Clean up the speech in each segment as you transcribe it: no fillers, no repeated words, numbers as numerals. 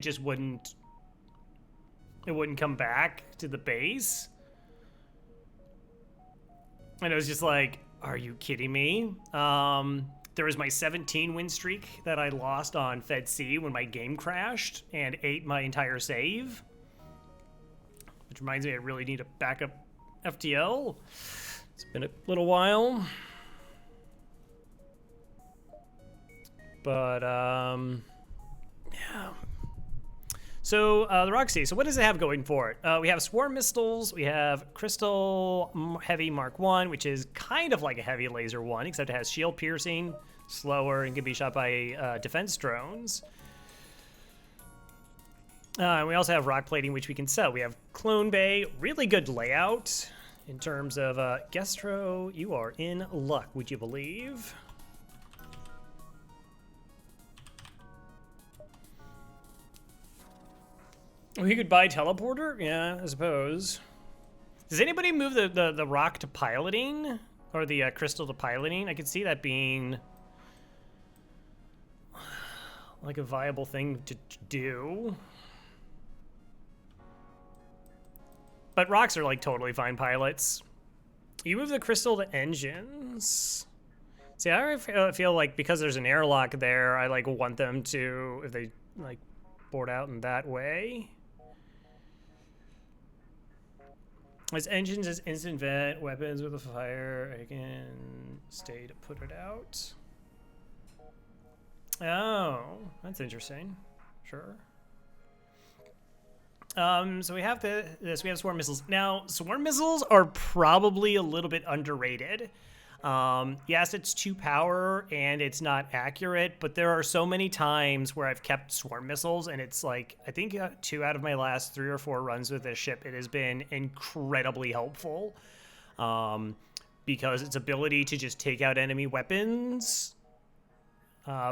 just wouldn't... It wouldn't come back to the base. And it was just like, are you kidding me? There was my 17 win streak that I lost on Fed C when my game crashed and ate my entire save. Which reminds me, I really need a backup FTL. It's been a little while. But, yeah. So, the Roxy, so what does it have going for it? We have Swarm Missiles, we have Crystal Heavy Mark 1, which is kind of like a Heavy Laser 1, except it has shield piercing, slower, and can be shot by defense drones. And we also have Rock Plating, which we can sell. We have Clone Bay, really good layout in terms of Gestro, you are in luck, would you believe? We could buy Teleporter? Yeah, I suppose. Does anybody move the rock to piloting? Or the crystal to piloting? I could see that being like a viable thing to do. But rocks are like totally fine pilots. You move the crystal to engines. See, I feel like because there's an airlock there, I like want them to, if they like board out in that way. As engines as instant vent, weapons with a fire, I can stay to put it out. Oh, that's interesting. Sure. So we have this. We have Swarm Missiles. Now, Swarm Missiles are probably a little bit underrated. Yes, it's 2 power and it's not accurate, but there are so many times where I've kept Swarm Missiles and it's like, I think 2 out of my last 3 or 4 runs with this ship, it has been incredibly helpful. Because its ability to just take out enemy weapons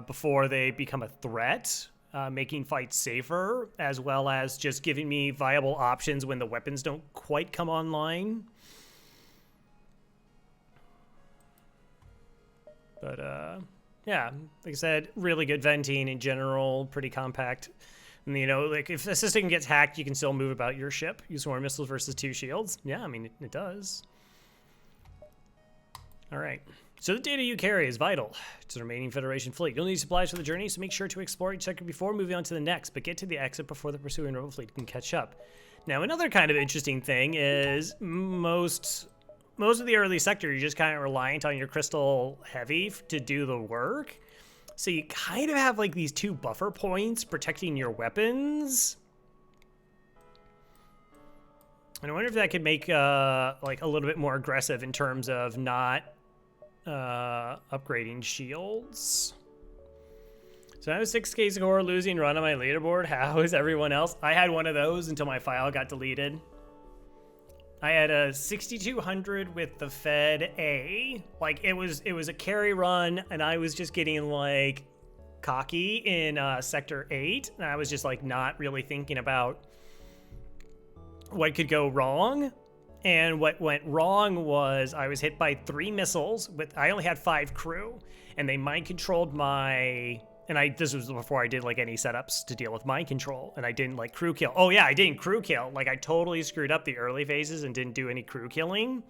before they become a threat, making fights safer, as well as just giving me viable options when the weapons don't quite come online. But, yeah, like I said, really good venting in general, pretty compact. And, you know, like, if the system gets hacked, you can still move about your ship. Use Swarm Missiles versus 2 shields. Yeah, I mean, it does. All right. So the data you carry is vital to the remaining Federation fleet. You'll need supplies for the journey, so make sure to explore each sector before moving on to the next, but get to the exit before the pursuing rebel fleet can catch up. Now, another kind of interesting thing is most of the early sector, you're just kind of reliant on your Crystal Heavy to do the work. So you kind of have like these 2 buffer points protecting your weapons. And I wonder if that could make like a little bit more aggressive in terms of not upgrading shields. So I have a 6K score, losing run on my leaderboard. How is everyone else? I had one of those until my file got deleted. I had a 6,200 with the Fed A. Like it was a carry run, and I was just getting like cocky in Sector 8, and I was just like not really thinking about what could go wrong. And what went wrong was I was hit by 3 missiles. I only had 5 crew, and they mind controlled my. And this was before I did like any setups to deal with mind control, and I didn't like crew kill. Oh yeah, I didn't crew kill. Like I totally screwed up the early phases and didn't do any crew killing.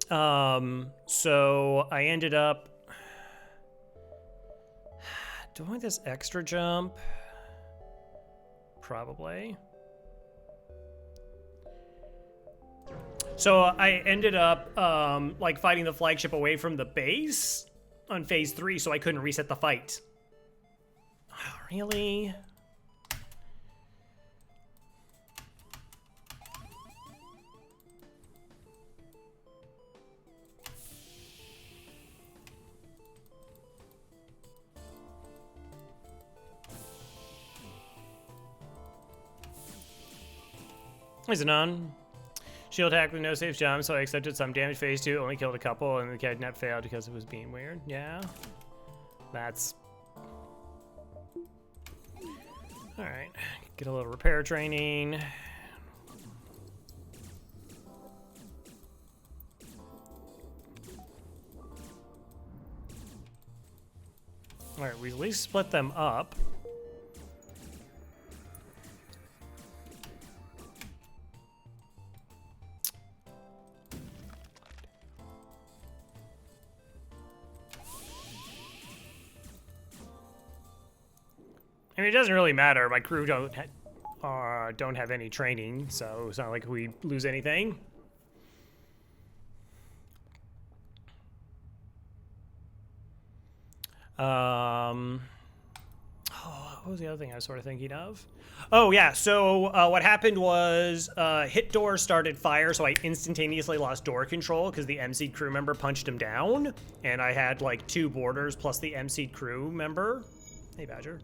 So I ended up. Do I want this extra jump? Probably. So I ended up like fighting the flagship away from the base on phase 3, so I couldn't reset the fight. Oh, really? Is it on? Shield hack with no safe jump, so I accepted some damage phase 2, only killed a couple, and the kidnap failed because it was being weird. Yeah. That's... Alright. Get a little repair training. Alright, we at least split them up. I mean, it doesn't really matter. My crew don't have any training, so it's not like we lose anything. Oh, what was the other thing I was sort of thinking of? Oh, yeah, so what happened was hit door started fire, so I instantaneously lost door control because the MC crew member punched him down, and I had like 2 boarders plus the MC crew member. Hey, Badger.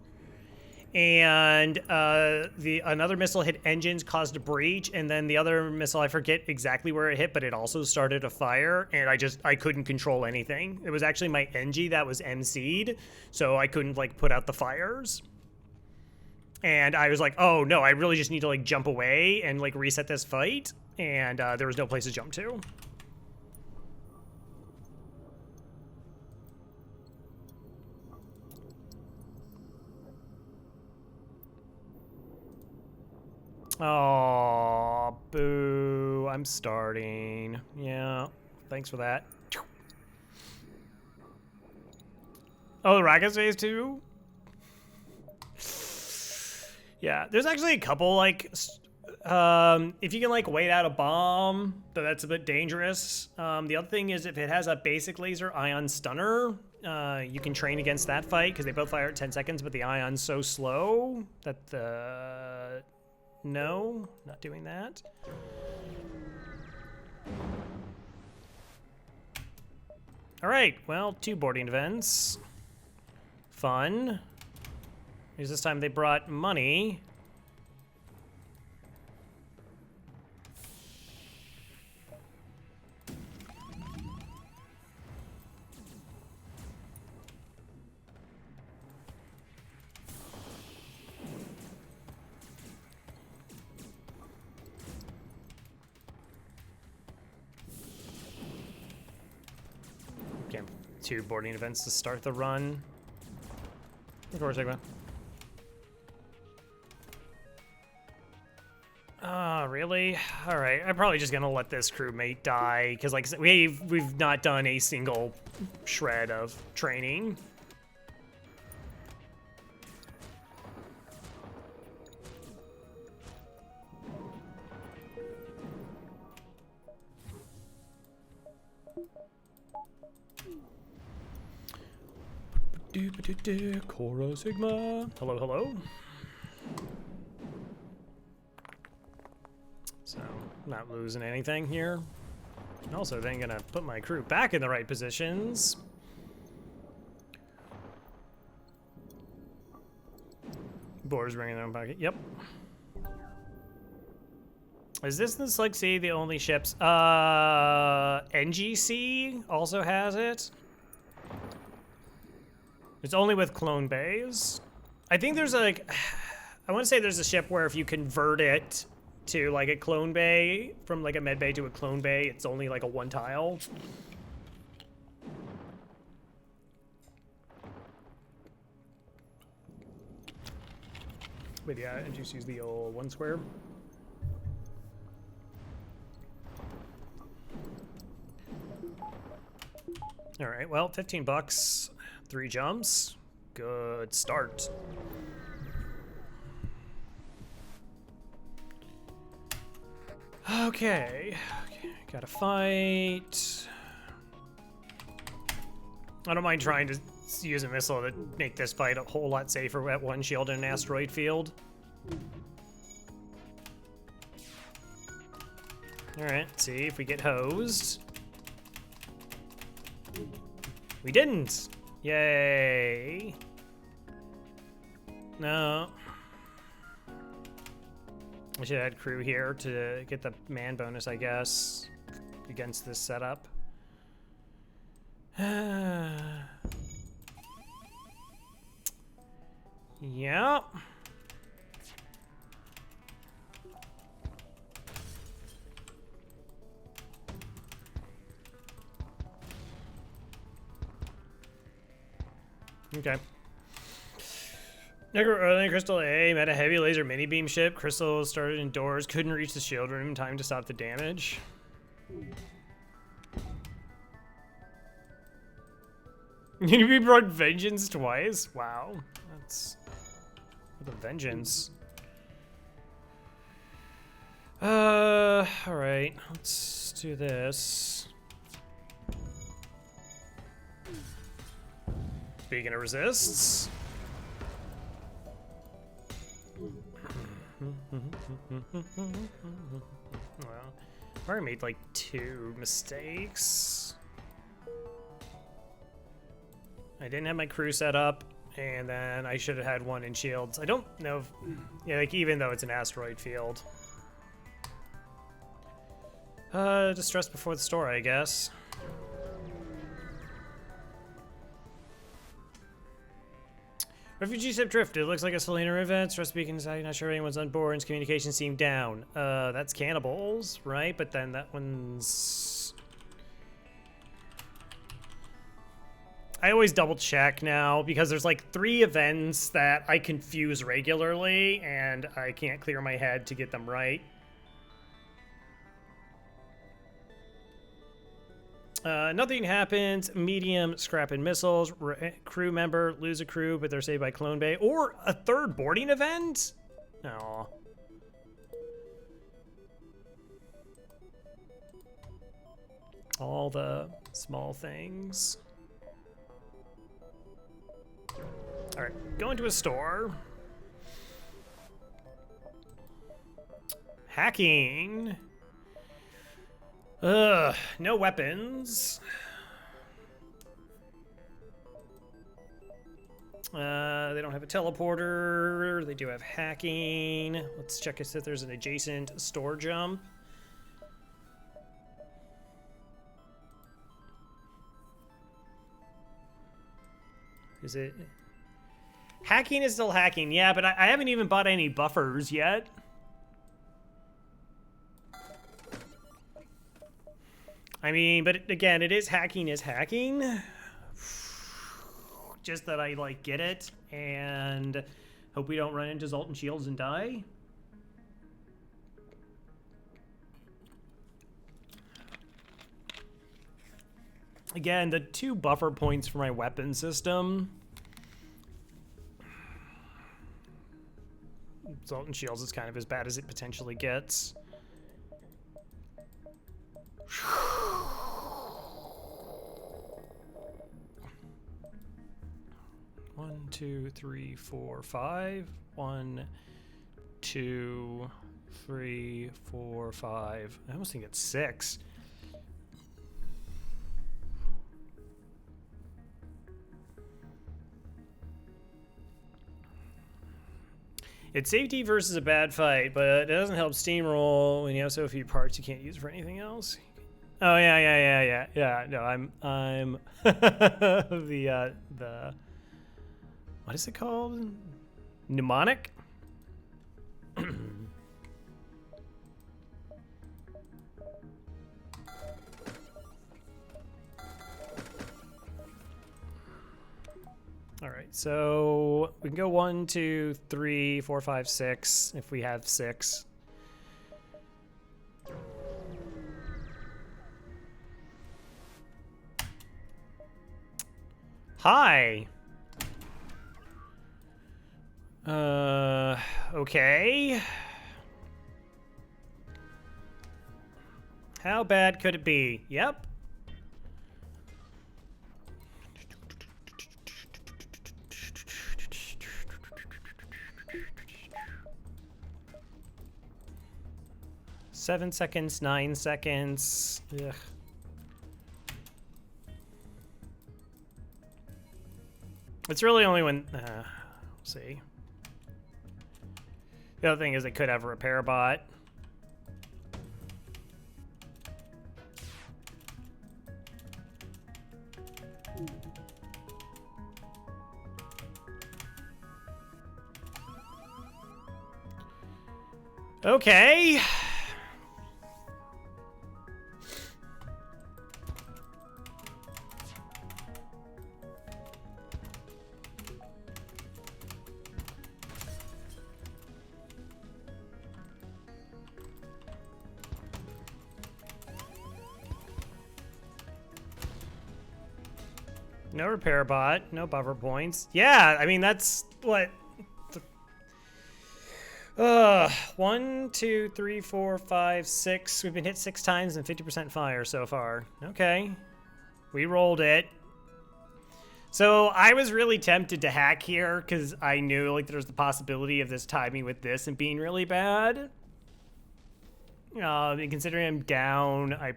And another missile hit engines, caused a breach, and then the other missile, I forget exactly where it hit, but it also started a fire, and I couldn't control anything. It was actually my NG that was MC'd, so I couldn't like put out the fires. And I was like, oh no, I really just need to like jump away and like reset this fight, and there was no place to jump to. Oh, boo. I'm starting. Yeah, thanks for that. Oh, the rocket phase 2? Yeah, there's actually a couple, like, if you can, like, wait out a bomb, but that's a bit dangerous. The other thing is if it has a basic laser ion stunner, you can train against that fight, because they both fire at 10 seconds, but the ion's so slow that the... No, not doing that. All right, well, 2 boarding events. Fun. Because this time they brought money. Okay, 2 boarding events to start the run. Of course, Sigma. Really? All right, I'm probably just gonna let this crewmate die because, like I said, we've not done a single shred of training. Cora Sigma. Hello, hello. So, not losing anything here. And also then gonna put my crew back in the right positions. Boarders bringing their own pocket. Yep. Is this like, say, the only ships? NGC also has it. It's only with clone bays. I think there's like, I want to say there's a ship where if you convert it to like a clone bay, from like a med bay to a clone bay, it's only like a 1 tile. But yeah, I just use the old 1 square. All right, well, 15 bucks, 3 jumps. Good start. Okay, gotta fight. I don't mind trying to use a missile to make this fight a whole lot safer at 1 shield in an asteroid field. All right, see if we get hosed. We didn't! Yay! No. I should add crew here to get the man bonus, I guess, against this setup. Yeah. Okay. Early Crystal A met a heavy laser mini beam ship. Crystal started indoors, couldn't reach the shield room in time to stop the damage. We brought vengeance twice. Wow, that's with a vengeance. All right, let's do this. Speaking of resists. Well, I already made like 2 mistakes. I didn't have my crew set up, and then I should have had 1 in shields. I don't know if, yeah, like even though it's an asteroid field. Distress before the store, I guess. Refugee ship drifted. Looks like a Selena event. Stress beacon inside. Not sure anyone's on board. And communications seem down. That's cannibals, right? But then that one's. I always double check now because there's like 3 events that I confuse regularly, and I can't clear my head to get them right. Nothing happens. Medium, scrapping missiles. Crew member, lose a crew, but they're saved by Clone Bay. Or a 3rd boarding event? Aw. All the small things. Alright, go into a store. Hacking. Ugh, no weapons. They don't have a teleporter. They do have hacking. Let's check if there's an adjacent store jump. Is it? Hacking is still hacking, yeah, but I haven't even bought any buffers yet. I mean, but again, it is hacking. Just that I, like, get it, and hope we don't run into Zoltan Shields and die. Again, the 2 buffer points for my weapon system. Zoltan Shields is kind of as bad as it potentially gets. 1, 2, 3, 4, 5. 1, 2, 3, 4, 5. I almost think it's 6. It's safety versus a bad fight, but it doesn't help steamroll when you have so few parts you can't use for anything else. Oh yeah. No, I'm the what is it called? Mnemonic? All right, so we can go 1, 2, 3, 4, 5, 6 if we have 6. Hi. Okay. How bad could it be? Yep. Seven seconds, 9 seconds. Ugh. It's really only when, we'll see. The other thing is it could have a repair bot. Okay. No repair bot, no buffer points. Yeah, I mean, that's what... 1, 2, 3, 4, 5, 6. We've been hit 6 times and 50% fire so far. Okay. We rolled it. So I was really tempted to hack here because I knew like there's the possibility of this timing with this and being really bad. And considering I'm down, I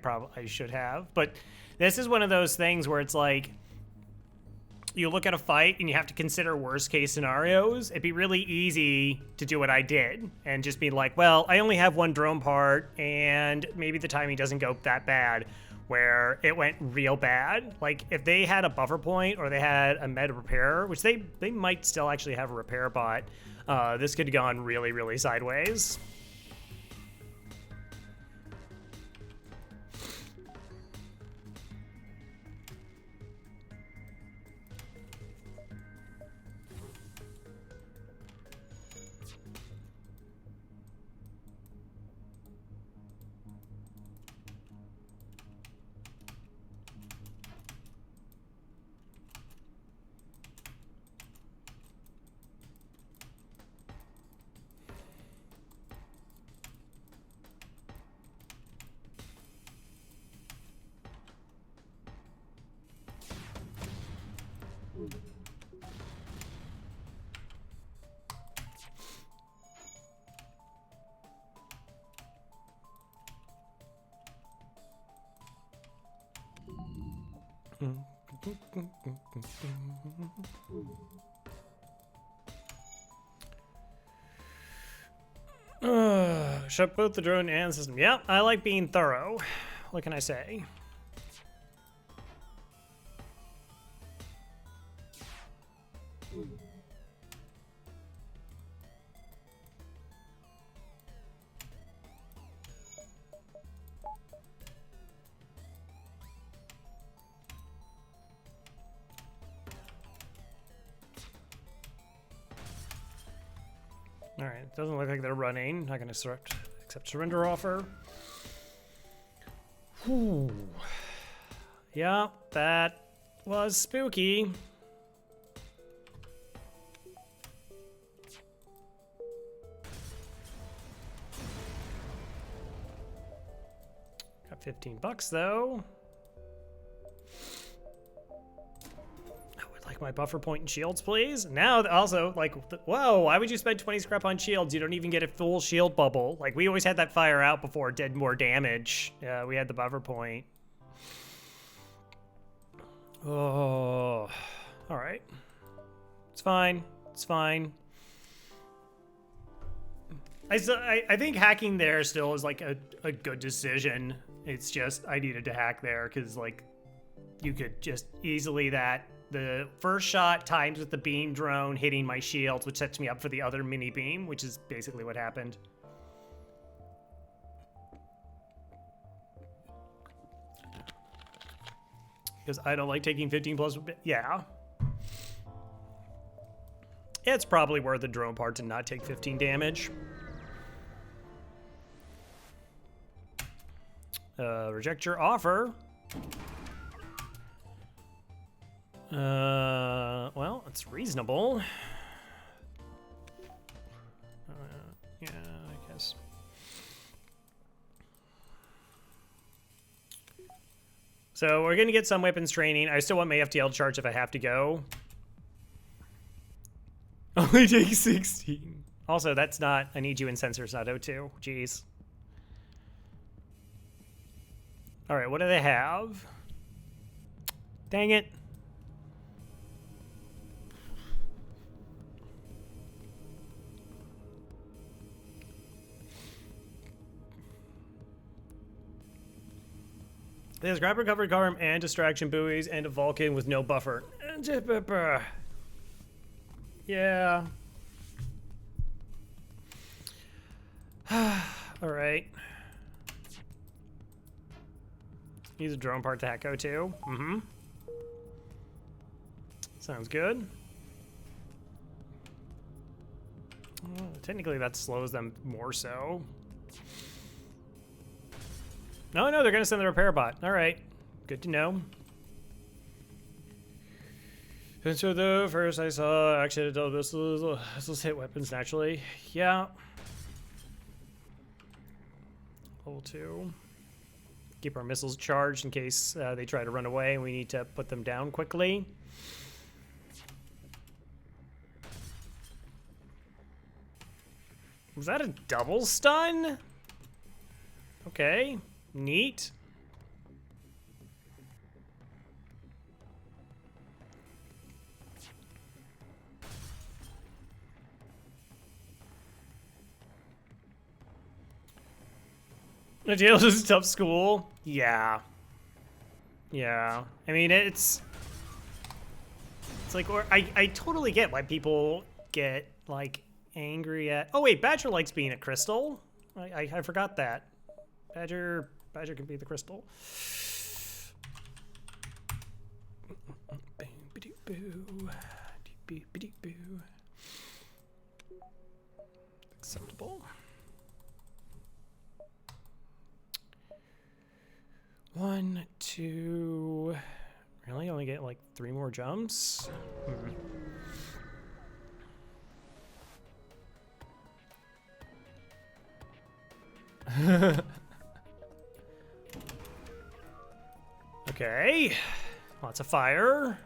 should have. But this is one of those things where it's like you look at a fight and you have to consider worst case scenarios. It'd be really easy to do what I did and just be like, well, I only have one drone part and maybe the timing doesn't go that bad, where it went real bad. Like if they had a buffer point or they had a med repair, which they might still actually have a repair bot, this could have gone really, really sideways. Shut both the drone and system. Yeah, I like being thorough. What can I say? Alright, doesn't look like they're running. Not gonna accept surrender offer. Whew. Yeah, that was spooky. Got $15 though. Like my buffer point and shields, please. Now, also, like, whoa, why would you spend 20 scrap on shields? You don't even get a full shield bubble. Like, we always had that fire out before it did more damage. We had the buffer point. Oh, all right. It's fine. It's fine. I think hacking there still is, like, a good decision. It's just, I needed to hack there because, like, you could just easily the first shot timed with the beam drone hitting my shields, which sets me up for the other mini beam, which is basically what happened. Because I don't like taking 15 plus. Yeah. It's probably worth the drone part to not take 15 damage. Reject your offer. Well, it's reasonable. Yeah, I guess. So we're gonna get some weapons training. I still want my FTL charge if I have to go. Only take 16. Also, that's not, I need you in sensors, not O2. Jeez. All right, what do they have? Dang it. There's grab recovery arm and distraction buoys and a Vulcan with no buffer. Yeah. All right. Use a drone part to hack O2. Mm-hmm. Sounds good. Technically, that slows them more so. No, they're going to send the repair bot. All right. Good to know. And so the first I saw actually missiles hit weapons naturally. Yeah. Level 2. Keep our missiles charged in case they try to run away and we need to put them down quickly. Was that a double stun? Okay, neat. Jail's is a tough school. Yeah. Yeah. I mean, it's like, I totally get why people get, like, angry at... Oh, wait, Badger likes being a crystal. I forgot that. Badger can be the crystal. Acceptable. 1, 2... Really? Only get like 3 more jumps? Okay. Lots of fire.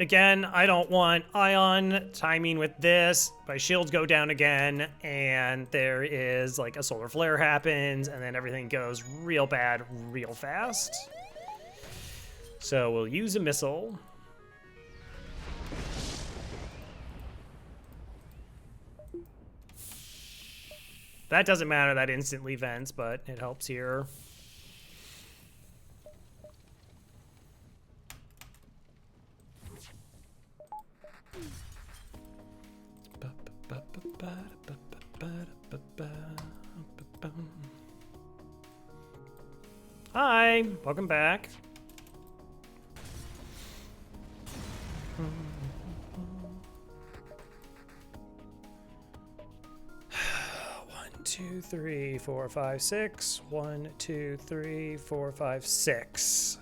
Again, I don't want ion timing with this. My shields go down again, and there is like a solar flare happens, and then everything goes real bad real fast. So we'll use a missile. That doesn't matter, that instantly vents, but it helps here. Hi, welcome back. One, two, three, four, five, six. 1, 2, 3, 4, 5, 6.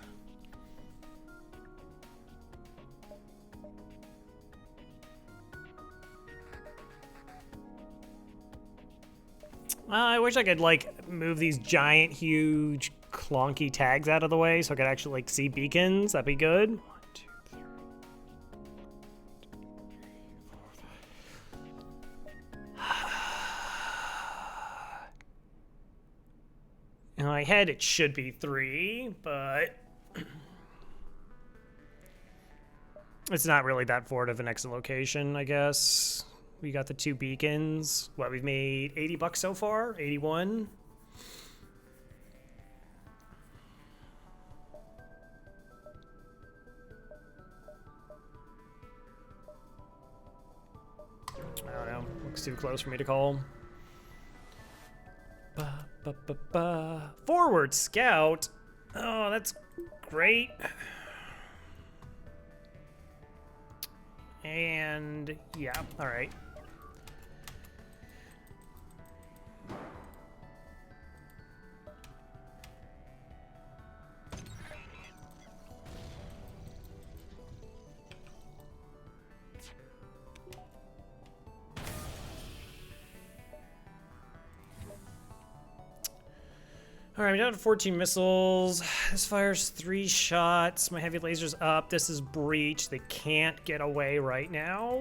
I wish I could, like, move these giant, huge, clunky tags out of the way so I could actually, like, see beacons. That'd be good. 1, 2, 3, 4, 5. In my head, it should be 3, but it's not really that forward of an exit location, I guess. We got the 2 beacons. What, we've made 80 bucks so far? 81? I don't know. Looks too close for me to call. Forward scout. Oh, that's great. And yeah, all right. All right, we're down to 14 missiles. This fires 3 shots. My heavy laser's up. This is breach. They can't get away right now.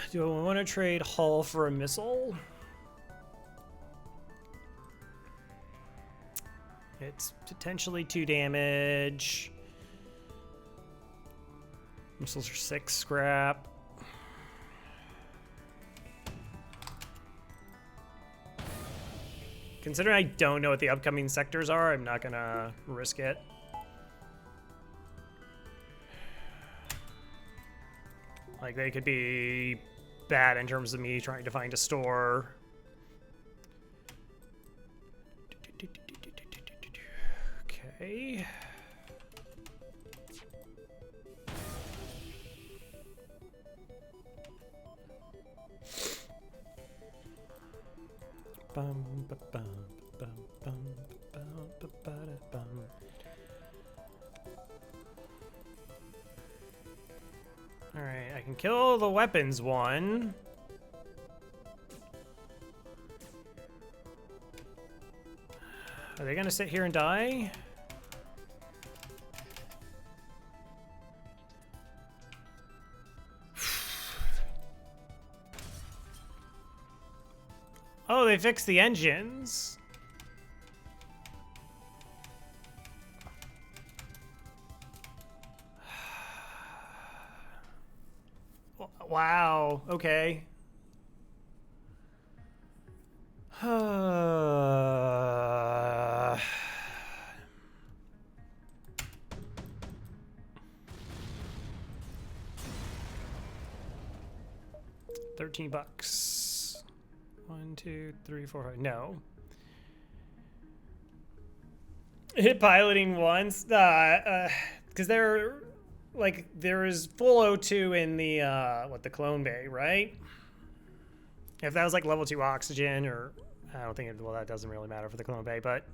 Do I want to trade hull for a missile? It's potentially 2 damage. Missiles are 6 scrap. Considering I don't know what the upcoming sectors are, I'm not gonna risk it. Like, they could be bad in terms of me trying to find a store. Okay. Okay. Bum, ba, bum, bum, bum, bum, ba, ba, da, bum. All right, I can kill the weapons one. Are they gonna sit here and die? Oh, they fixed the engines. Wow, okay. 13 bucks. 1, 2, 3, 4, 5. No. Hit piloting once. Because there is full O2 in the the clone bay, right? If that was like level 2 oxygen, or I don't think well, that doesn't really matter for the clone bay, but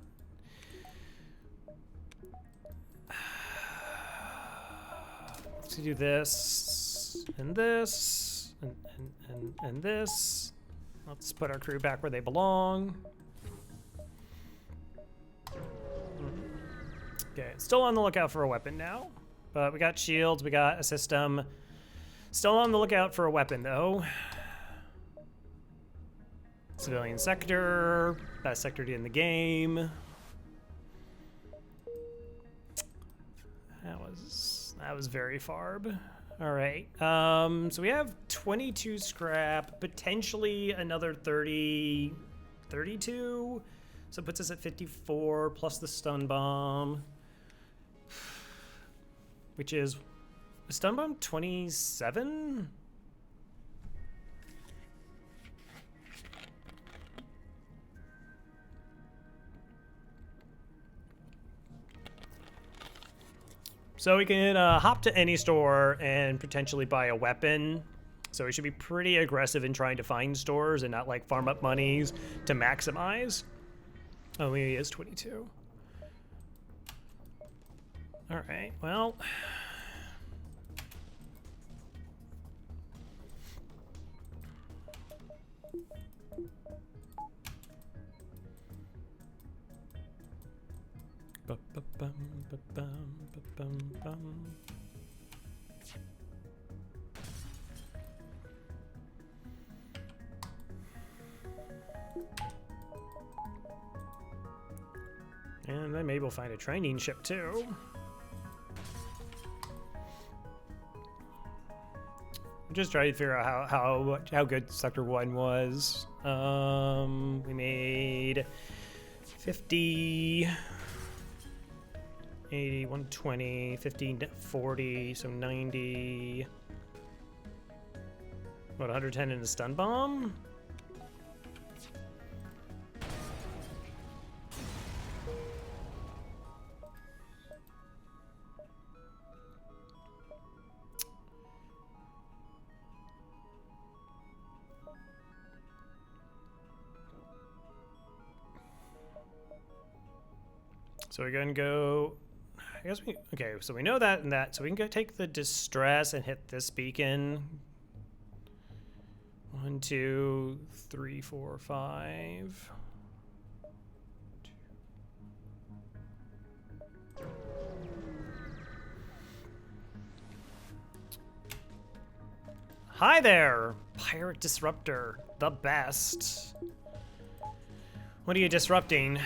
let's do this and this and this. Let's put our crew back where they belong. Okay, still on the lookout for a weapon now, but we got shields, we got a system. Still on the lookout for a weapon though. Civilian sector, best sector in the game. That was very farb. All right, so we have 22 scrap, potentially another 30, 32. So it puts us at 54 plus the stun bomb, which is stun bomb 27. So we can hop to any store and potentially buy a weapon. So we should be pretty aggressive in trying to find stores and not like farm up monies to maximize. Oh, he is 22. All right, well. Ba-ba-bum, ba-bum, ba-bum, bum. And then maybe we'll find a training ship too. I'm just trying to figure out how good Sector 1 was. We made 50, 80, 120, 15, 40, so 90. What, 110 in a stun bomb? So we're gonna go, I guess okay, so we know that and that, so we can go take the distress and hit this beacon. 1, 2, 3, 4, 5. Hi there, Pirate Disruptor, the best. What are you disrupting?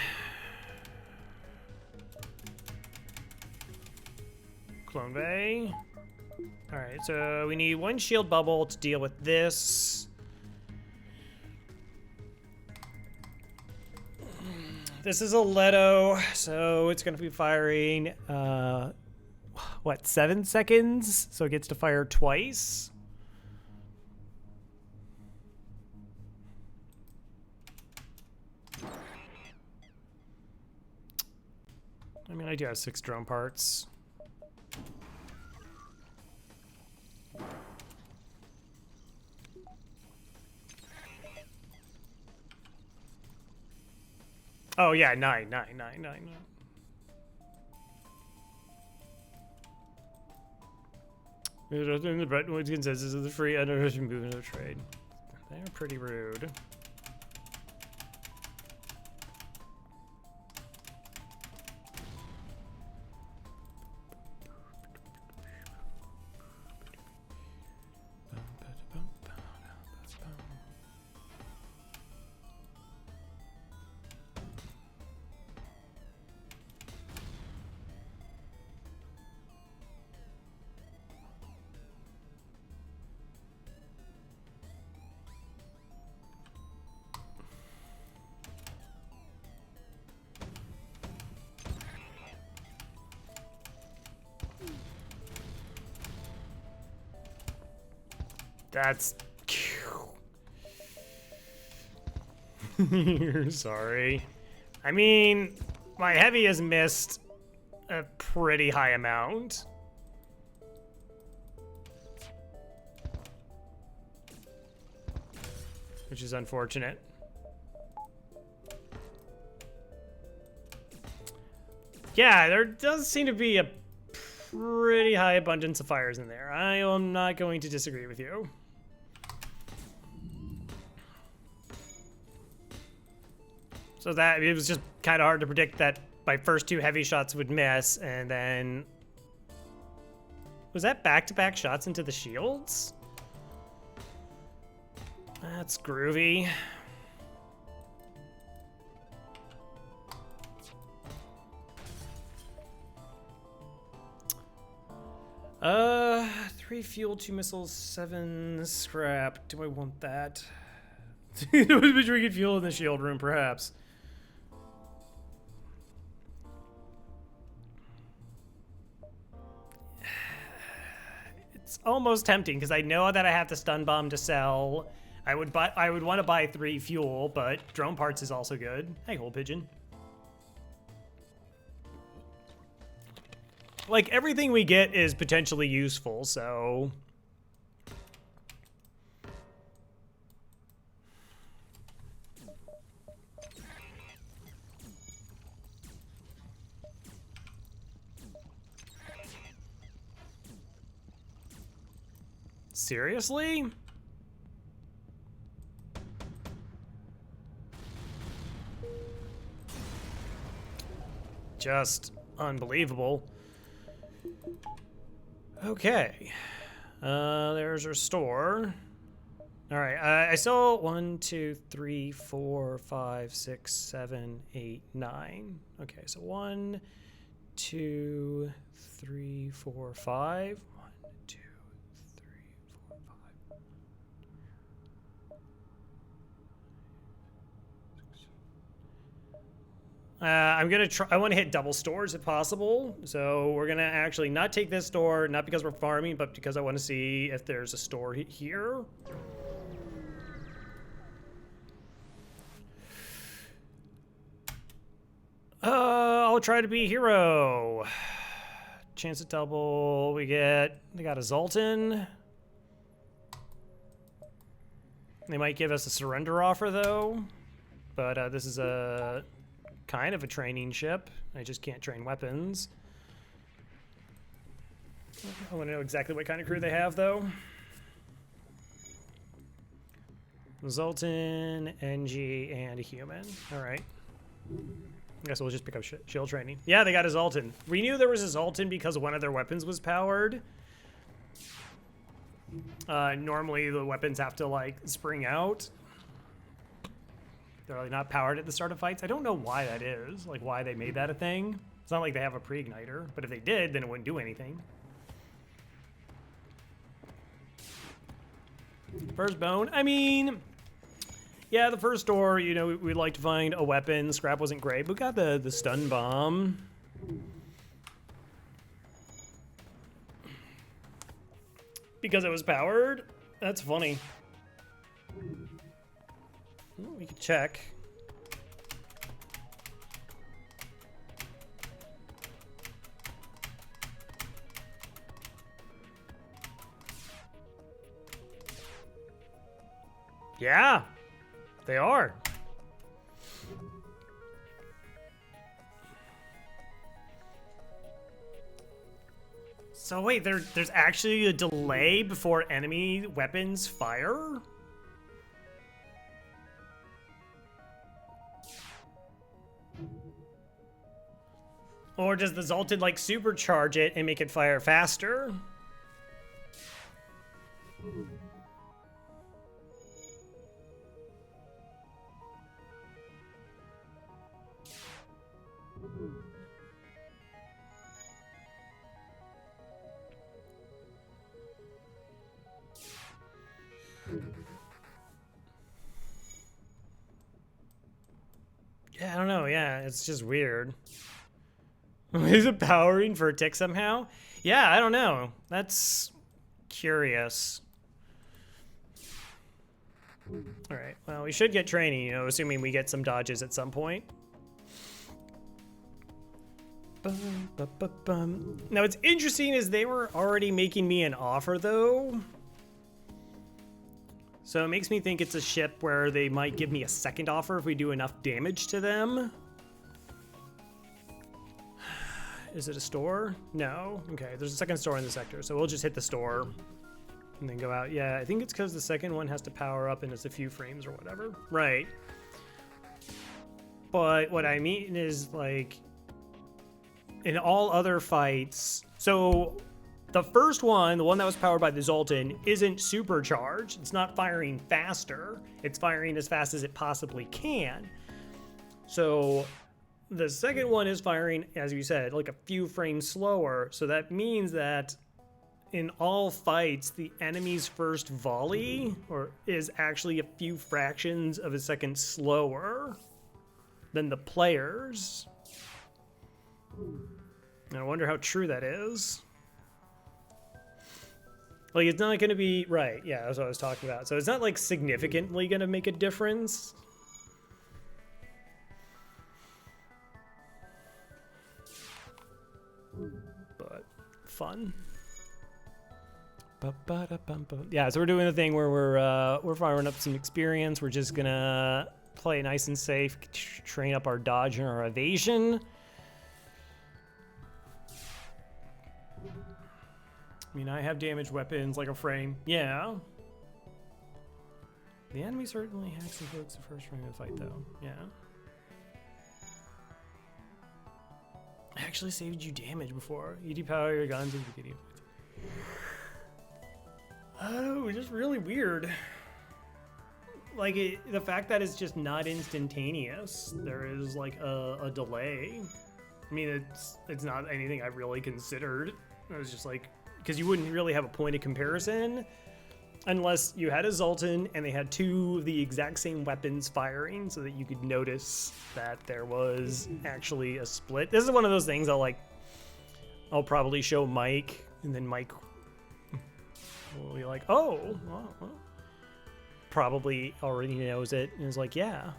Clone Bay. All right, so we need 1 shield bubble to deal with this. This is a Leto, so it's gonna be firing, what, 7 seconds? So it gets to fire twice. I mean, I do have 6 drone parts. Oh yeah, 9. The Bretton Woods consensus of the free underwritten movement of trade. They're pretty rude. That's... Sorry. I mean, my heavy has missed a pretty high amount. Which is unfortunate. Yeah, there does seem to be a pretty high abundance of fires in there. I am not going to disagree with you. So that, it was just kind of hard to predict that my first 2 heavy shots would miss, and then... Was that back-to-back shots into the shields? That's groovy. 3 fuel, 2 missiles, 7 scrap. Do I want that? Which we could fuel in the shield room, perhaps. It's almost tempting because I know that I have the stun bomb to sell. I would want to buy 3 fuel, but drone parts is also good. Hey, Hole Pigeon. Like, everything we get is potentially useful, so... Seriously? Just unbelievable. Okay. There's our store. All right. I saw 1, 2, 3, 4, 5, 6, 7, 8, 9. Okay, so 1, 2, 3, 4, 5. 1, 2, 3, 4, 5. I'm gonna try. I want to hit double stores if possible. So we're gonna actually not take this store, not because we're farming, but because I want to see if there's a store here. I'll try to be a hero. Chance at double. They got a Zoltan. They might give us a surrender offer though, but this is a kind of a training ship. I just can't train weapons. I want to know exactly what kind of crew they have, though. Zoltan, NG, and a human. All right. I guess we'll just pick up shield training. Yeah, they got a Zoltan. We knew there was a Zoltan because one of their weapons was powered. Normally, the weapons have to, like, spring out. They're like not powered at the start of fights. I don't know why that is, like why they made that a thing. It's not like they have a pre-igniter, but if they did, then it wouldn't do anything. First bone, I mean, yeah, the first door, you know, we'd like to find a weapon. Scrap wasn't great, but we got the stun bomb. Because it was powered? That's funny. We can check. Yeah, they are. So wait, there's actually a delay before enemy weapons fire? Or does the Zoltan like supercharge it and make it fire faster? Yeah, I don't know. Yeah, it's just weird. Is it powering for a tick somehow? Yeah, I don't know. That's curious. All right. Well, we should get training, you know, assuming we get some dodges at some point. Now, what's interesting is they were already making me an offer, though. So it makes me think it's a ship where they might give me a second offer if we do enough damage to them. Is it a store? No. Okay, there's a second store in the sector, so we'll just hit the store and then go out. Yeah, I think it's because the second one has to power up and it's a few frames or whatever. Right. But what I mean is, like, in all other fights, so the first one, the one that was powered by the Zoltan, isn't supercharged. It's not firing faster. It's firing as fast as it possibly can. So the second one is firing, as you said, like a few frames slower. So that means that in all fights, the enemy's first volley is actually a few fractions of a second slower than the player's. And I wonder how true that is. Like, it's not going to be... Right, yeah, that's what I was talking about. So it's not, like, significantly going to make a difference. But fun. Yeah, so we're doing the thing where we're firing up some experience. We're just going to play nice and safe, train up our dodge and our evasion. I mean, I have damaged weapons like a frame. Yeah. The enemy certainly hacks and pokes the first frame of the fight, though. Yeah. I actually saved you damage before. You depower your guns and you get Oh, it's just really weird. Like, the fact that it's just not instantaneous. There is, like, a delay. I mean, it's not anything I've really considered. It was just like... Because you wouldn't really have a point of comparison unless you had a Zoltan and they had two of the exact same weapons firing so that you could notice that there was actually a split. This is one of those things I'll probably show Mike, and then Mike will be like, oh, well, probably already knows it. And is like, yeah,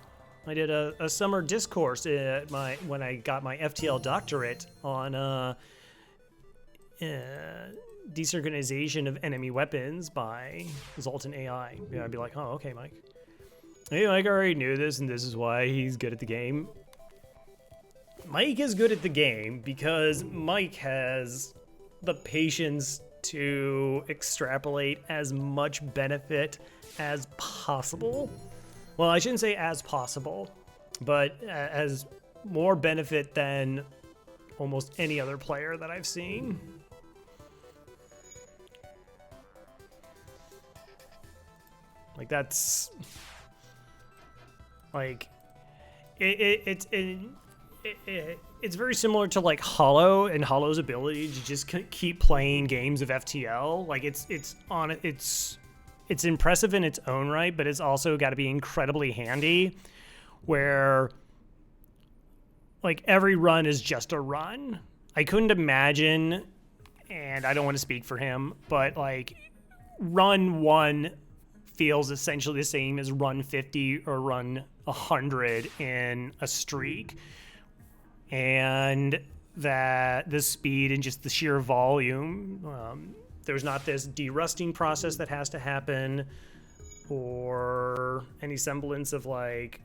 I did a summer discourse when I got my FTL doctorate on desynchronization of enemy weapons by Zoltan AI. Yeah, I'd be like, oh, okay, Mike. Hey, Mike already knew this, and this is why he's good at the game. Mike is good at the game because Mike has the patience to extrapolate as much benefit as possible. Well, I shouldn't say as possible, but as more benefit than almost any other player that I've seen. Like, that's like it's very similar to like Hollow and Hollow's ability to just keep playing games of FTL. Like, it's impressive in its own right, but it's also got to be incredibly handy where like every run is just a run. I couldn't imagine, and I don't want to speak for him, but like run 1 feels essentially the same as run 50 or run 100 in a streak. And that the speed and just the sheer volume, there's not this derusting process that has to happen. or any semblance of like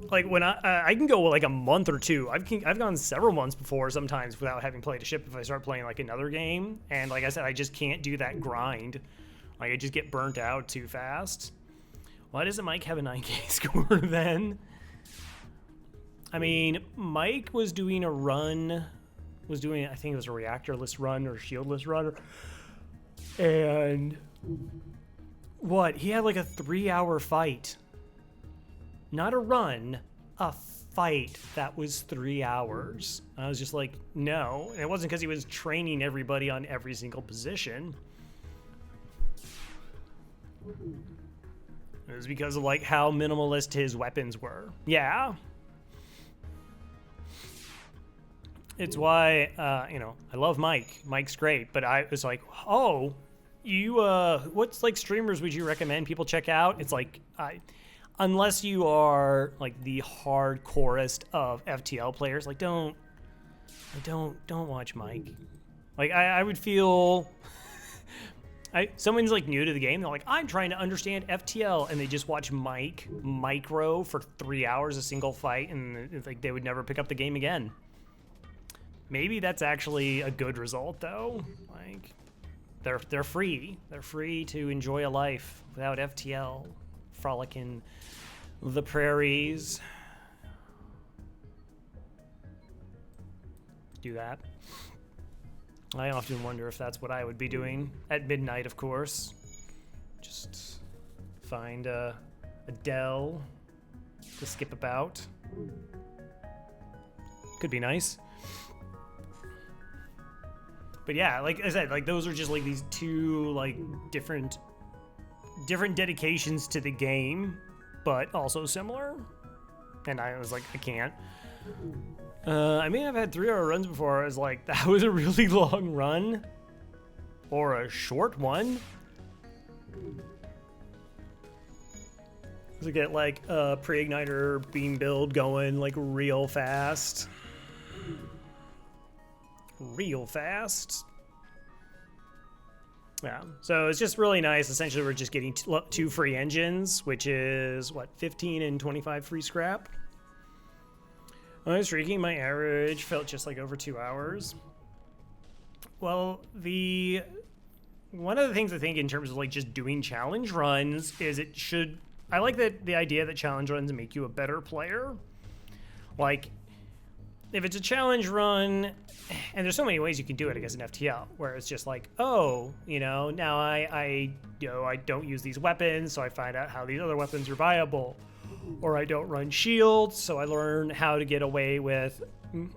when I can go like a month or two. I've gone several months before sometimes without having played a ship if I start playing like another game. And like I said, I just can't do that grind. Like I just get burnt out too fast. Why doesn't Mike have a 9K score then? I mean, Mike was doing a run, I think it was a reactorless run or shieldless run. And what? He had like a 3-hour fight. Not a run, a fight that was 3 hours. I was just like, no. And it wasn't because he was training everybody on every single position. It was because of like how minimalist his weapons were. Yeah. It's why, you know, I love Mike. Mike's great, but I was like, oh, you, what's like streamers would you recommend people check out? It's like, unless you are like the hardcorest of FTL players, like don't watch Mike. Like I would feel, someone's like new to the game, they're like, I'm trying to understand FTL, and they just watch Mike micro for 3 hours a single fight, and it's like they would never pick up the game again. Maybe that's actually a good result though. Like they're free. They're free to enjoy a life without FTL. Frolicking the prairies. Do that. I often wonder if that's what I would be doing at midnight, of course. Just find a dell to skip about. Could be nice. But yeah, like I said, like those are just like these two like different dedications to the game, but also similar. And I was like, I can't. I mean, I've had 3-hour runs before. I was like, that was a really long run or a short one. To get like a pre-igniter beam build going like real fast. Yeah, so it's just really nice. Essentially, we're just getting 2 free engines, which is, what, 15 and 25 free scrap? When I was streaking, my average felt just like over 2 hours. Well, one of the things I think in terms of like just doing challenge runs is I like the idea that challenge runs make you a better player. Like, if it's a challenge run, and there's so many ways you can do it, I guess, in FTL, where it's just like, oh, you know, now I don't use these weapons, so I find out how these other weapons are viable. Or I don't run shields, so I learn how to get away with,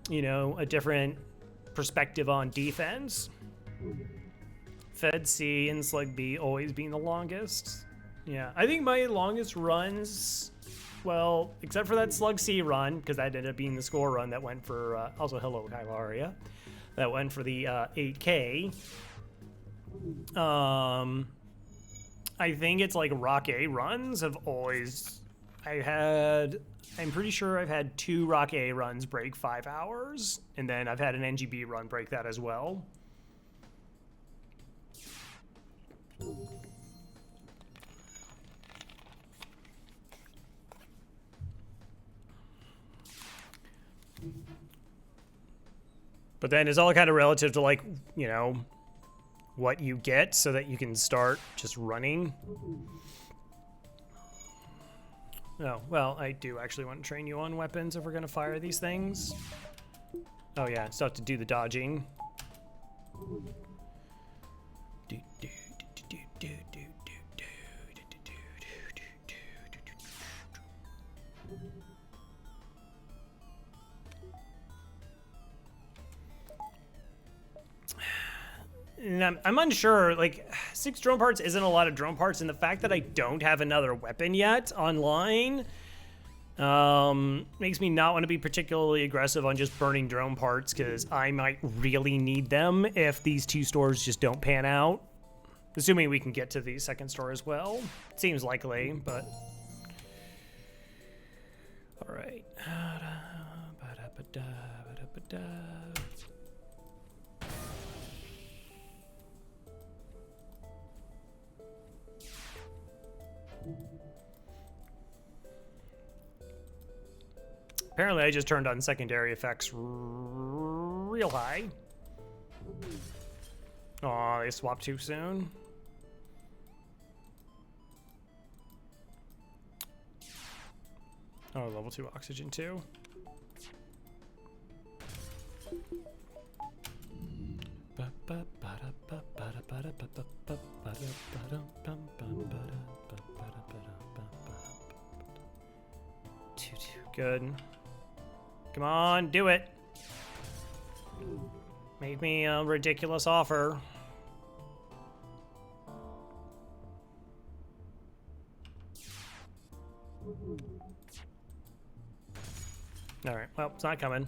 you know, a different perspective on defense. Fed C and Slug B always being the longest. Yeah, I think my longest runs, well, except for that Slug C run, because that ended up being the score run that went for, also hello, Kylaria, that went for the 8K. I think it's like Rock A runs have always, I'm pretty sure I've had 2 Rock A runs break 5 hours, and then I've had an NGB run break that as well. But then it's all kind of relative to, like, you know, what you get so that you can start just running. Oh, well, I do actually want to train you on weapons if we're going to fire these things. Oh, yeah, still have to do the dodging. And I'm unsure, like, 6 drone parts isn't a lot of drone parts, and the fact that I don't have another weapon yet online makes me not want to be particularly aggressive on just burning drone parts, because I might really need them if these 2 stores just don't pan out. Assuming we can get to the second store as well. Seems likely, but... Alright. Apparently I just turned on secondary effects real high. Aw, they swapped too soon. Oh, level 2 oxygen too. Good. Come on, do it. Make me a ridiculous offer. All right, well, it's not coming.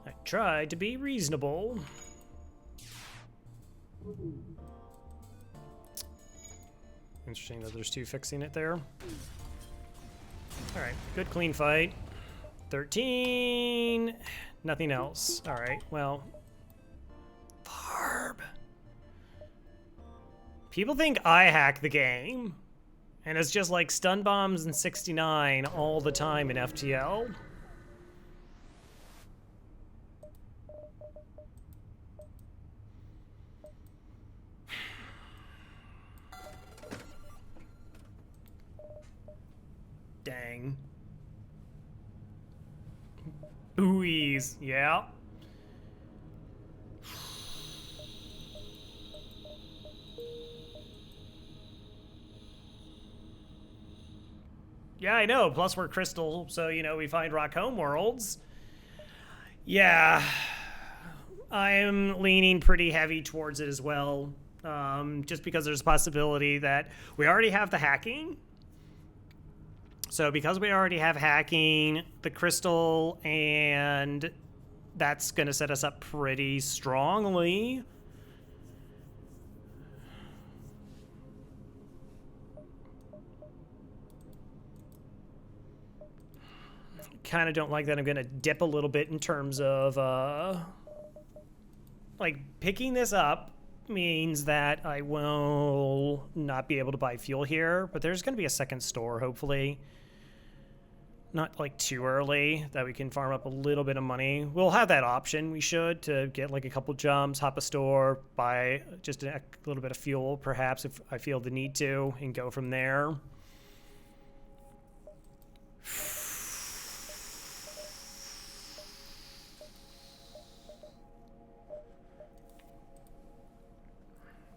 I tried to be reasonable. Interesting that there's two fixing it there. All right, good clean fight. 13, nothing else. All right, well, Barb. People think I hack the game, and it's just like stun bombs and 69 all the time in FTL. Dang. Buoys, yeah. Yeah, I know. Plus we're crystal, so, you know, we find rock home worlds. Yeah. I am leaning pretty heavy towards it as well. Just because there's a possibility that we already have the hacking. So because we already have hacking, the crystal, and that's going to set us up pretty strongly. Kind of don't like that I'm going to dip a little bit in terms of, like, picking this up means that I will not be able to buy fuel here, but there's going to be a second store, hopefully. Not like too early, that we can farm up a little bit of money. We'll have that option, we should, to get like a couple jumps, hop a store, buy just a little bit of fuel, perhaps, if I feel the need to, and go from there.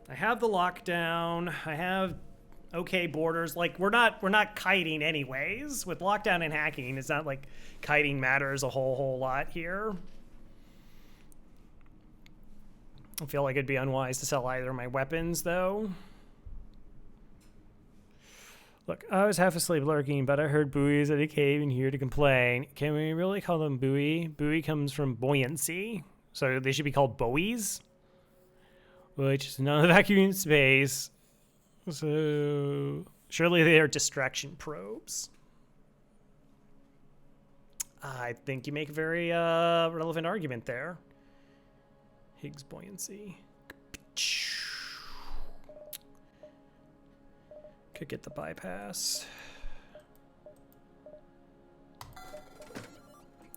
I have the lockdown. I have okay borders. Like we're not kiting anyways. With lockdown and hacking, it's not like kiting matters a whole lot here. I feel like it'd be unwise to sell either of my weapons though. Look, I was half asleep lurking, but I heard buoys at a cave in here to complain. Can we really call them buoy? Buoy comes from buoyancy, so they should be called buoys. Which is not a vacuum space. So surely they are distraction probes. I think you make a very relevant argument there. Higgs buoyancy. Could get the bypass.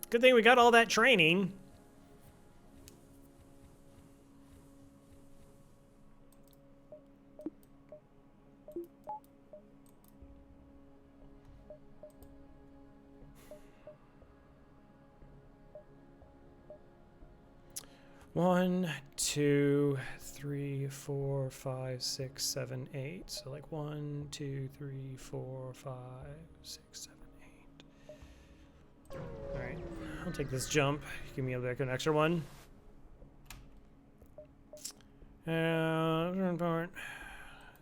Good thing we got all that training. One, 2, 3, 4, 5, 6, 7, 8. So like 1, 2, 3, 4, 5, 6, 7, 8. All right, I'll take this jump. Give me an extra one. This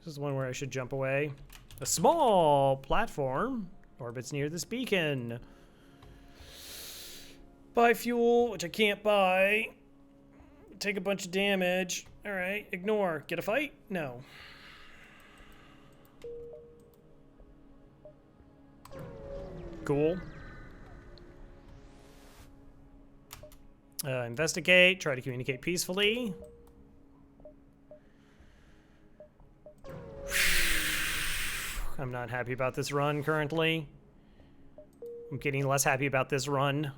is the one where I should jump away. A small platform orbits near this beacon. Buy fuel, which I can't buy. Take a bunch of damage. All right, ignore. Get a fight? No. Cool. Investigate. Try to communicate peacefully. I'm not happy about this run currently. I'm getting less happy about this run.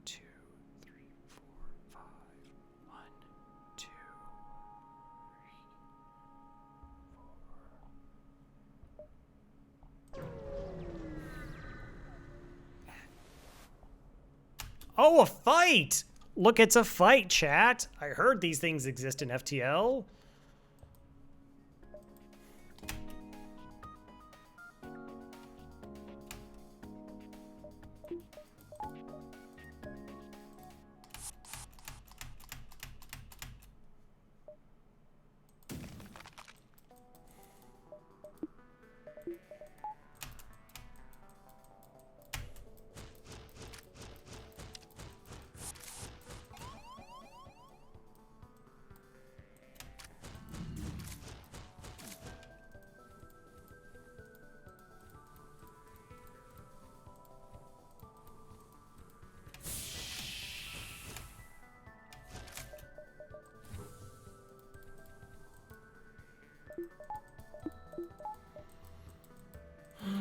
2, 3, 4, 5. 1, 2, 3, 4. Oh, a fight! Look, it's a fight, chat. I heard these things exist in FTL.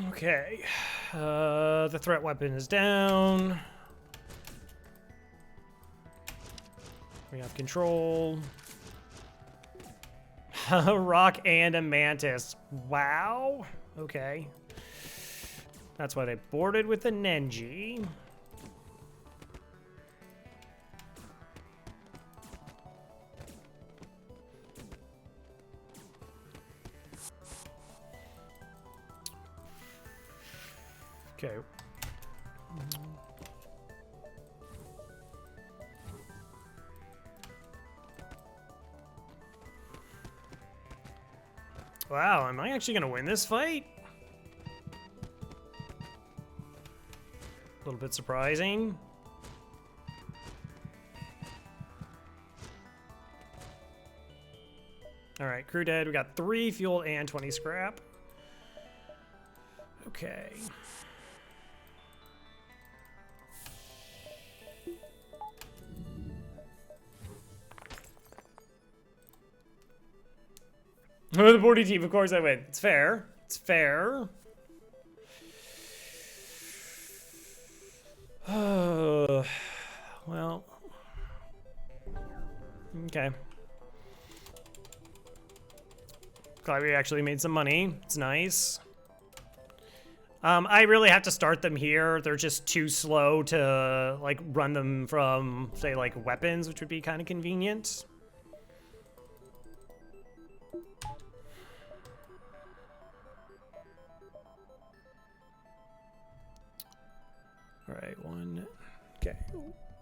Okay, the threat weapon is down. We have control. A rock and a mantis. Wow. Okay. That's why they boarded with the Nenji. Okay. Wow, am I actually gonna win this fight? A little bit surprising. All right, crew dead. We got 3 fuel and 20 scrap. Okay. The boarding team, of course I win. It's fair. It's fair. Well. Okay. Glad we actually made some money. It's nice. I really have to start them here. They're just too slow to, like, run them from, say, like, weapons, which would be kind of convenient. All right, okay.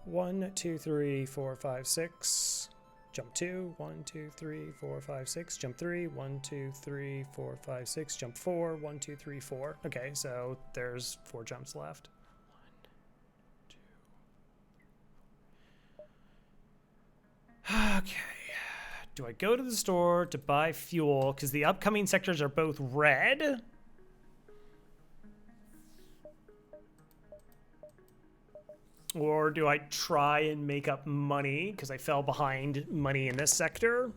1, 2, 3, 4, 5, 6. Jump 2, 1, 2, 3, 4, 5, 6. Jump 3, 1, 2, 3, 4, 5, 6. Jump 4, 1, 2, 3, 4. Okay, so there's 4 jumps left. 1, 2. Okay. Do I go to the store to buy fuel? Because the upcoming sectors are both red. Or do I try and make up money because I fell behind money in this sector?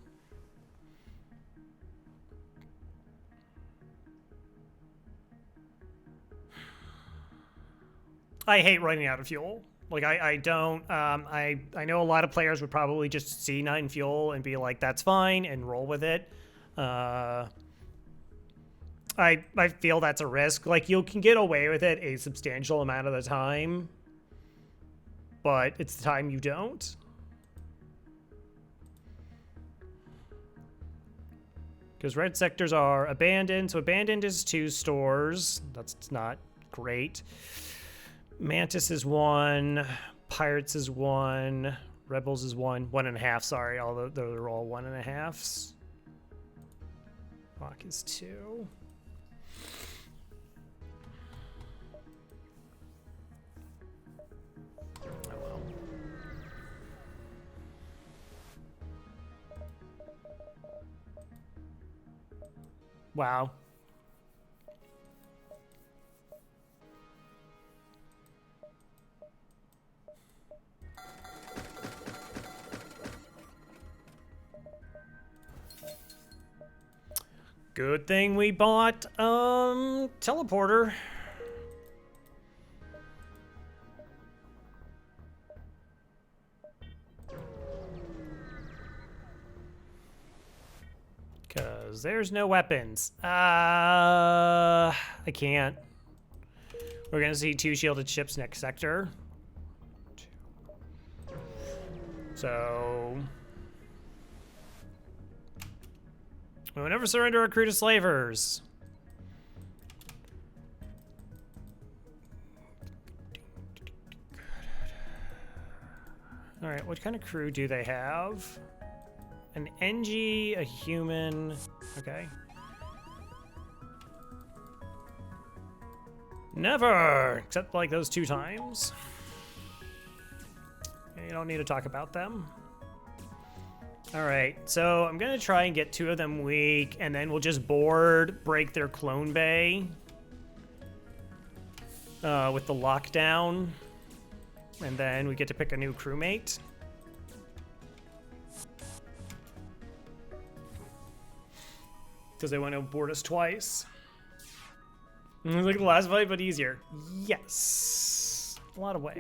I hate running out of fuel. Like, I don't, I know a lot of players would probably just see 9 fuel and be like, that's fine, and roll with it. I feel that's a risk. Like, you can get away with it a substantial amount of the time, but it's the time you don't. Because red sectors are abandoned. So abandoned is 2 stores. That's not great. Mantis is 1. Pirates is 1. Rebels is 1. 1.5, sorry. Although they're all 1.5s. Rock is 2. Wow. Good thing we bought teleporter. Because there's no weapons. I can't. We're gonna see 2 shielded ships next sector. So we will never surrender our crew to slavers. All right, what kind of crew do they have? An NG, a human, okay. Never, except like those 2 times. You don't need to talk about them. All right, so I'm gonna try and get 2 of them weak, and then we'll just break their clone bay with the lockdown, and then we get to pick a new crewmate. Because they want to board us twice. It's like the last fight, but easier. Yes, a lot of ways.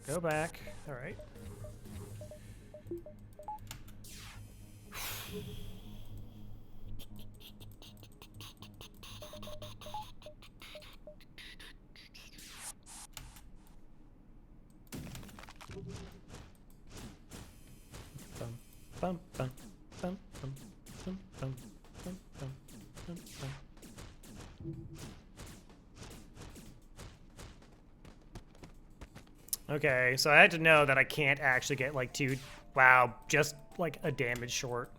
Go back. All right. Bum, bum, bum, bum, bum, bum, bum, bum, bum, bum. Okay, so I had to know that I can't actually get like 2. Wow, just like a damage short.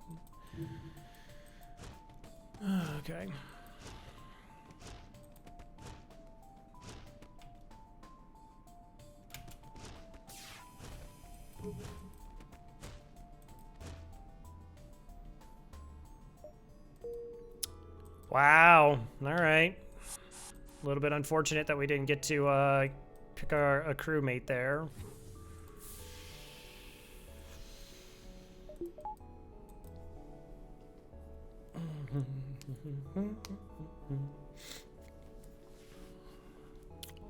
Okay. Wow. All right. A little bit unfortunate that we didn't get to pick a crewmate there.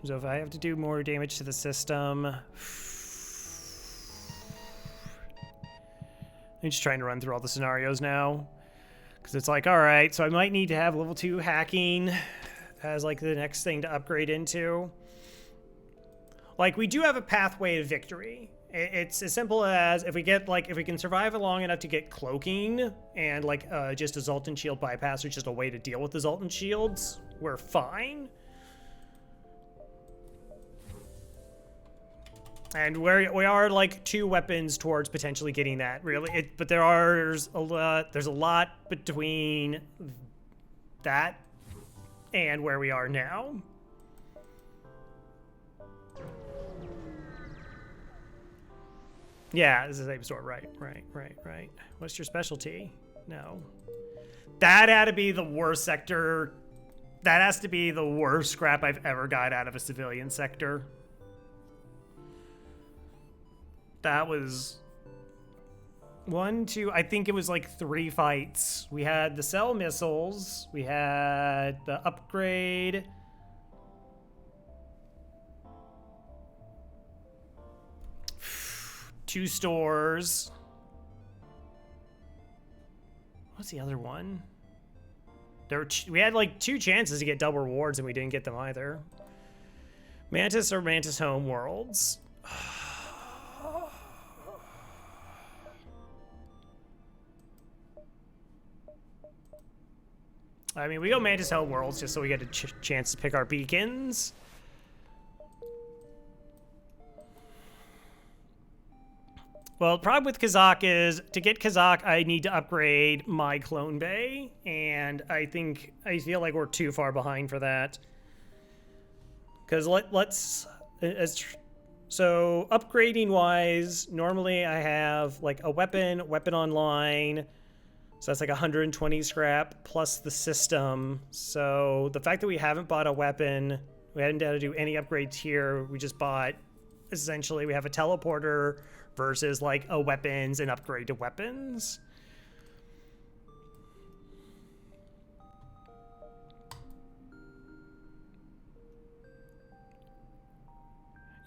So if I have to do more damage to the system, I'm just trying to run through all the scenarios now. Because it's like, all right, so I might need to have level 2 hacking as like the next thing to upgrade into. Like, we do have a pathway to victory. It's as simple as if we can survive long enough to get cloaking and like just a Zoltan shield bypass or just a way to deal with the Zoltan shields, we're fine. And we are like 2 weapons towards potentially getting that, really. But there's a lot between that and where we are now. Yeah, this is the same store. Right. What's your specialty? No. That had to be the worst sector. That has to be the worst scrap I've ever got out of a civilian sector. That was 1, 2, I think it was like 3 fights. We had the cell missiles, we had the upgrade. Two stores. What's the other one? We had like 2 chances to get double rewards and we didn't get them either. Mantis or Mantis Home Worlds. I mean, we go Mantis Home Worlds just so we get a chance to pick our beacons. Well, the problem with Kazakh is, to get Kazakh, I need to upgrade my clone bay, and I feel like we're too far behind for that. Because so upgrading wise, normally I have like a weapon online, so that's like 120 scrap plus the system. So the fact that we haven't bought a weapon, we hadn't had to do any upgrades here, we just bought, essentially we have a teleporter versus like a weapons and upgrade to weapons.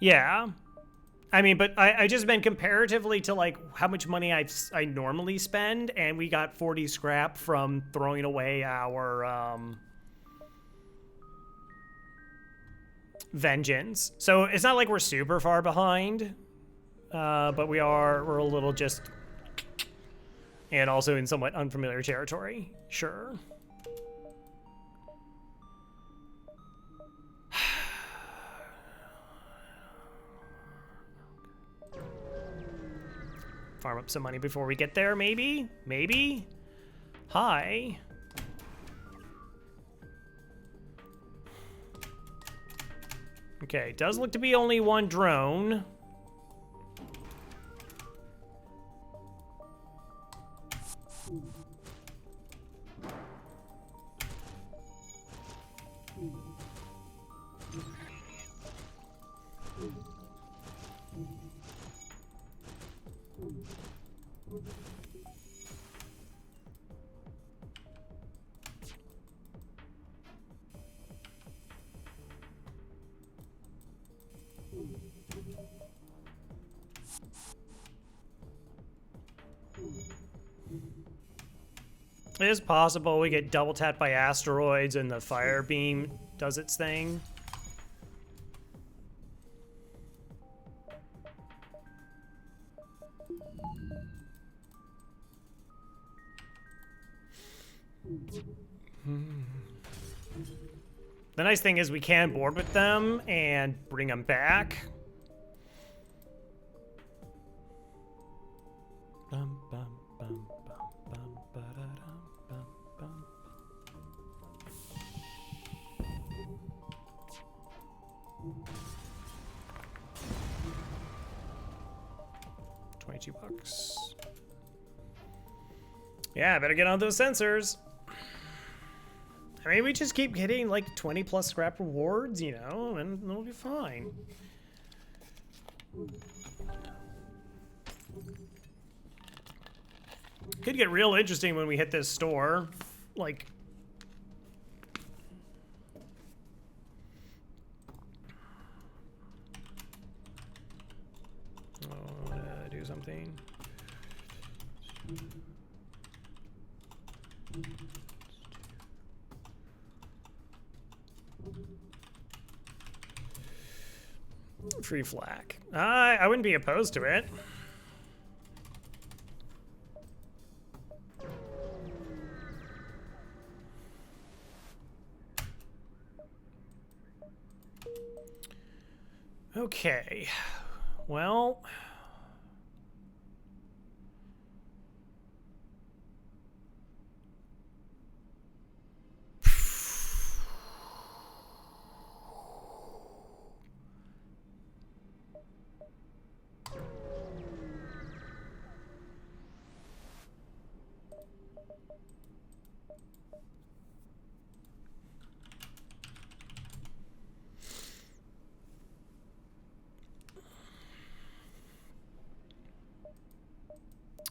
Yeah. I mean, but I just meant comparatively to like how much money I normally spend, and we got 40 scrap from throwing away our vengeance. So it's not like we're super far behind, but we're a little just, and also in somewhat unfamiliar territory. Sure. Farm up some money before we get there, maybe? Maybe? Hi. Okay, does look to be only one drone. It is possible we get double tapped by asteroids and the fire beam does its thing. The nice thing is we can board with them and bring them back. Bum, bum, bum, bum, bum, bum, bum. 22 bucks. Yeah, I better get on those sensors. I mean, we just keep getting like 20 plus scrap rewards, you know, and it'll be fine. Could get real interesting when we hit this store. Like, do something. Free flak. I wouldn't be opposed to it. Okay. Well,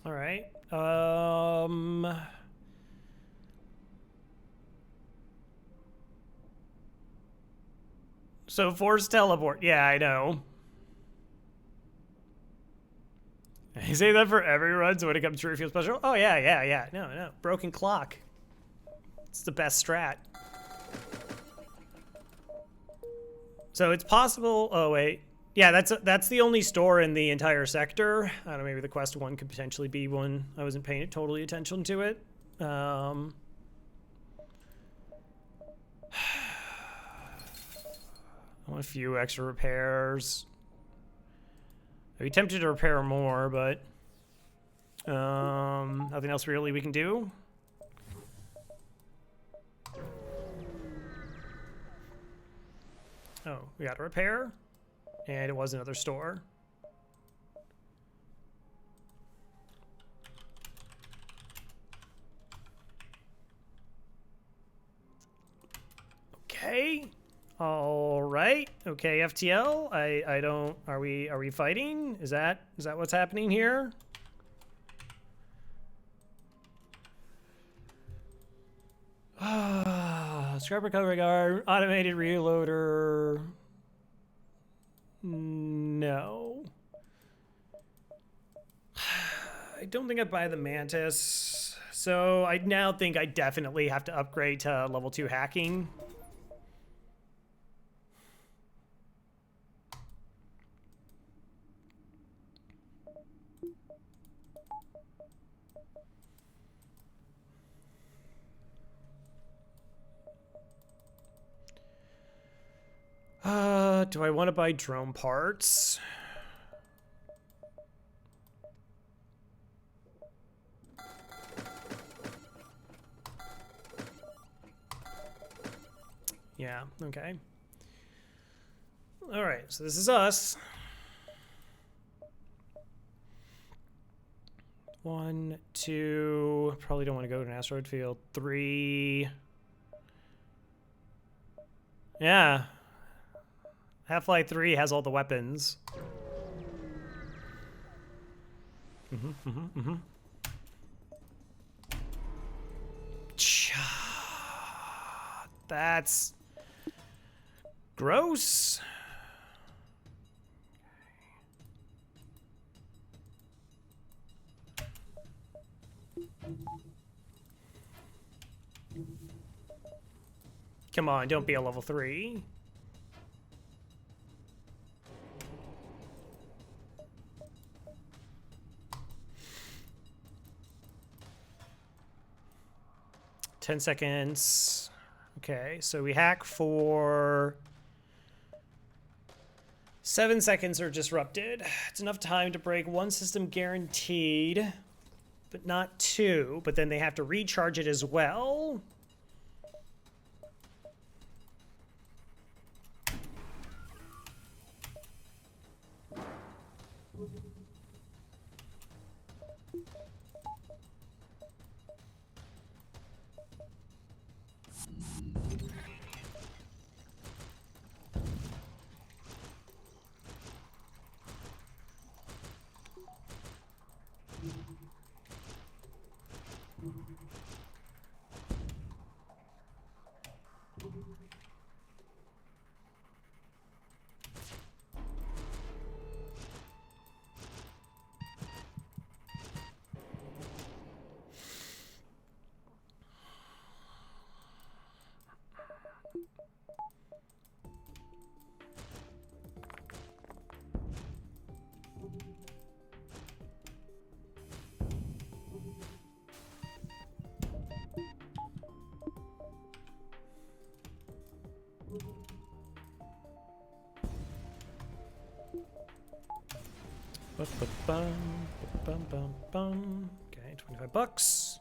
all right. So force teleport. Yeah, I know. I say that for every run, so when it comes to refuel special. Oh yeah. No. Broken clock. It's the best strat. So it's possible. Oh wait. Yeah, that's the only store in the entire sector. I don't know, maybe the quest one could potentially be one. I wasn't paying totally attention to it. I want a few extra repairs. I'd be tempted to repair more, but Nothing else really we can do. Oh, we got a repair, and it was another store. Okay. All right. Okay, FTL. I don't. Are we fighting? Is that what's happening here? Scrap recovery guard, automated reloader. No. I don't think I'd buy the Mantis. So I now think I definitely have to upgrade to level 2 hacking. Do I want to buy drone parts? Yeah, okay. All right, so this is us. 1, 2, probably don't want to go to an asteroid field. 3. Yeah. Half-Life 3 has all the weapons. That's gross. Come on, don't be a level 3. Ten seconds. Okay, so we hack for 7 seconds are disrupted. It's enough time to break 1 system guaranteed, but not 2. But then they have to recharge it as well. Okay, 25 bucks.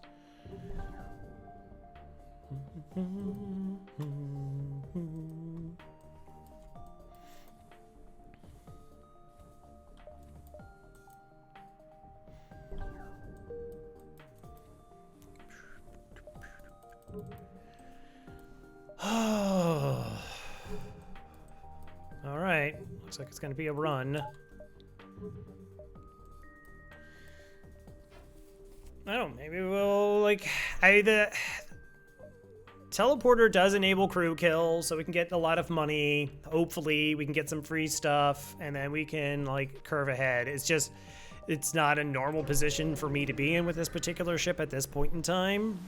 All right, looks like it's gonna be a run. I don't know, maybe we'll, like, the teleporter does enable crew kill, so we can get a lot of money. Hopefully, we can get some free stuff, and then we can, like, curve ahead. It's just, it's not a normal position for me to be in with this particular ship at this point in time.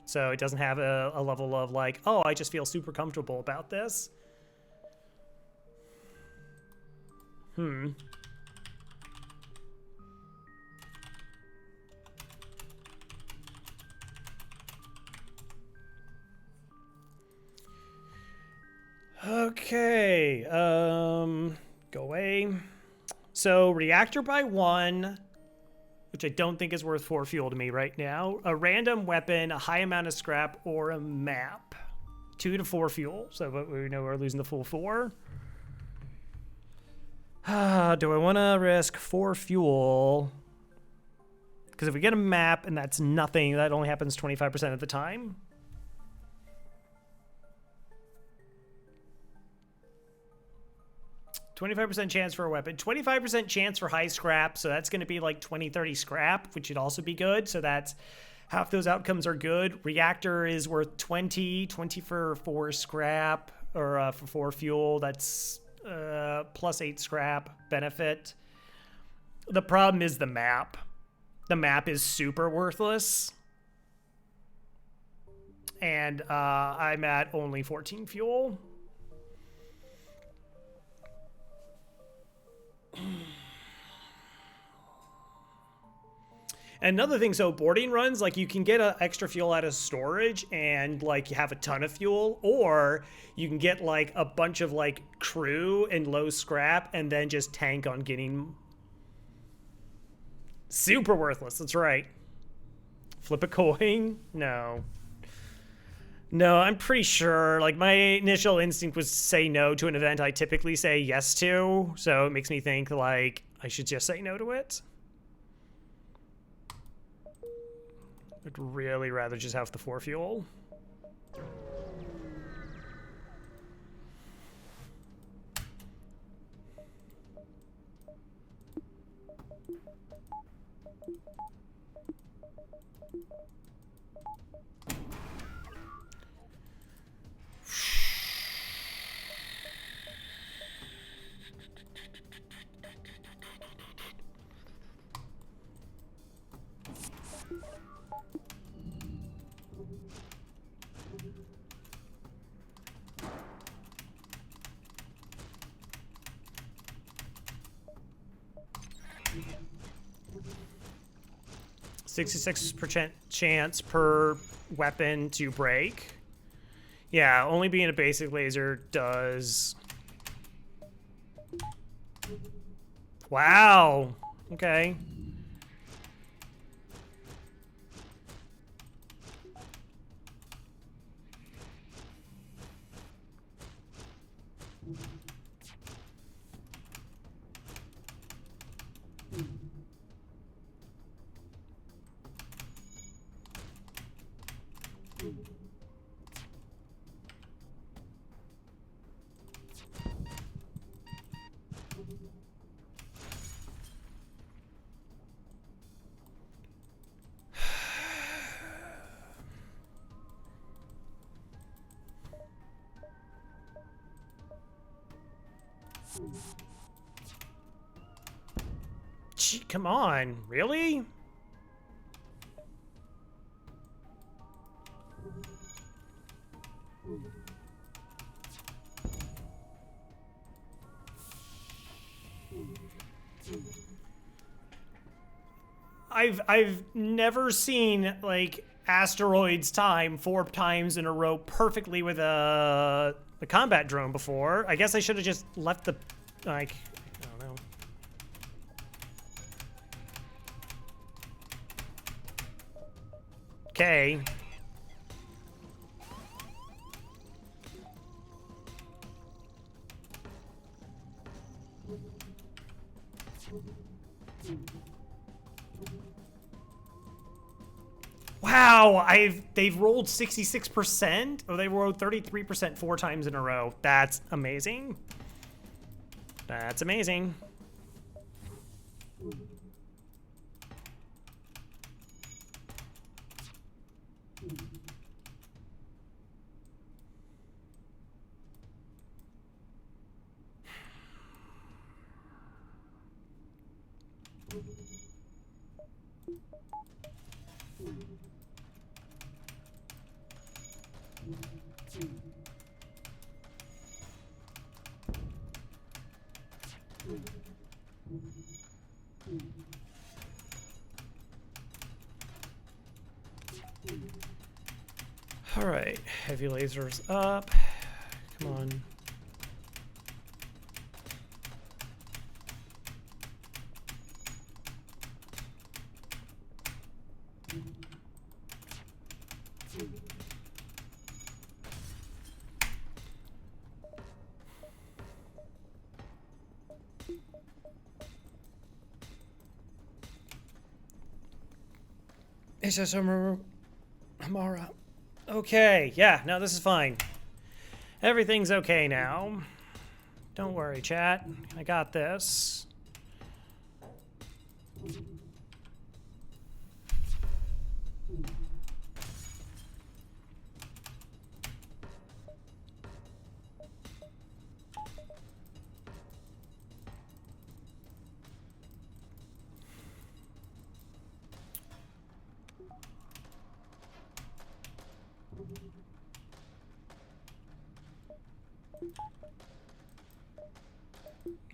So it doesn't have a level of, like, oh, I just feel super comfortable about this. Okay, go away. So reactor by 1, which I don't think is worth 4 fuel to me right now. A random weapon, a high amount of scrap, or a map. 2 to 4 fuel. So we know we're losing the full 4. Do I want to risk 4 fuel? Because if we get a map and that's nothing, that only happens 25% of the time. %, chance for a weapon, 25% chance for high scrap, so that's going to be like 20-30 scrap, which should also be good. So that's half those outcomes are good. Reactor is worth 20 for 4 scrap, or for 4 fuel. That's plus 8 scrap benefit. The problem is the map. The map is super worthless. And I'm at only 14 fuel. Another thing, so boarding runs, like you can get extra fuel out of storage and like you have a ton of fuel, or you can get like a bunch of like crew and low scrap and then just tank on getting super worthless. That's right. Flip a coin? No. No, I'm pretty sure, like my initial instinct was to say no to an event I typically say yes to, so it makes me think like I should just say no to it. I'd really rather just have the 4 fuel. %, chance per weapon to break. Yeah, only being a basic laser does... Wow. Okay. Gee, come on, really? I've never seen like asteroids time 4 times in a row perfectly with the combat drone before. I guess I should have just left the like I don't know. Okay. Wow, they've rolled 66%. Oh, they rolled 33% 4 times in a row. That's amazing. That's amazing. All right, heavy lasers up. Come on. It's just Amara. Okay, yeah, no, this is fine. Everything's okay now. Don't worry, chat. I got this.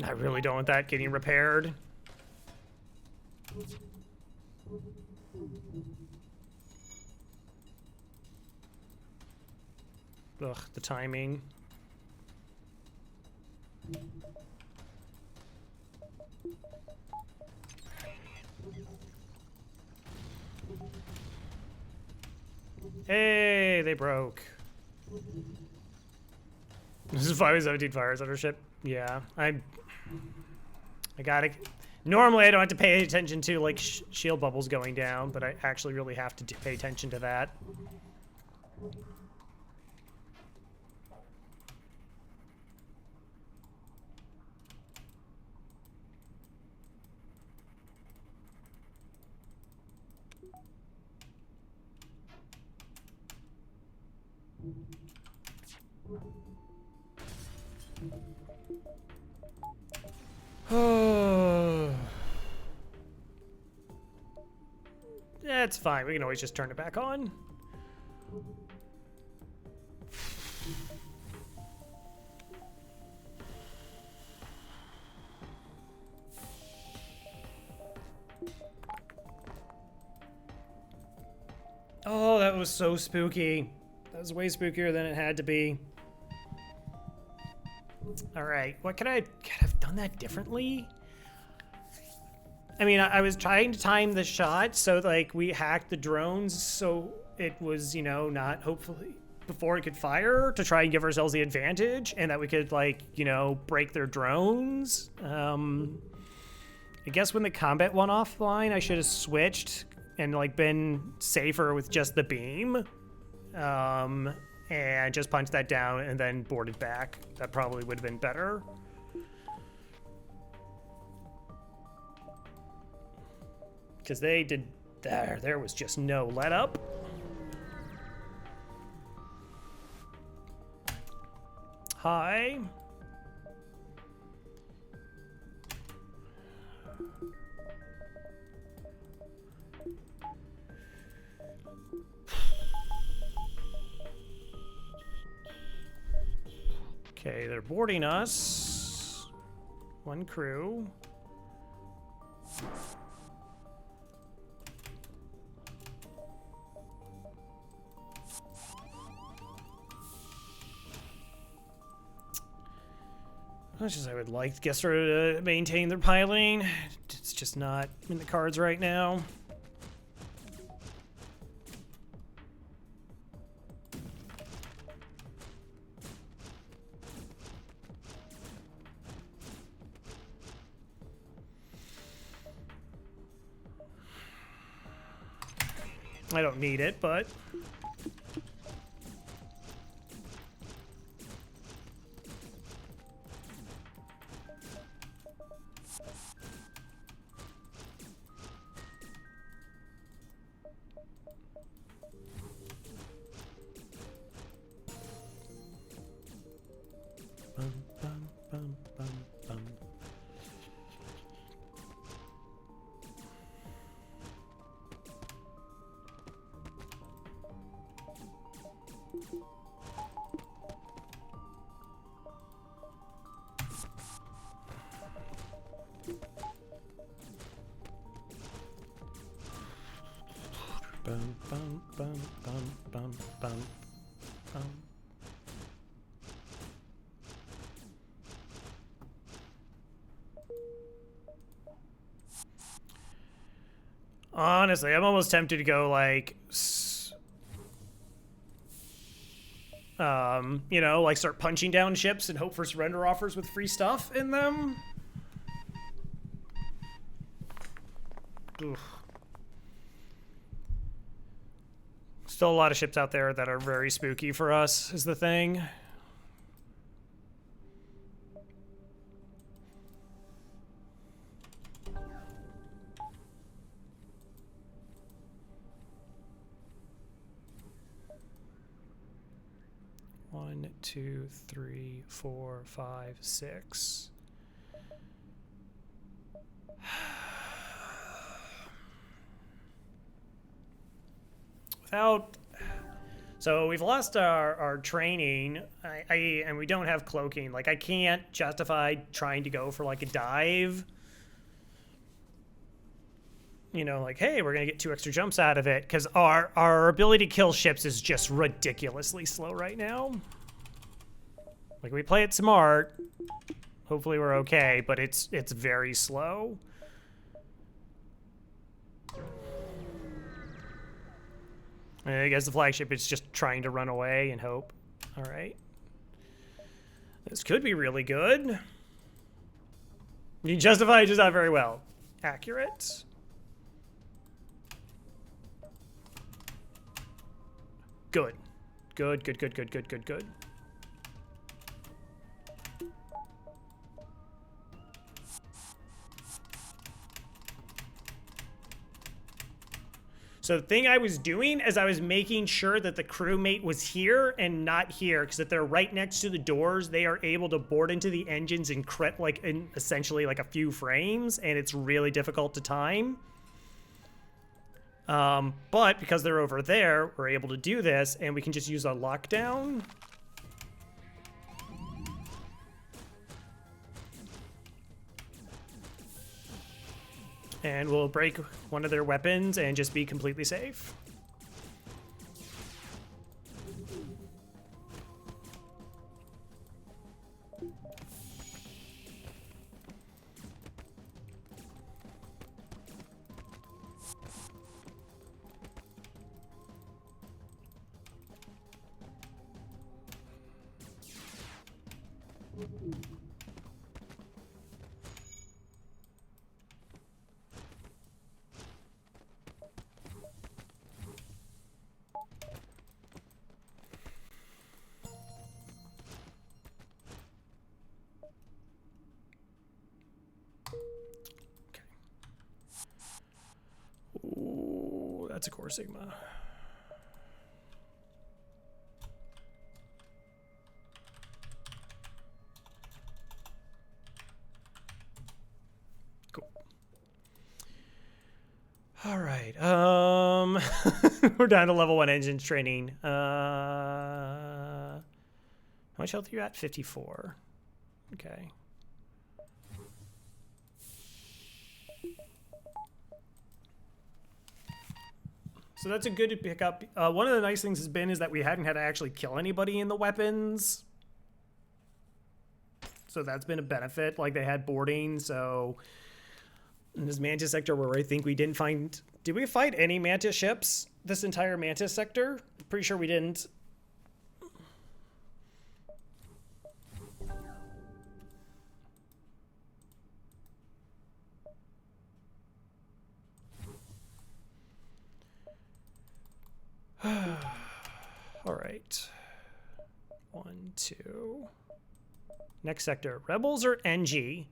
I really don't want that getting repaired. Ugh, the timing. Hey, they broke. This is 517 fires under ship. Yeah, I gotta. Normally, I don't have to pay attention to like shield bubbles going down, but I actually really have to pay attention to that. That's fine. We can always just turn it back on. Oh, that was so spooky. That was way spookier than it had to be. All right, what could I have done that differently? I mean, I was trying to time the shot so like we hacked the drones so it was, you know, not hopefully before it could fire to try and give ourselves the advantage and that we could like, you know, break their drones. I guess when the combat went offline, I should have switched and like been safer with just the beam. And just punched that down and then boarded back. That probably would have been better. Because they did, there was just no let up. Hi. Okay, they're boarding us. One crew. Much as I would like Gessler to maintain their piloting, it's just not in the cards right now. I don't need it, but... Honestly, I'm almost tempted to go like You know, like start punching down ships and hope for surrender offers with free stuff in them. Oof. Still a lot of ships out there that are very spooky for us, is the thing. One, two, three, four, five, six. So we've lost our training, and we don't have cloaking. Like, I can't justify trying to go for like a dive. You know, like, hey, we're gonna get 2 extra jumps out of it, because our ability to kill ships is just ridiculously slow right now. Like, we play it smart. Hopefully we're okay, but it's very slow. I guess the flagship is just trying to run away and hope. All right. This could be really good. You justify it just not very well. Accurate. Good. Good, good, good, good, good, good, good. So the thing I was doing is I was making sure that the crewmate was here and not here, because if they're right next to the doors, they are able to board into the engines in essentially like a few frames, and it's really difficult to time. But because they're over there, we're able to do this, and we can just use a lockdown. And we'll break one of their weapons and just be completely safe. Ooh, that's a Core Sigma. Cool. All right. We're down to level 1 engines training. How much health are you at? 54. Okay. So that's a good to pick up. One of the nice things has been is that we hadn't had to actually kill anybody in the weapons. So that's been a benefit. Like, they had boarding, so in this Mantis sector where I think we didn't find... Did we fight any Mantis ships this entire Mantis sector? Pretty sure we didn't. All right. 1, 2. Next sector. Rebels or NG?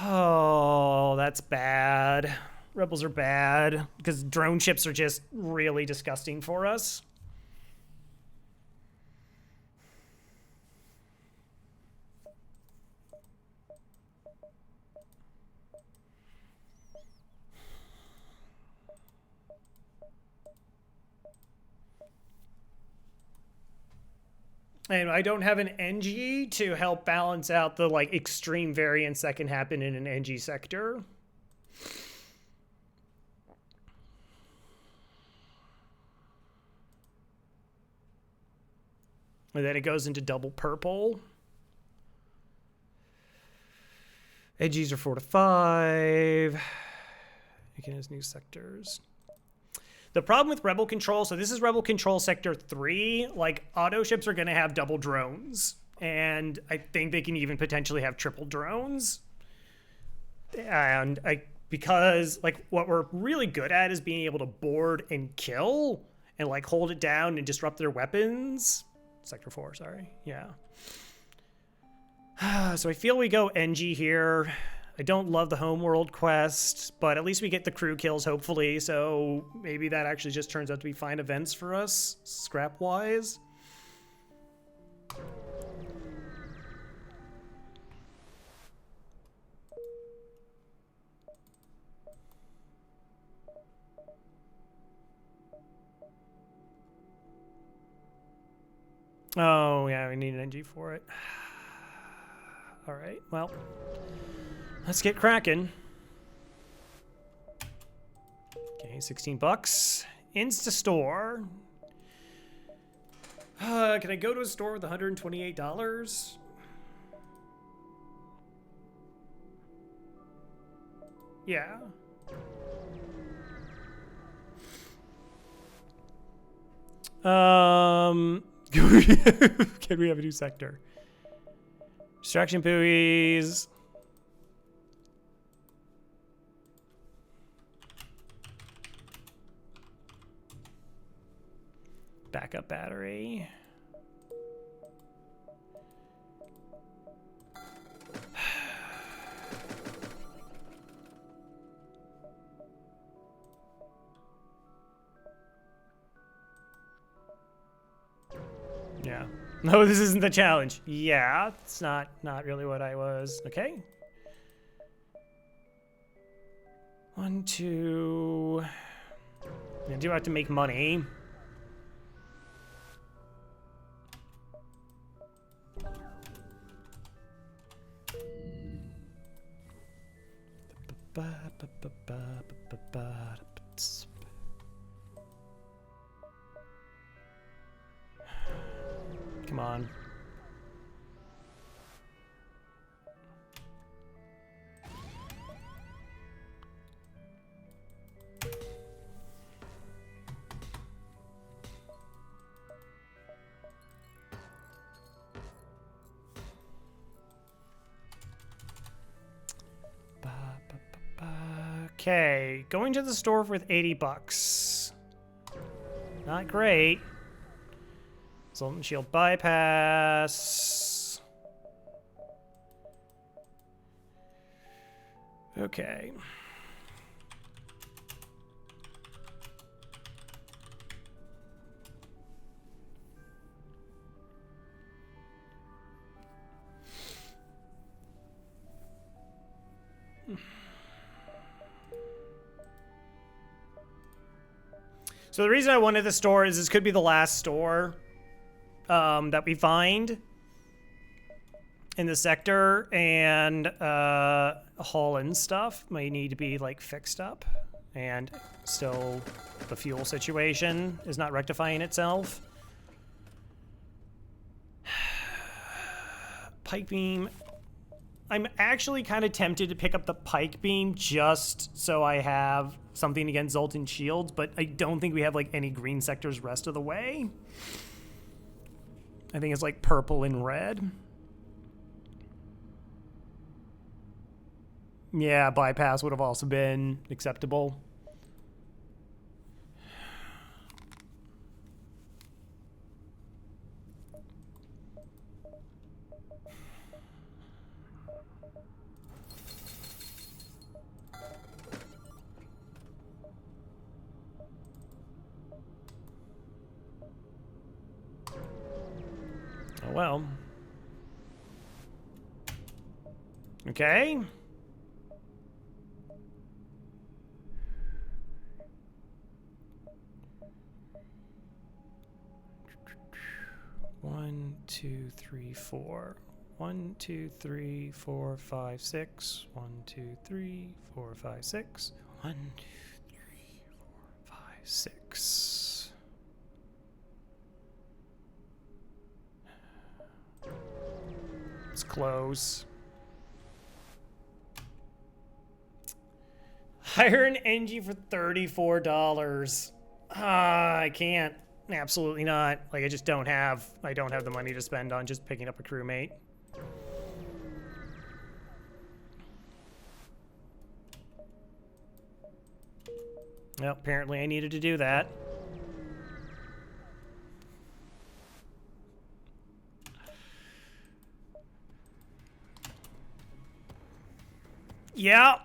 Oh, that's bad. Rebels are bad because drone ships are just really disgusting for us. And I don't have an NG to help balance out the like extreme variance that can happen in an NG sector. And then it goes into double purple. NGs are 4 to 5. Again, has new sectors. The problem with Rebel Control, so this is Rebel Control Sector 3, like, auto ships are going to have double drones. And I think they can even potentially have triple drones. And because, like, what we're really good at is being able to board and kill and, like, hold it down and disrupt their weapons. Sector 4, sorry. Yeah. So I feel we go NG here. I don't love the homeworld quest, but at least we get the crew kills, hopefully, so maybe that actually just turns out to be fine events for us, scrap-wise. Oh, yeah, we need an NG for it. All right, well, let's get cracking. Okay, 16 bucks. Insta store. Can I go to a store with $128? Yeah. Can we have a new sector? Distraction buoys. Backup battery. Yeah. No, this isn't the challenge. Yeah, it's not really what I was. Okay. 1, 2. I do have to make money. Come on. Okay, going to the store with 80 bucks. Not great. Sultan Shield bypass. Okay. So the reason I wanted the store is this could be the last store that we find in the sector, and hull and stuff might need to be like fixed up, and still the fuel situation is not rectifying itself. Pike beam. I'm actually kind of tempted to pick up the pike beam just so I have something against Zoltan shields, but I don't think we have like any green sectors rest of the way. I think it's like purple and red. Yeah, bypass would have also been acceptable. Oh well. Okay. One, two, three, four. 1, 2, 3, 4, 5, 6. 1, 2, 3, 4, 5, 6. 1, 2, 3, 4, 5, 6. It's close. Hire an NG for $34. I can't. Absolutely not. Like, I don't have the money to spend on just picking up a crewmate. Well, apparently I needed to do that. Yeah.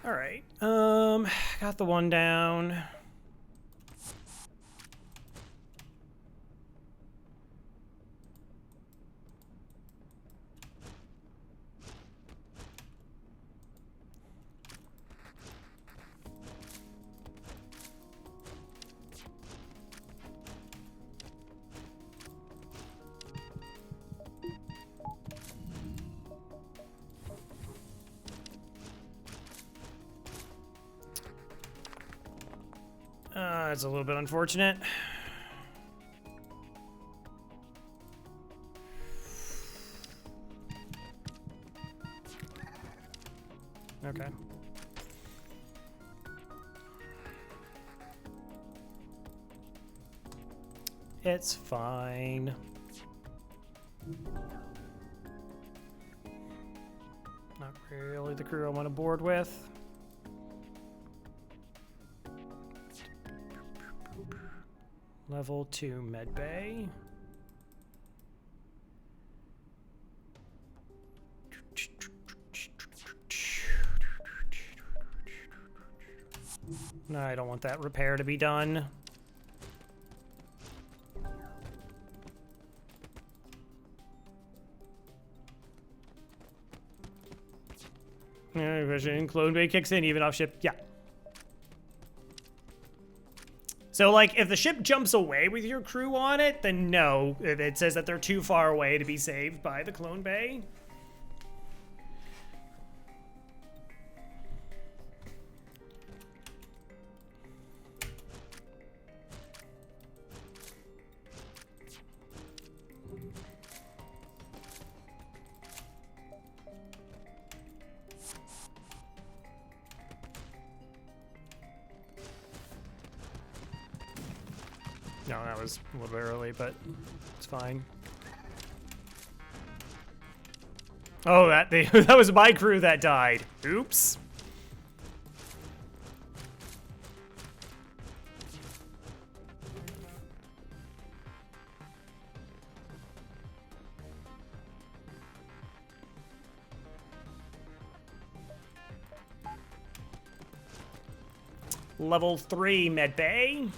All right. Got the one down. That's a little bit unfortunate. Okay. It's fine. Not really the crew I want to board with. Level 2 medbay. No, I don't want that repair to be done. Clone bay kicks in even off ship. Yeah. So, like, if the ship jumps away with your crew on it, then no. It says that they're too far away to be saved by the clone bay. No, that was a little bit early, but it's fine. Oh, that was my crew that died. Oops. Level 3 medbay.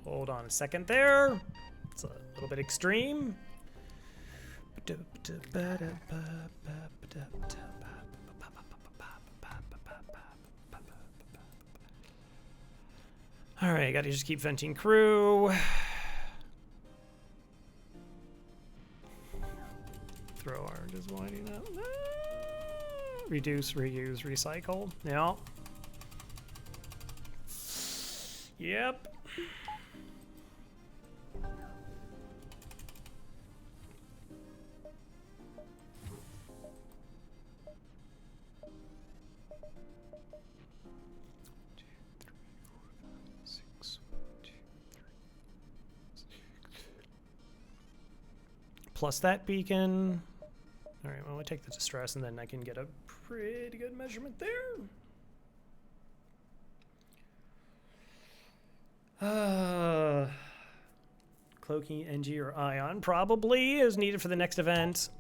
Hold on a second there. It's a little bit extreme. All right, gotta just keep venting crew. Throw our just winding up. Reduce, reuse, recycle. Yeah. Yep. Plus that beacon. All right, well, I take the distress and then I can get a pretty good measurement there. Cloaking, NG, or Ion probably is needed for the next event.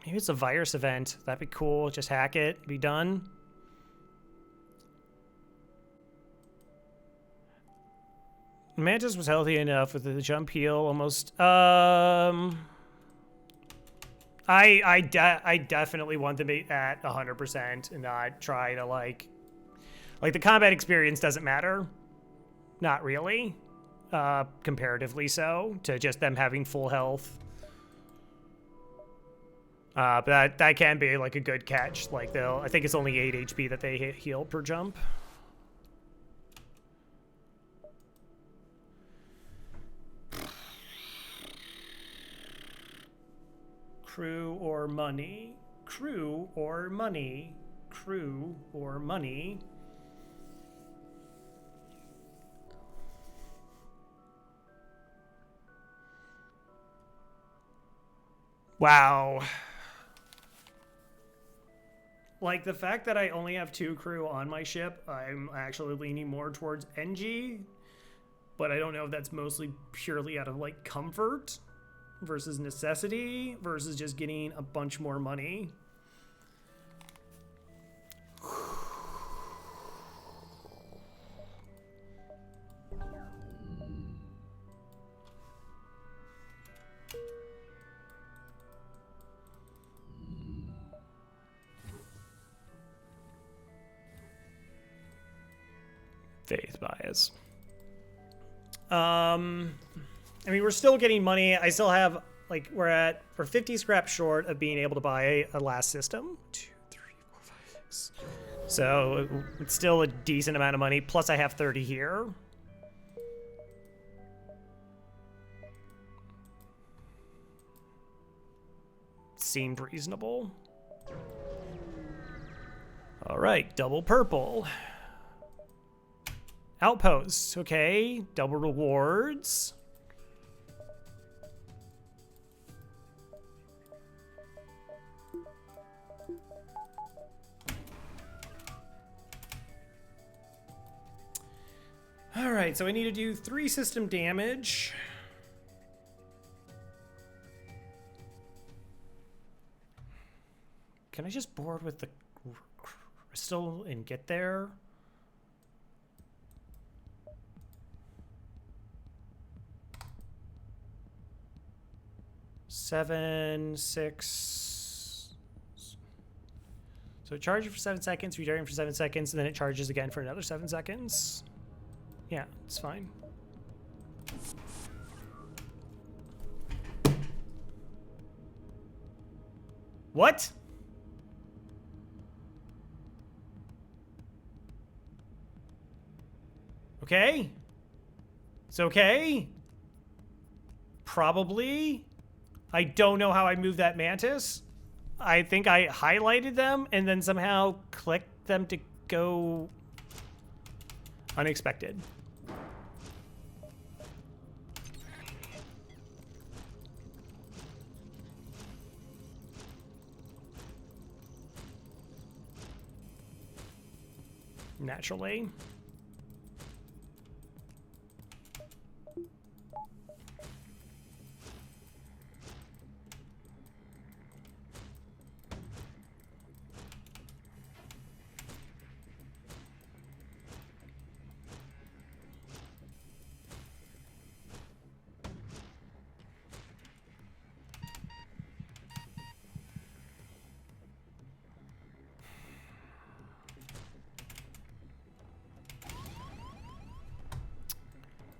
Maybe it's a virus event. That'd be cool. Just hack it, be done. Mantis was healthy enough with the jump heal almost. I definitely want them to be at 100% and not try to like the combat experience doesn't matter. Not really. Comparatively so to just them having full health. But that can be like a good catch. Like I think it's only 8 HP that they heal per jump. Crew or money? Crew or money? Crew or money? Wow. Like, the fact that I only have 2 crew on my ship, I'm actually leaning more towards NG, but I don't know if that's mostly purely out of, like, comfort versus necessity versus just getting a bunch more money. Faith bias. I mean, we're still getting money. I still have, like, we're 50 scrap short of being able to buy a last system. 2, 3, 4, 5, 6. So it's still a decent amount of money. Plus I have 30 here. Seemed reasonable. All right, double purple. Outposts, okay. Double rewards. All right, so I need to do 3 system damage. Can I just board with the crystal and get there? Seven, 6. So it charges for 7 seconds, regenerating for 7 seconds, and then it charges again for another 7 seconds. Yeah, it's fine. What? Okay. It's okay. Probably. I don't know how I moved that mantis. I think I highlighted them and then somehow clicked them to go unexpected. Naturally.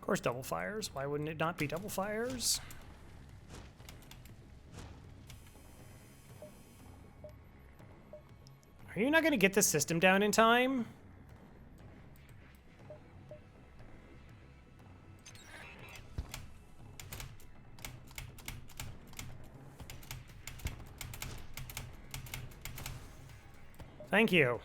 Of course, double fires. Why wouldn't it not be double fires? Are you not going to get the system down in time? Thank you.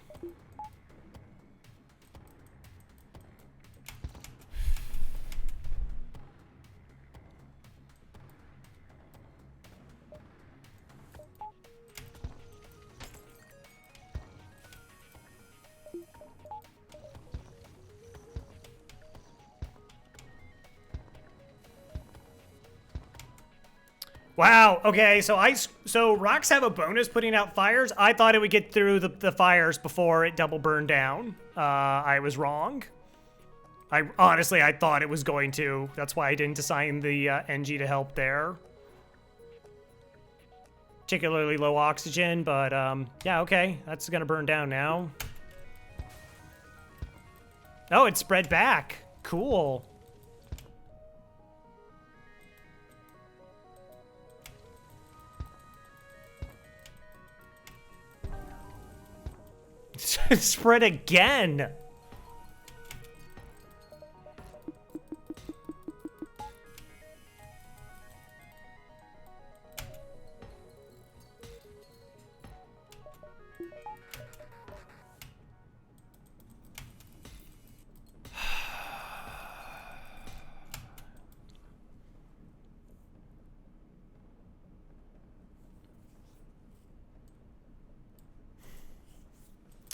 Wow, okay, so rocks have a bonus putting out fires. I thought it would get through the fires before it double burned down. I was wrong. Honestly, I thought it was going to. That's why I didn't assign the NG to help there. Particularly low oxygen, but yeah, okay, that's gonna burn down now. Oh, it spread back. Cool. Spread again.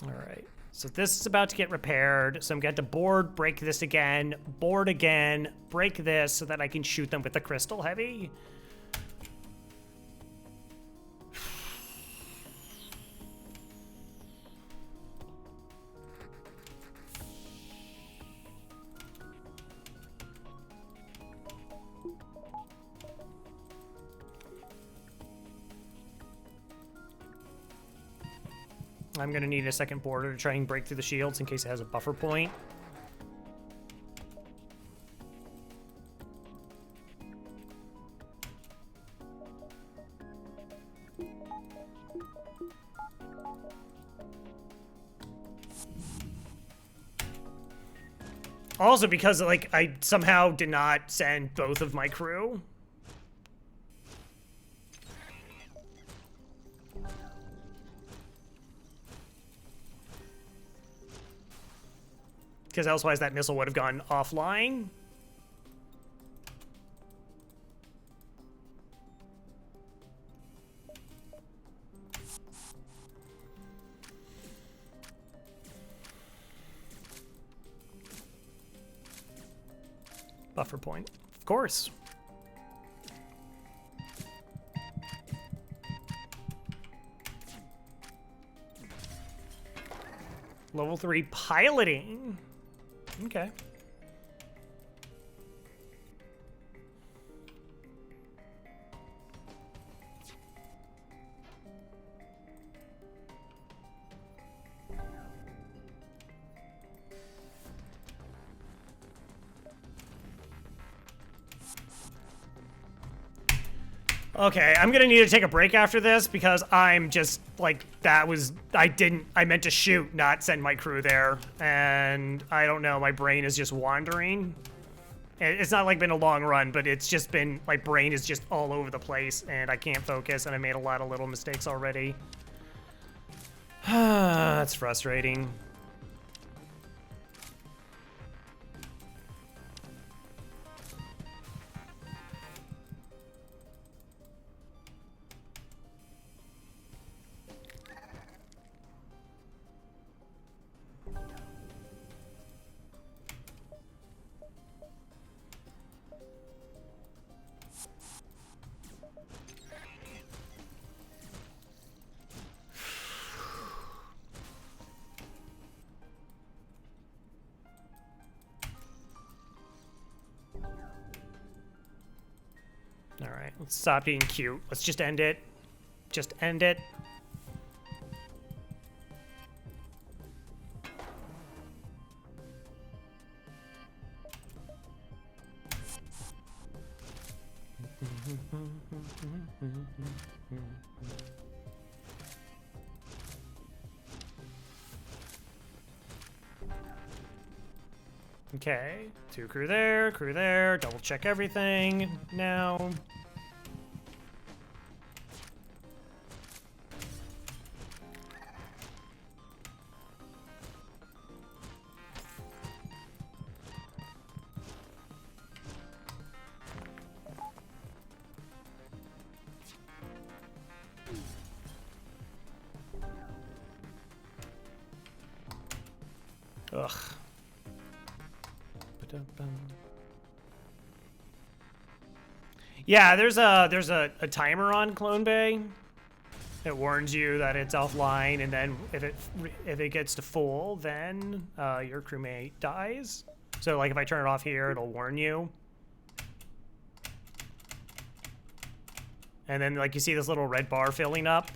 All right, so this is about to get repaired. So I'm going to board, break this again, board again, break this so that I can shoot them with the crystal heavy. I'm going to need a second border to try and break through the shields in case it has a buffer point. Also because, like, I somehow did not send both of my crew. Because elsewise that missile would have gone offline. Buffer point, of course. Level 3 piloting. Okay. Okay, I'm gonna need to take a break after this because I'm just like, I meant to shoot, not send my crew there. And I don't know, my brain is just wandering. It's not like been a long run, but it's just been, my brain is just all over the place and I can't focus and I made a lot of little mistakes already. That's frustrating. All right, let's stop being cute. Let's just end it. Just end it. Okay, 2 crew there, double check everything now. Ugh. Yeah, there's a timer on Clone Bay. It warns you that it's offline, and then if it gets to full, then your crewmate dies. So like if I turn it off here, it'll warn you. And then like you see this little red bar filling up.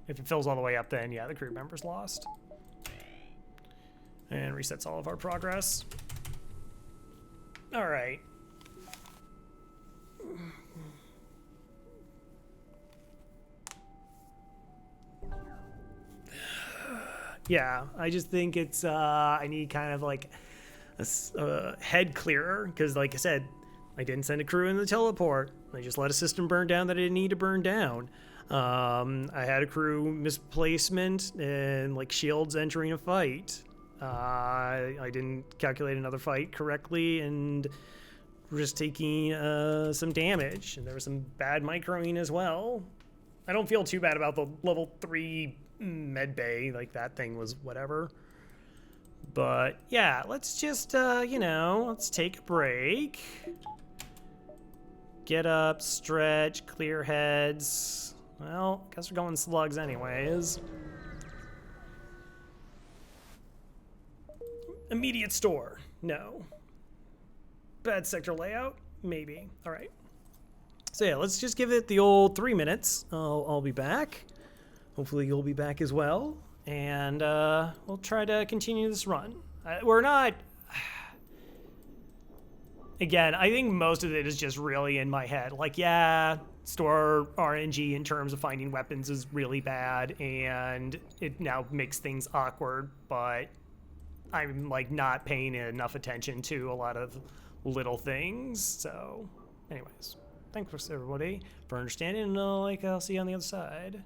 If it fills all the way up, then yeah, the crew member's lost. And resets all of our progress. All right. Yeah, I just think it's, I need kind of like a head clearer, because like I said, I didn't send a crew in the teleport. I just let a system burn down that I didn't need to burn down. I had a crew misplacement and like shields entering a fight. I didn't calculate another fight correctly and we're just taking some damage. And there was some bad microing as well. I don't feel too bad about the level 3 med bay. Like that thing was whatever. But yeah, let's just, you know, let's take a break. Get up, stretch, clear heads. Well, guess we're going slugs anyways. Immediate store. No. Bad sector layout? Maybe. All right. So yeah, let's just give it the old 3 minutes. I'll be back. Hopefully you'll be back as well. And we'll try to continue this run. We're not... Again, I think most of it is just really in my head. Like, yeah, store RNG in terms of finding weapons is really bad, and it now makes things awkward, but I'm, like, not paying enough attention to a lot of little things. So, anyways, thanks everybody for understanding, and I'll see you on the other side.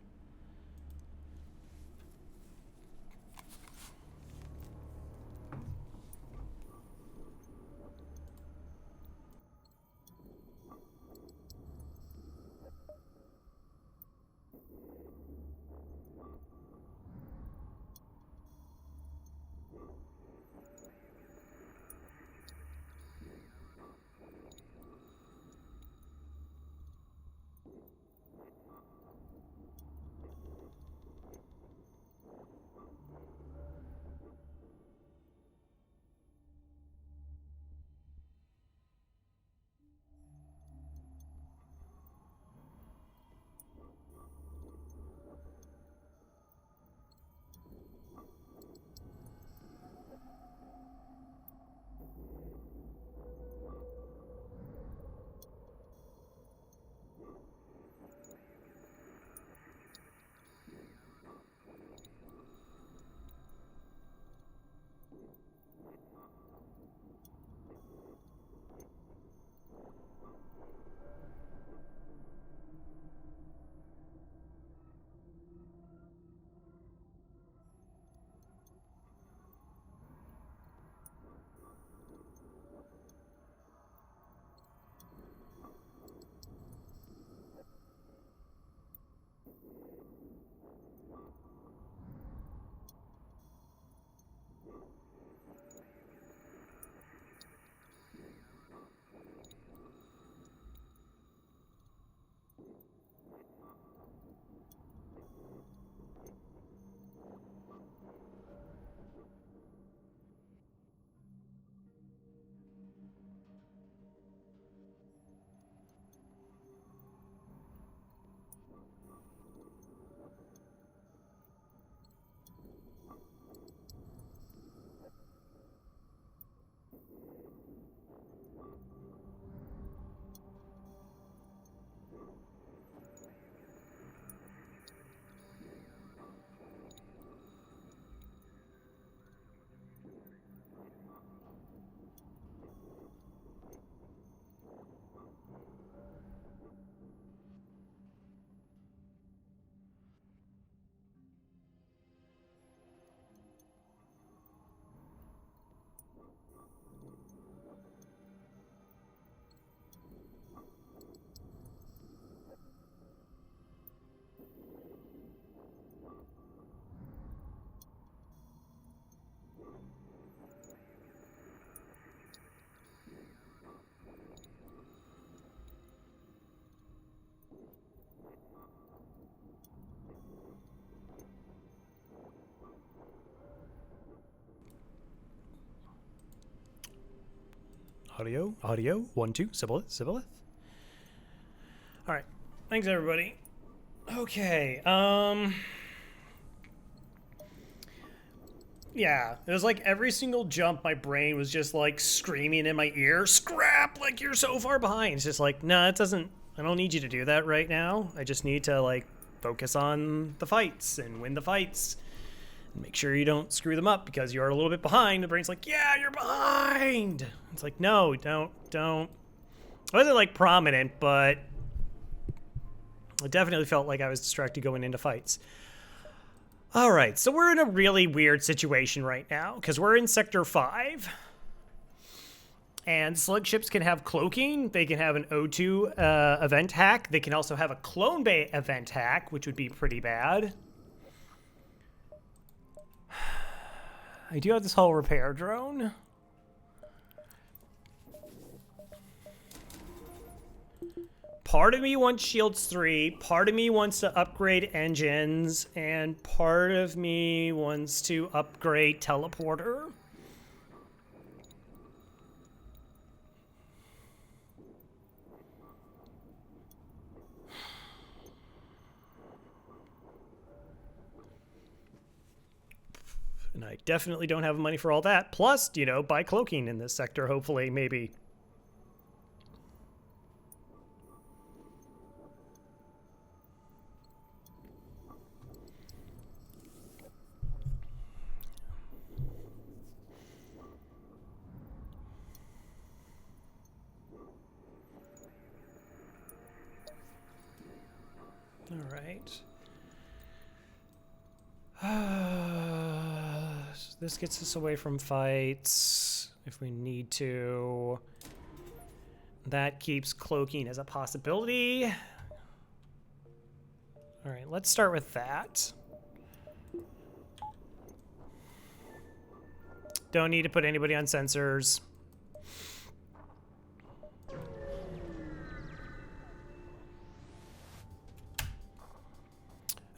Audio. 1, 2. Sibboleth. All right. Thanks, everybody. Okay. Yeah, it was like every single jump, my brain was just like screaming in my ear, "Scrap! Like you're so far behind." It's just like, nah, it doesn't. I don't need you to do that right now. I just need to like focus on the fights and win the fights. Make sure you don't screw them up because you're a little bit behind. The brain's like, yeah, you're behind. It's like, no, don't. It wasn't like prominent, but I definitely felt like I was distracted going into fights. All right, so we're in a really weird situation right now because we're in Sector 5. And slug ships can have cloaking. They can have an O2 event hack. They can also have a clone bay event hack, which would be pretty bad. I do have this whole repair drone. Part of me wants Shields 3, part of me wants to upgrade engines, and part of me wants to upgrade teleporter. And I definitely don't have money for all that. Plus, you know, buy cloaking in this sector, hopefully, maybe. All right. So this gets us away from fights if we need to. That keeps cloaking as a possibility. All right, let's start with that. Don't need to put anybody on sensors.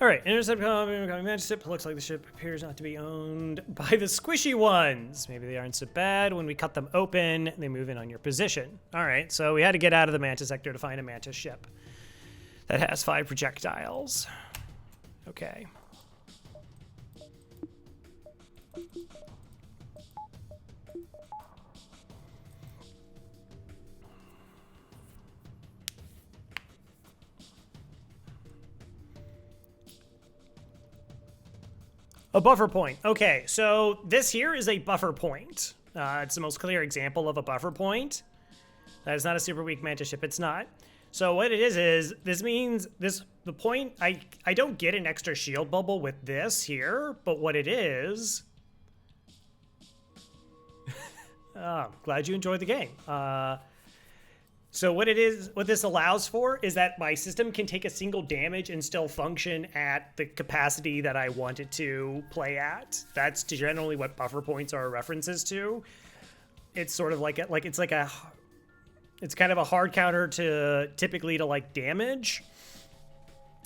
All right, intercept mantis ship. Looks like the ship appears not to be owned by the squishy ones. Maybe they aren't so bad. When we cut them open, they move in on your position. All right, so we had to get out of the mantis sector to find a mantis ship that has 5 projectiles. Okay. A buffer point. Okay, so this here is a buffer point. It's the most clear example of a buffer point. That is not a super weak mantis ship. It's not. So what it is this means the point, I don't get an extra shield bubble with this here, but what it is... oh, glad you enjoyed the game. So what this allows for is that my system can take a single damage and still function at the capacity that I want it to play at. That's generally what buffer points are references to. It's sort of like it's kind of a hard counter to typically to like damage.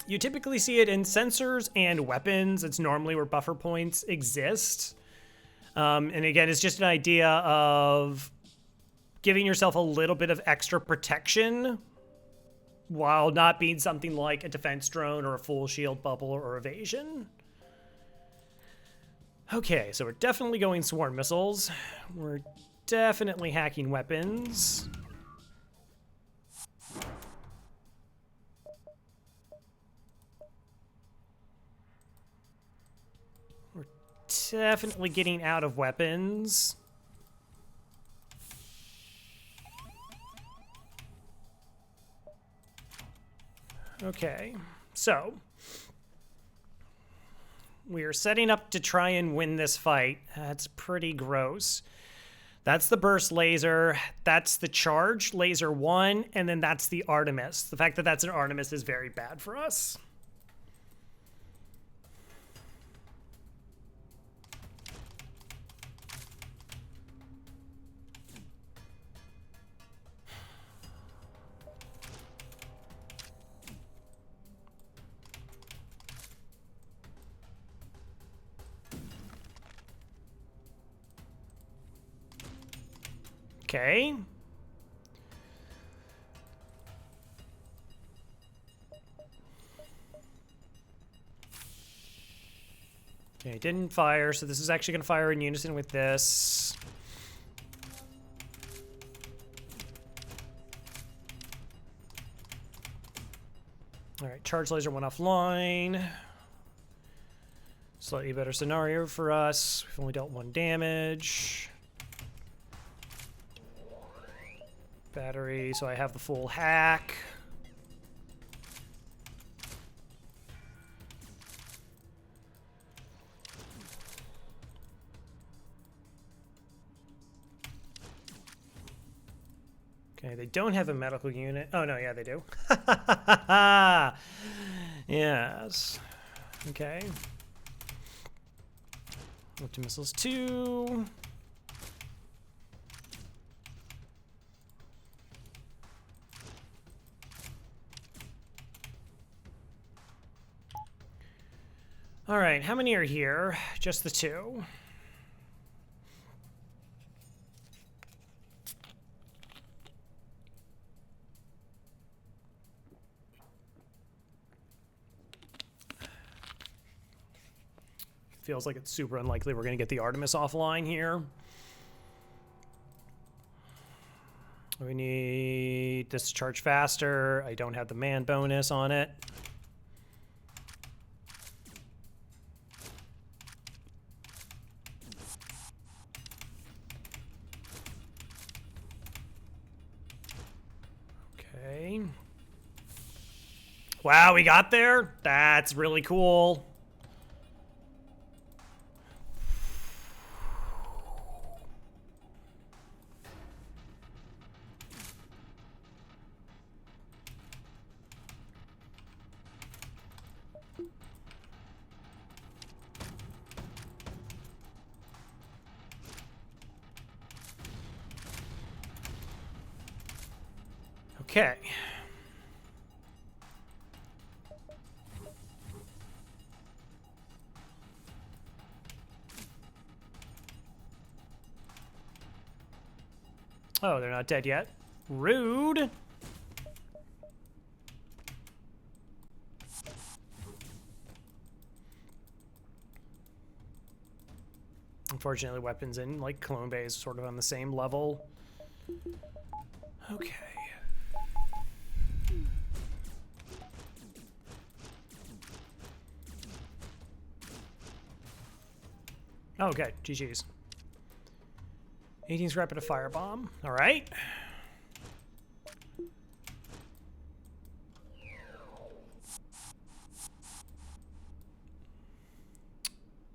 You typically see it in sensors and weapons. It's normally where buffer points exist. And again, it's just an idea of giving yourself a little bit of extra protection while not being something like a defense drone or a full shield bubble or evasion. Okay, so we're definitely going swarm missiles. We're definitely hacking weapons. We're definitely getting out of weapons. Okay, so we are setting up to try and win this fight. That's pretty gross. That's the burst laser, that's the charge laser 1, and then that's the Artemis. The fact that that's an Artemis is very bad for us. Okay, Okay, it didn't fire, so this is actually going to fire in unison with this. All right, charge laser went offline. Slightly better scenario for us. We've only dealt 1 damage. Battery, so I have the full hack. Okay, they don't have a medical unit. Oh, no, yeah, they do. Yes. Okay. Up to missiles 2. All right, how many are here? Just the 2. Feels like it's super unlikely we're going to get the Artemis offline here. We need this to charge faster. I don't have the man bonus on it. Okay. Wow, we got there? That's really cool. Okay. Oh, they're not dead yet. Rude. Unfortunately, weapons in like Clone Bay is sort of on the same level. Okay. Oh, okay. GG's. 18 scrap at a firebomb. All right.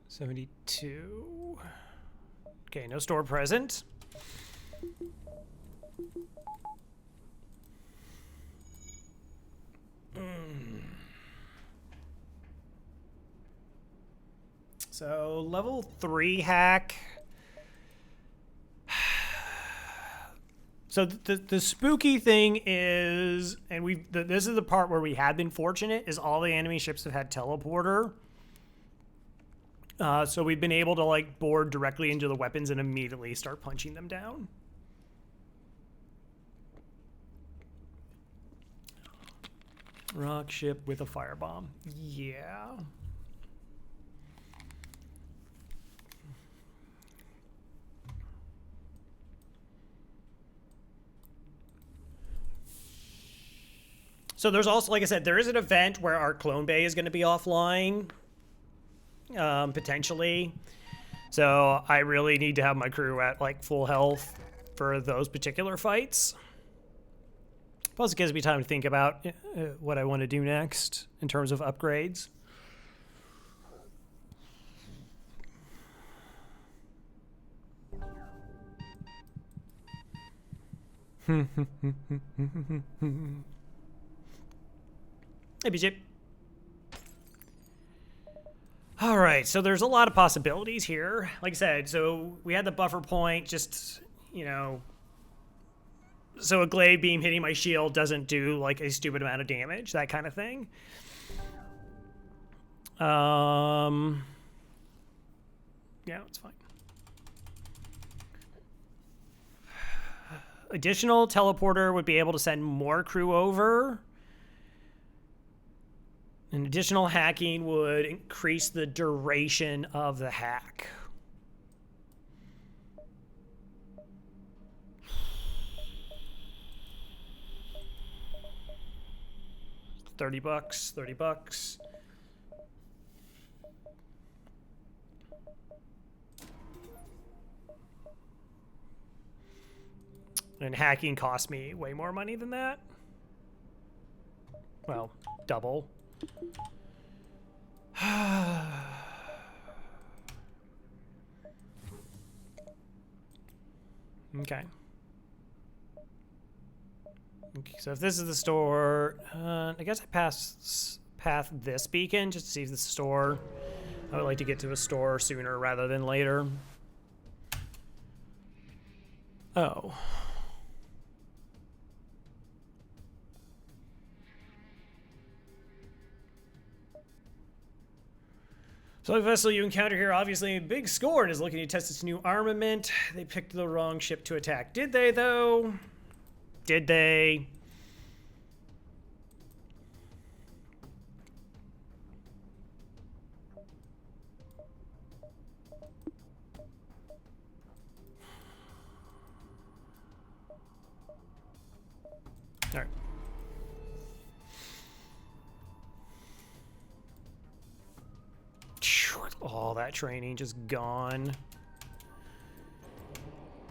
$72. Okay, no store present. So level 3 hack. So the spooky thing is, and this is the part where we have been fortunate, is all the enemy ships have had teleporter. So we've been able to like board directly into the weapons and immediately start punching them down. Rock ship with a firebomb. Yeah. So there's also, like I said, there is an event where our clone bay is going to be offline, potentially. So I really need to have my crew at like full health for those particular fights. Plus, it gives me time to think about what I want to do next in terms of upgrades. Hey, BJ. All right, so there's a lot of possibilities here. Like I said, so we had the buffer point, just, you know, so a glaive beam hitting my shield doesn't do like a stupid amount of damage, that kind of thing. Yeah, it's fine. Additional teleporter would be able to send more crew over. An Additional hacking would increase the duration of the hack. $30, $30. And hacking cost me way more money than that. Well, double. Okay. Okay, so if this is the store, I guess I pass this beacon just to see if this is the store. I would like to get to a store sooner rather than later. Oh. So the vessel you encounter here, obviously a big score, and is looking to test its new armament. They picked the wrong ship to attack. Did they, though? Did they? All right. All that training just gone.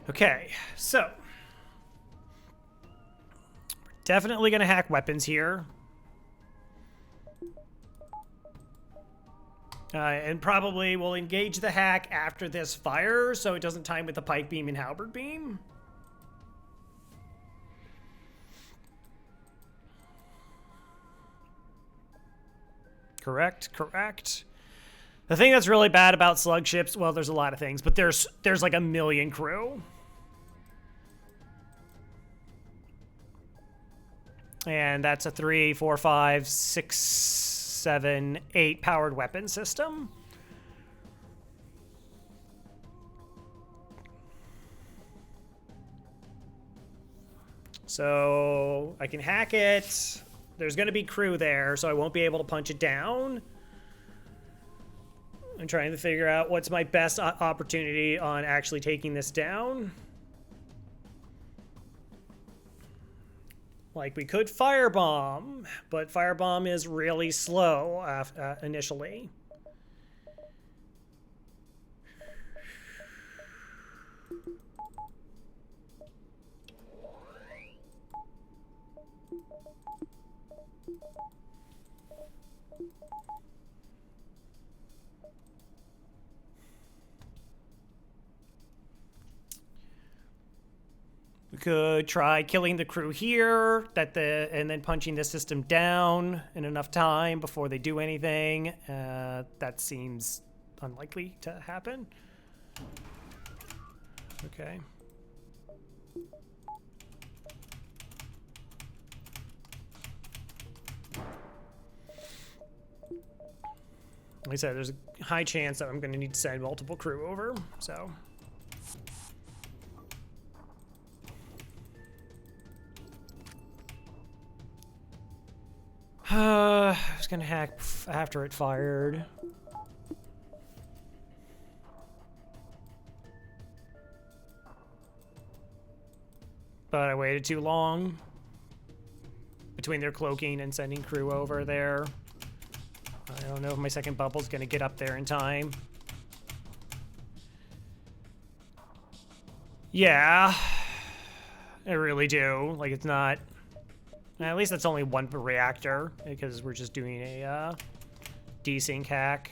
Okay, so we're definitely gonna hack weapons here. And probably we'll engage the hack after this fire so it doesn't time with the pike beam and halberd beam. Correct, correct. The thing that's really bad about slug ships, well, there's a lot of things, but there's like a million crew. And that's a 3, 4, 5, 6, 7, 8 powered weapon system. So I can hack it. There's going to be crew there, so I won't be able to punch it down. I'm trying to figure out what's my best opportunity on actually taking this down. Like, we could firebomb, but firebomb is really slow initially. We could try killing the crew here, and then punching the system down in enough time before they do anything. That seems unlikely to happen. Okay. Like I said, there's a high chance that I'm going to need to send multiple crew over, so... I was gonna hack after it fired. But I waited too long between their cloaking and sending crew over there. I don't know if my second bubble's gonna get up there in time. Yeah, I really do. Like, it's not... At least that's only one per reactor, because we're just doing a desync hack.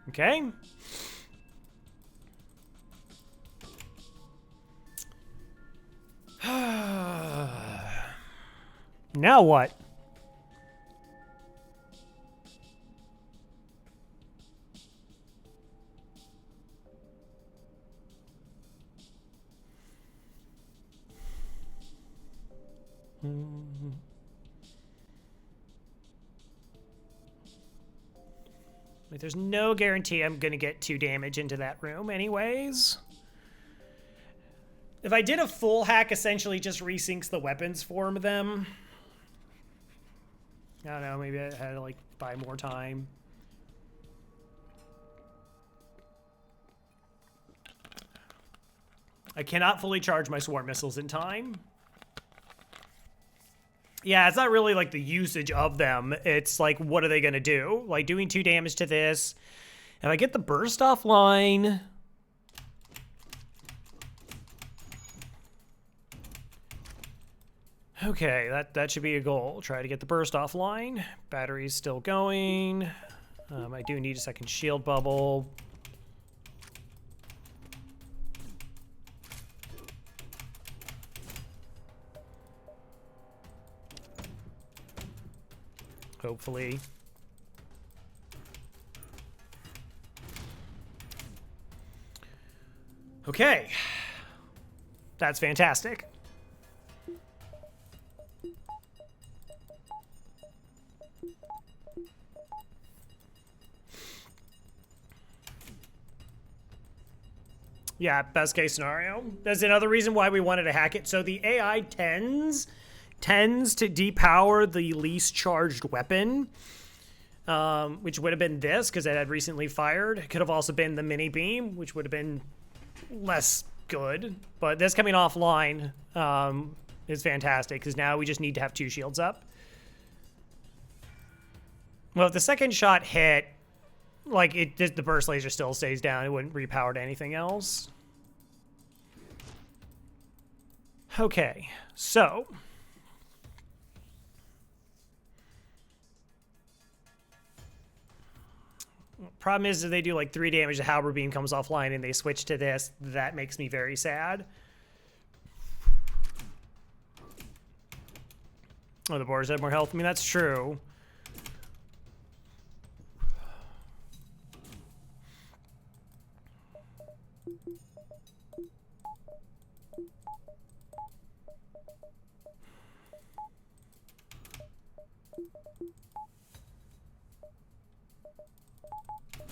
Okay. Now what? Like, there's no guarantee I'm gonna get 2 damage into that room anyways. If I did a full hack, essentially just resyncs the weapons for them. I don't know, maybe I had to like buy more time. I cannot fully charge my swarm missiles in time. Yeah, it's not really like the usage of them. It's like, what are they gonna do? Like doing 2 damage to this. If I get the burst offline. Okay, that should be a goal. Try to get the burst offline. Battery's still going. I do need a second shield bubble. Hopefully. Okay. That's fantastic. Yeah, best case scenario. That's another reason why we wanted to hack it. So the AI tends to depower the least charged weapon, which would have been this because it had recently fired. It could have also been the mini beam, which would have been less good. But this coming offline is fantastic because now we just need to have 2 shields up. Well, if the second shot hit, like the burst laser still stays down. It wouldn't repower to anything else. Okay, so problem is if they do like 3 damage, the halberd beam comes offline and they switch to this. That makes me very sad. Oh, the boars have more health. I mean, that's true.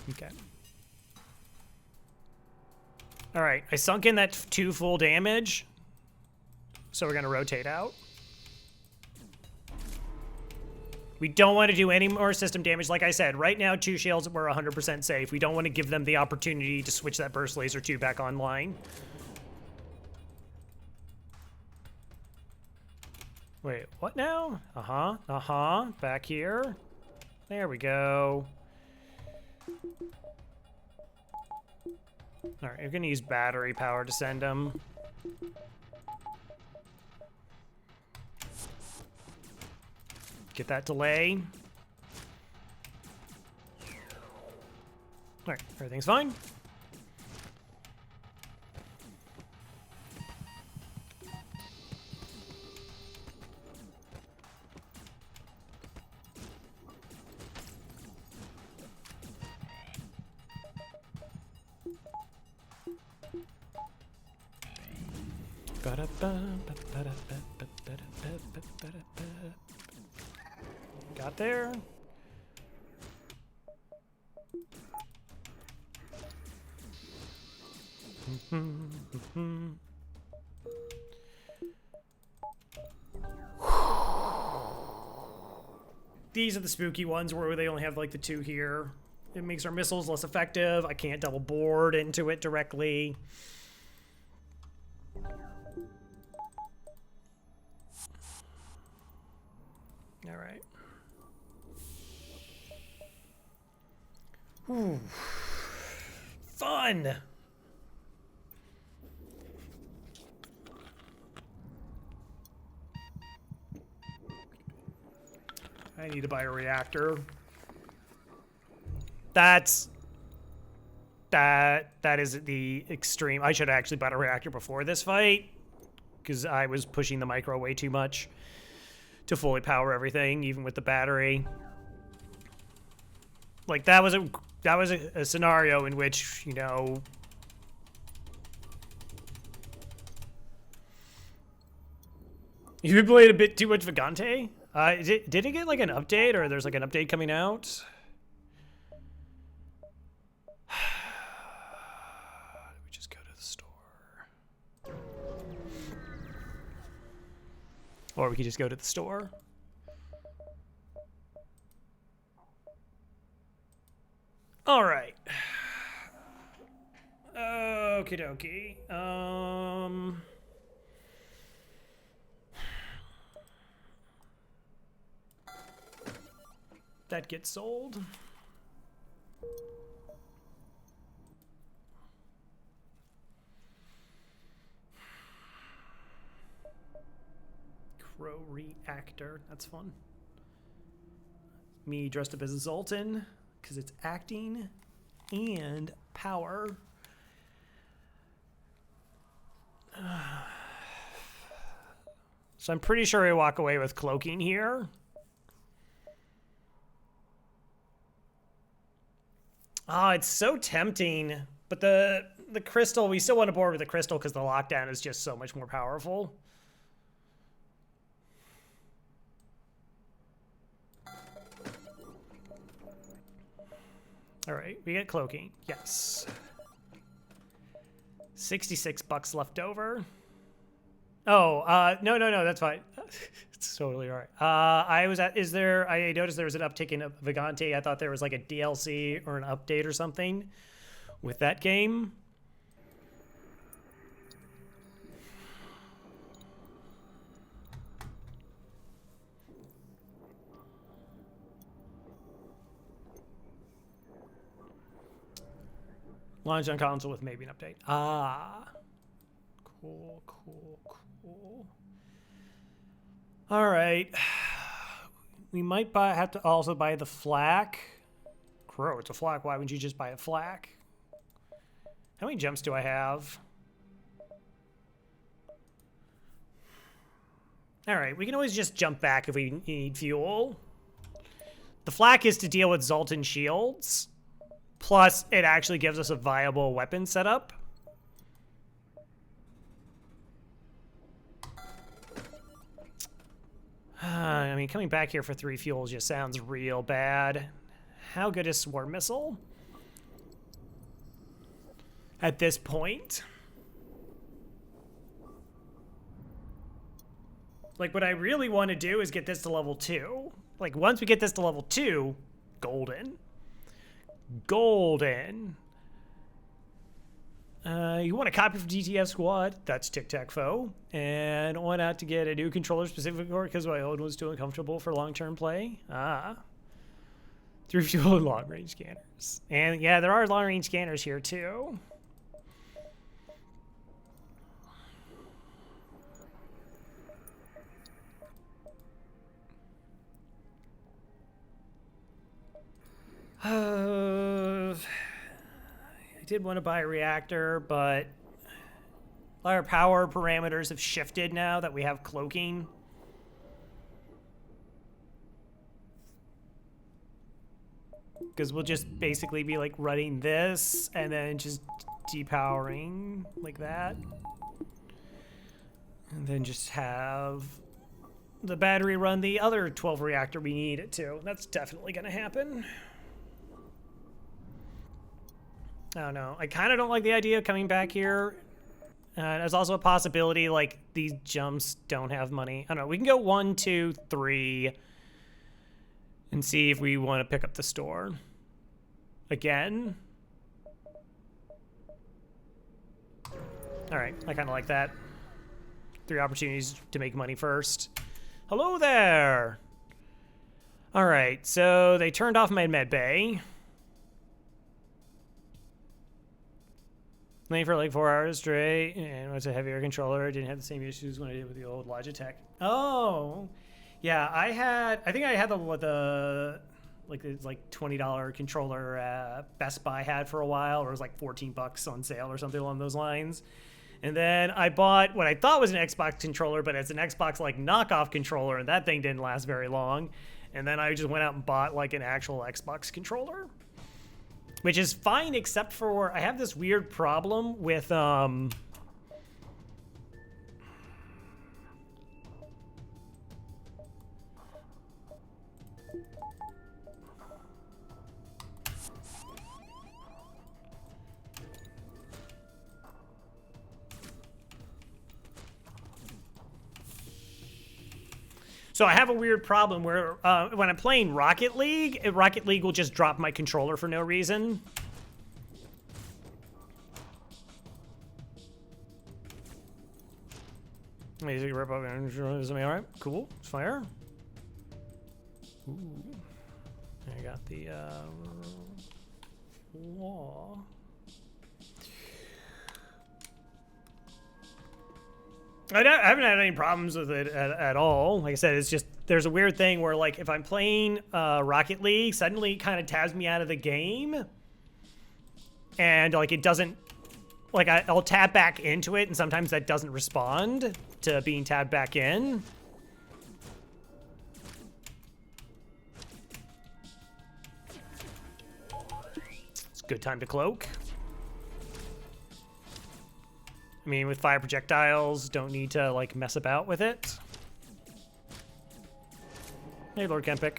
Okay. All right, I sunk in that 2 full damage, so we're gonna rotate out. We don't want to do any more system damage. Like I said, right now 2 shields, we're 100% safe. We don't want to give them the opportunity to switch that burst laser 2 back online. Wait, what now? Back here. There we go. All right, we're gonna use battery power to send them. Get that delay. All right, everything's fine. Got there. These are the spooky ones where they only have like the 2 here. It makes our missiles less effective. I can't double board into it directly. All right. Ooh. Fun. I need to buy a reactor. That is the extreme. I should have actually bought a reactor before this fight because I was pushing the micro way too much to fully power everything, even with the battery. Like that was a scenario in which, you know, You've been playing a bit too much Vagante? Did it get like an update, or there's like an update coming out? We just go to the store. Or we could just go to the store. All right. Okie dokie. That gets sold. Crow reactor. That's fun. Me dressed up as a Zoltan because it's acting and power. So I'm pretty sure I walk away with cloaking here. Oh, it's so tempting. But the crystal, we still want to board with the crystal because the lockdown is just so much more powerful. All right, we get cloaking. Yes. 66 bucks left over. Oh, no, that's fine. It's totally all right. I noticed there was an uptick in Vagante. I thought there was like a DLC or an update or something with that game. Launch on console with maybe an update. Ah. Cool. All right. We might have to also buy the flak. Crow, it's a flak. Why wouldn't you just buy a flak? How many jumps do I have? All right, we can always just jump back if we need fuel. The flak is to deal with Zoltan shields. Plus, it actually gives us a viable weapon setup. I mean, coming back here for 3 fuels just sounds real bad. How good is Swarm Missile? At this point? Like, what I really want to do is get this to level 2. Like, once we get this to level 2, golden. Golden. You want a copy for DTF Squad? That's Tic Tac Foe. And went out to get a new controller specific for it because my old was too uncomfortable for long-term play. 3 fuel long-range scanners. And yeah, there are long-range scanners here too. I did want to buy a reactor, but our power parameters have shifted now that we have cloaking. Because we'll just basically be like running this and then just depowering like that. And then just have the battery run the other 12 reactor we need it to. That's definitely going to happen. I don't know. I kind of don't like the idea of coming back here. There's also a possibility, like, these jumps don't have money. I don't know. We can go 1, 2, 3 and see if we want to pick up the store. Again. All right. I kind of like that. 3 opportunities to make money first. Hello there. All right. So they turned off my med bay. Playing for like 4 hours straight, and it's a heavier controller. Didn't have the same issues when I did with the old Logitech. Oh, yeah, I think I had the $20 controller Best Buy had for a while, or it was like 14 bucks on sale or something along those lines. And then I bought what I thought was an Xbox controller, but it's an Xbox like knockoff controller, and that thing didn't last very long. And then I just went out and bought like an actual Xbox controller. Which is fine, except for I have this weird problem with So I have a weird problem where when I'm playing Rocket League will just drop my controller for no reason. Easy rip up. Is me all right? Cool. It's fire. Ooh. I got the wall. I haven't had any problems with it at all. Like I said, it's just there's a weird thing where like if I'm playing Rocket League, suddenly it kind of tabs me out of the game, and like it doesn't. Like I'll tab back into it, and sometimes that doesn't respond to being tabbed back in. It's a good time to cloak. I mean, with fire projectiles, don't need to like mess about with it. Hey, Lord Kempic.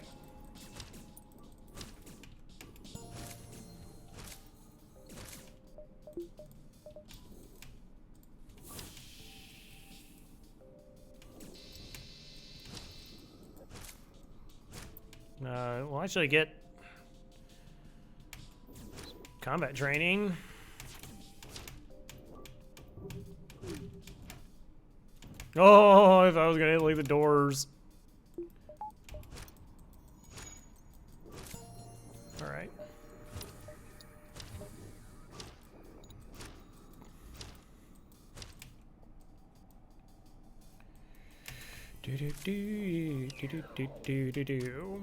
We'll actually get combat training. Oh, I thought I was gonna leave the doors. All right. Do do do do do do do do.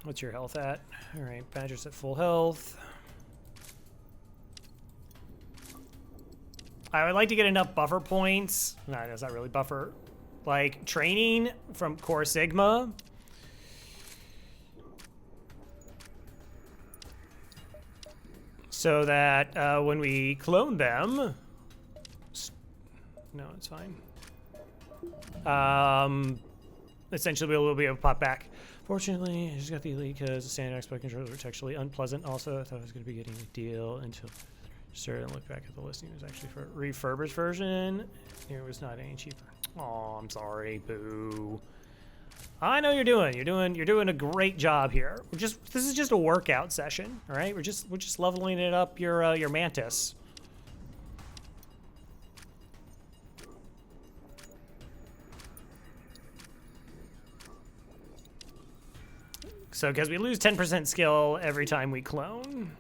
What's your health at? All right, Badger's at full health. I would like to get enough buffer points. No, that's not really buffer. Like training from Core Sigma. So that when we clone them, no, it's fine. Essentially we'll be able to pop back. Fortunately, I just got the elite because the standard Xbox controllers were textually unpleasant. Also, I thought I was going to be getting a deal until I started to look back at the listing. It was actually for a refurbished version. It was not any cheaper. Oh, I'm sorry. Boo. I know you're doing a great job here. This is just a workout session, all right? We're just leveling it up your Mantis. So, because we lose 10% skill every time we clone.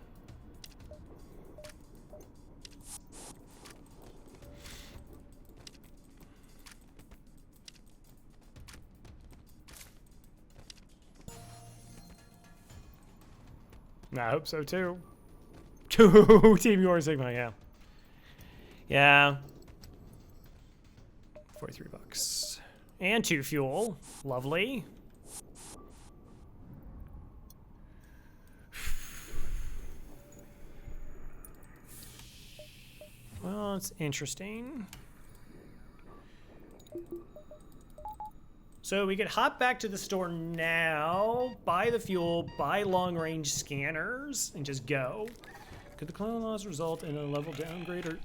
I hope so too. Team Core Sigma, yeah. Yeah. 43 bucks. And 2 fuel. Lovely. Well, it's interesting. So we could hop back to the store now, buy the fuel, buy long-range scanners, and just go. Could the clone loss result in a level downgrade or...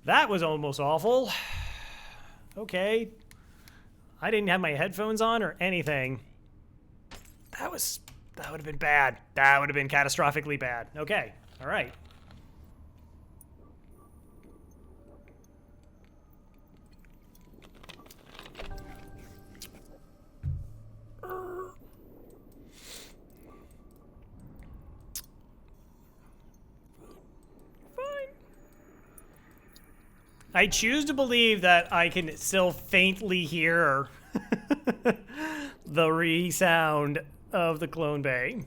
That was almost awful. Okay. I didn't have my headphones on or anything. That would have been bad. That would have been catastrophically bad. Okay. All right. I choose to believe that I can still faintly hear the resound of the clone bay.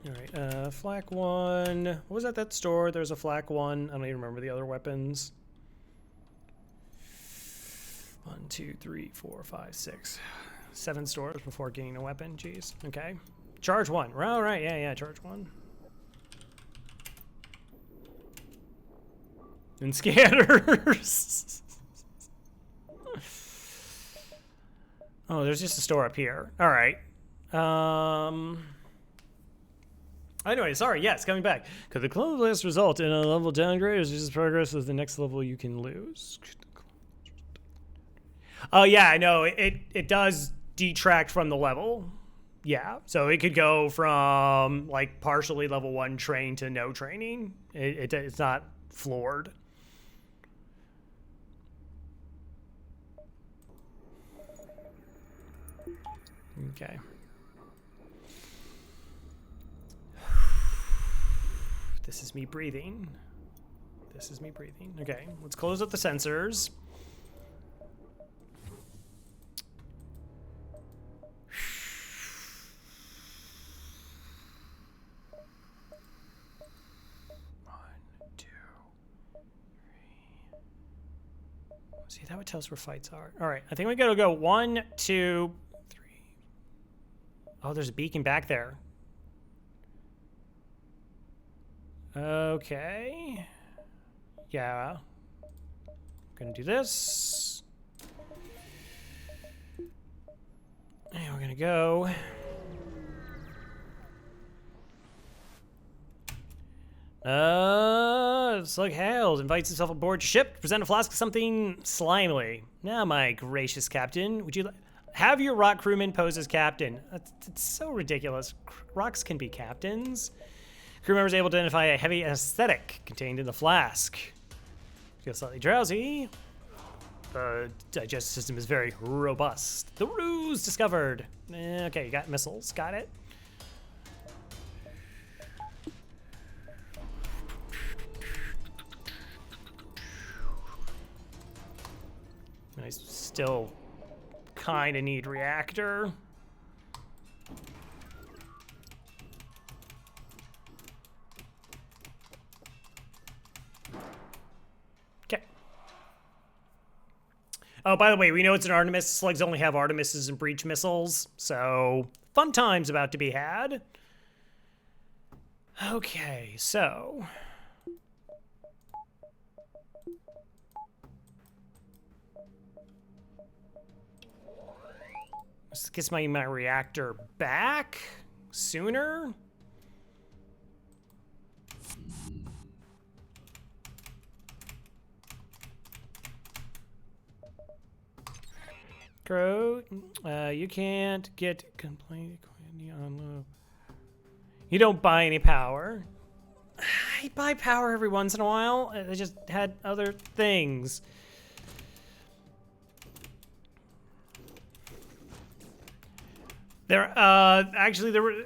All right, flak 1. What was at that store? There's a flak 1. I don't even remember the other weapons. 1, 2, 3, 4, 5, 6. 7 stores before getting a weapon. Jeez. Okay. Charge 1. All right. Yeah. Charge 1. And scanners. Oh, there's just a store up here. All right. Anyway, sorry. Yes, coming back. Could the clone list result in a level downgrade, or is this progress with the next level you can lose? Oh yeah, I know. It does detract from the level. Yeah, so it could go from like partially level 1 train to no training. It's not floored. Okay. This is me breathing. This is me breathing. Okay, let's close up the sensors. See, that would tell us where fights are. All right, I think we gotta go 1, 2, 3. Oh, there's a beacon back there. Okay. Yeah. Gonna do this. And we're gonna go. Slug Hales invites himself aboard ship to present a flask of something slimily. Now, my gracious captain, would you have your rock crewman pose as captain? It's so ridiculous. Rocks can be captains. Crew members able to identify a heavy anesthetic contained in the flask. Feel slightly drowsy. Digestive system is very robust. The ruse discovered. Okay, you got missiles. Got it. I still kind of need reactor. Okay. Oh, by the way, we know it's an Artemis. Slugs only have Artemises and breach missiles, so fun times about to be had. Okay, so this gets my reactor back sooner. Crow, you can't get complaint on low. You don't buy any power. I buy power every once in a while. I just had other things. Actually,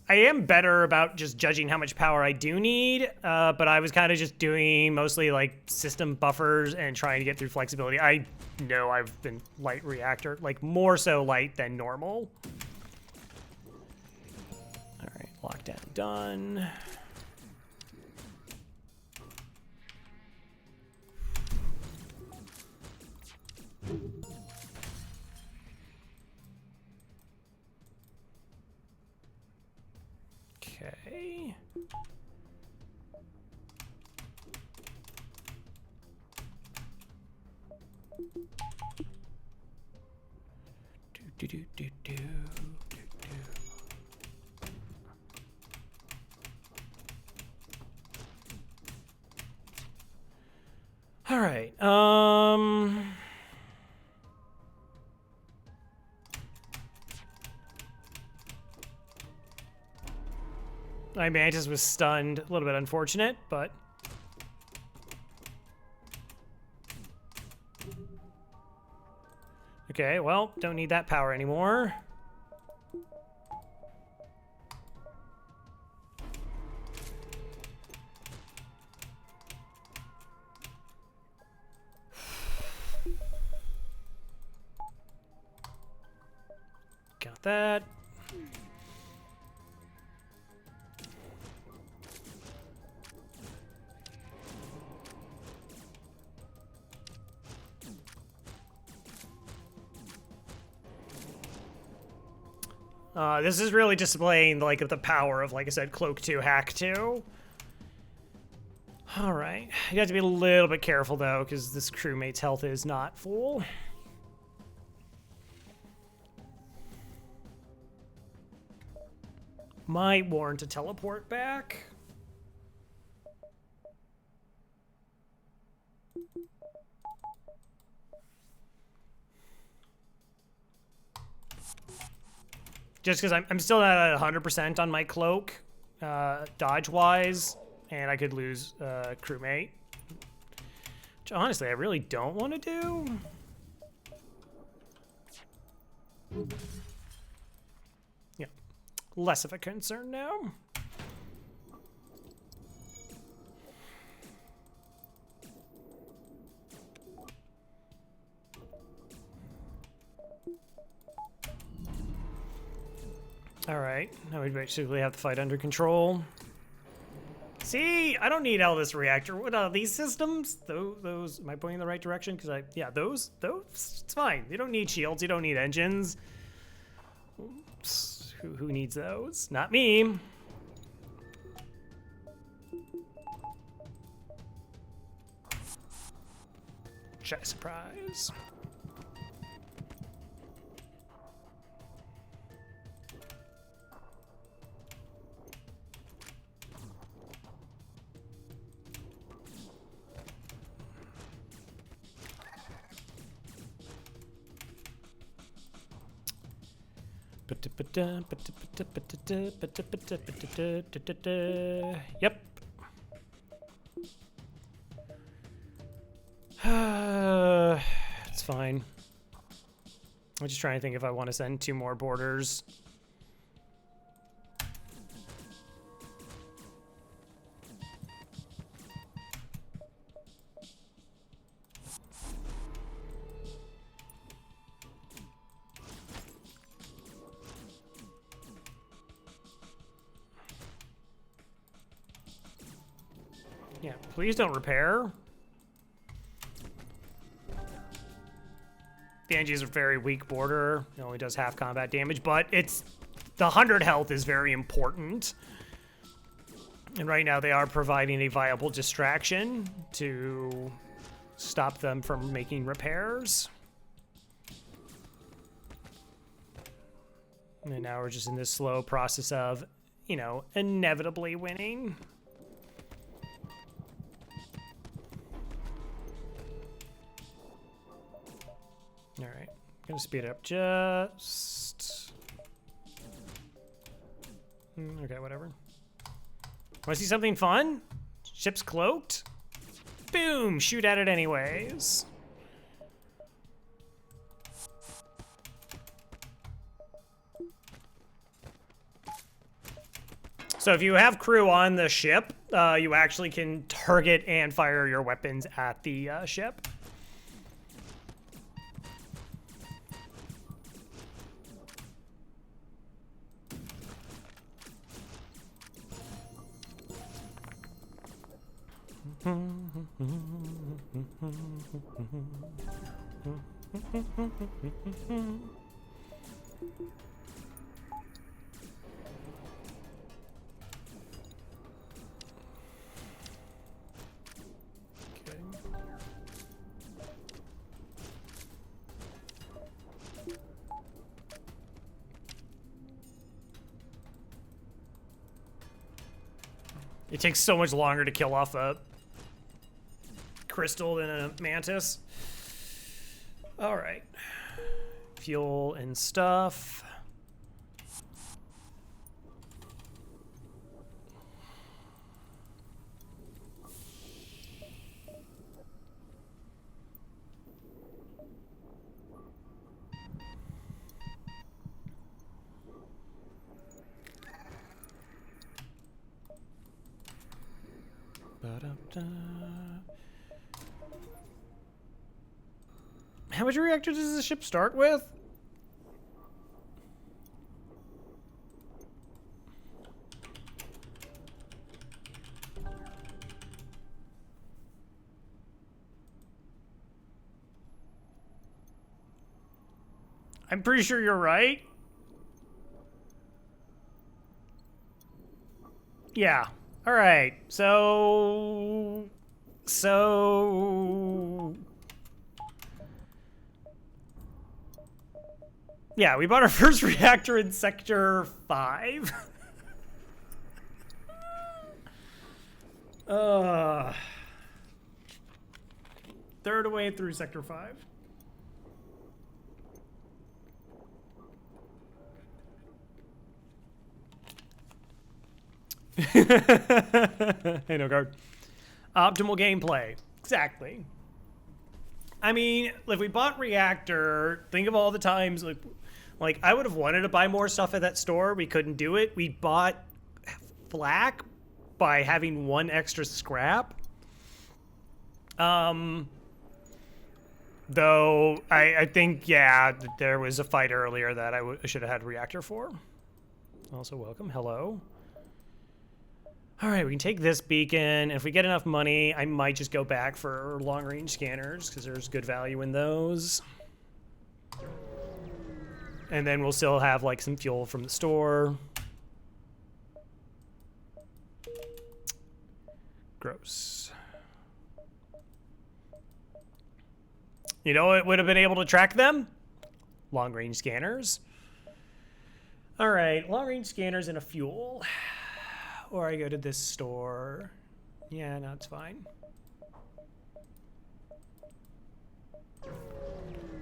I am better about just judging how much power I do need, but I was kind of just doing mostly like system buffers and trying to get through flexibility. I know I've been light reactor, like more so light than normal. All right, lockdown done. Okay. Do. All right. My Mantis was stunned. A little bit unfortunate, but okay, well, don't need that power anymore. Got that. This is really displaying like the power of, like I said, Cloak 2, Hack 2. All right. You have to be a little bit careful, though, because this crewmate's health is not full. Might warrant a teleport back. Just because I'm still not at 100% on my cloak, dodge-wise, and I could lose crewmate. Which, honestly, I really don't want to do. Yeah, less of a concern now. All right, now we basically have the fight under control. See, I don't need all this reactor. What are these systems? Those, am I pointing in the right direction? Because yeah, those, it's fine. You don't need shields. You don't need engines. Oops. Who needs those? Not me. Shy surprise. Yep. It's fine. I'm just trying to think if I want to send 2 more boarders. Yeah, please don't repair. The NG is a very weak border. It only does half combat damage, but it's the 100 health is very important. And right now they are providing a viable distraction to stop them from making repairs. And now we're just in this slow process of, you know, inevitably winning. All right, gonna speed it up just. Okay, whatever. Want to see something fun? Ship's cloaked? Boom! Shoot at it anyways. So if you have crew on the ship, you actually can target and fire your weapons at the ship. It takes so much longer to kill off a crystal than a mantis. All right. Fuel and stuff. How much reactor does the ship start with? I'm pretty sure you're right. Yeah. All right, so yeah, we bought our first reactor in Sector 5. Third away through Sector 5. Hey, no guard. Optimal gameplay. Exactly. I mean, if we bought Reactor, think of all the times, like I would have wanted to buy more stuff at that store. We couldn't do it. We bought Flak by having one extra scrap. Though I think, yeah, there was a fight earlier that I should have had Reactor for. Also welcome. Hello. All right, we can take this beacon. If we get enough money, I might just go back for long-range scanners because there's good value in those. And then we'll still have like some fuel from the store. Gross. You know what would have been able to track them? Long-range scanners. All right, long-range scanners and a fuel. Or I go to this store. Yeah, no, it's fine.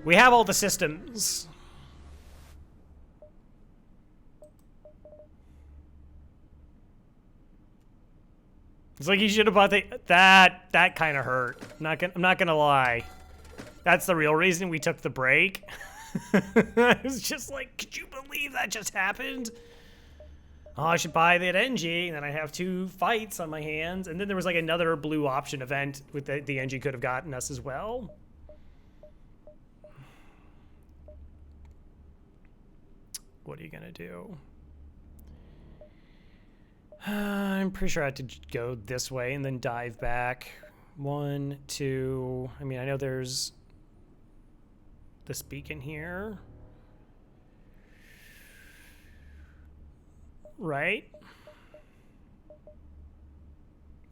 We have all the systems. It's like you should have bought that kind of hurt. I'm not gonna lie. That's the real reason we took the break. I was just like, could you believe that just happened? Oh, I should buy that NG, and then I have 2 fights on my hands. And then there was like another blue option event with the NG could have gotten us as well. What are you gonna do? I'm pretty sure I had to go this way and then dive back. 1, 2. I mean, I know there's this beacon here. Right?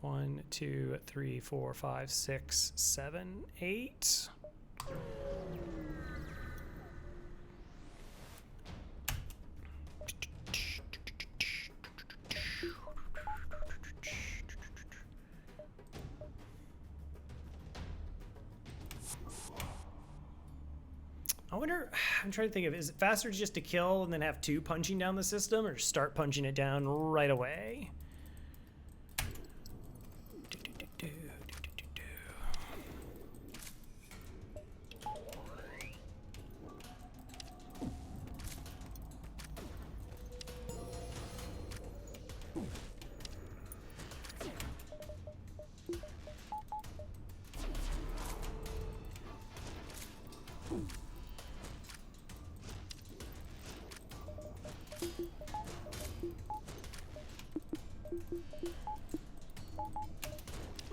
1, 2, 3, 4, 5, 6, 7, 8. I wonder, I'm trying to think of, is it faster just to kill and then have 2 punching down the system, or start punching it down right away?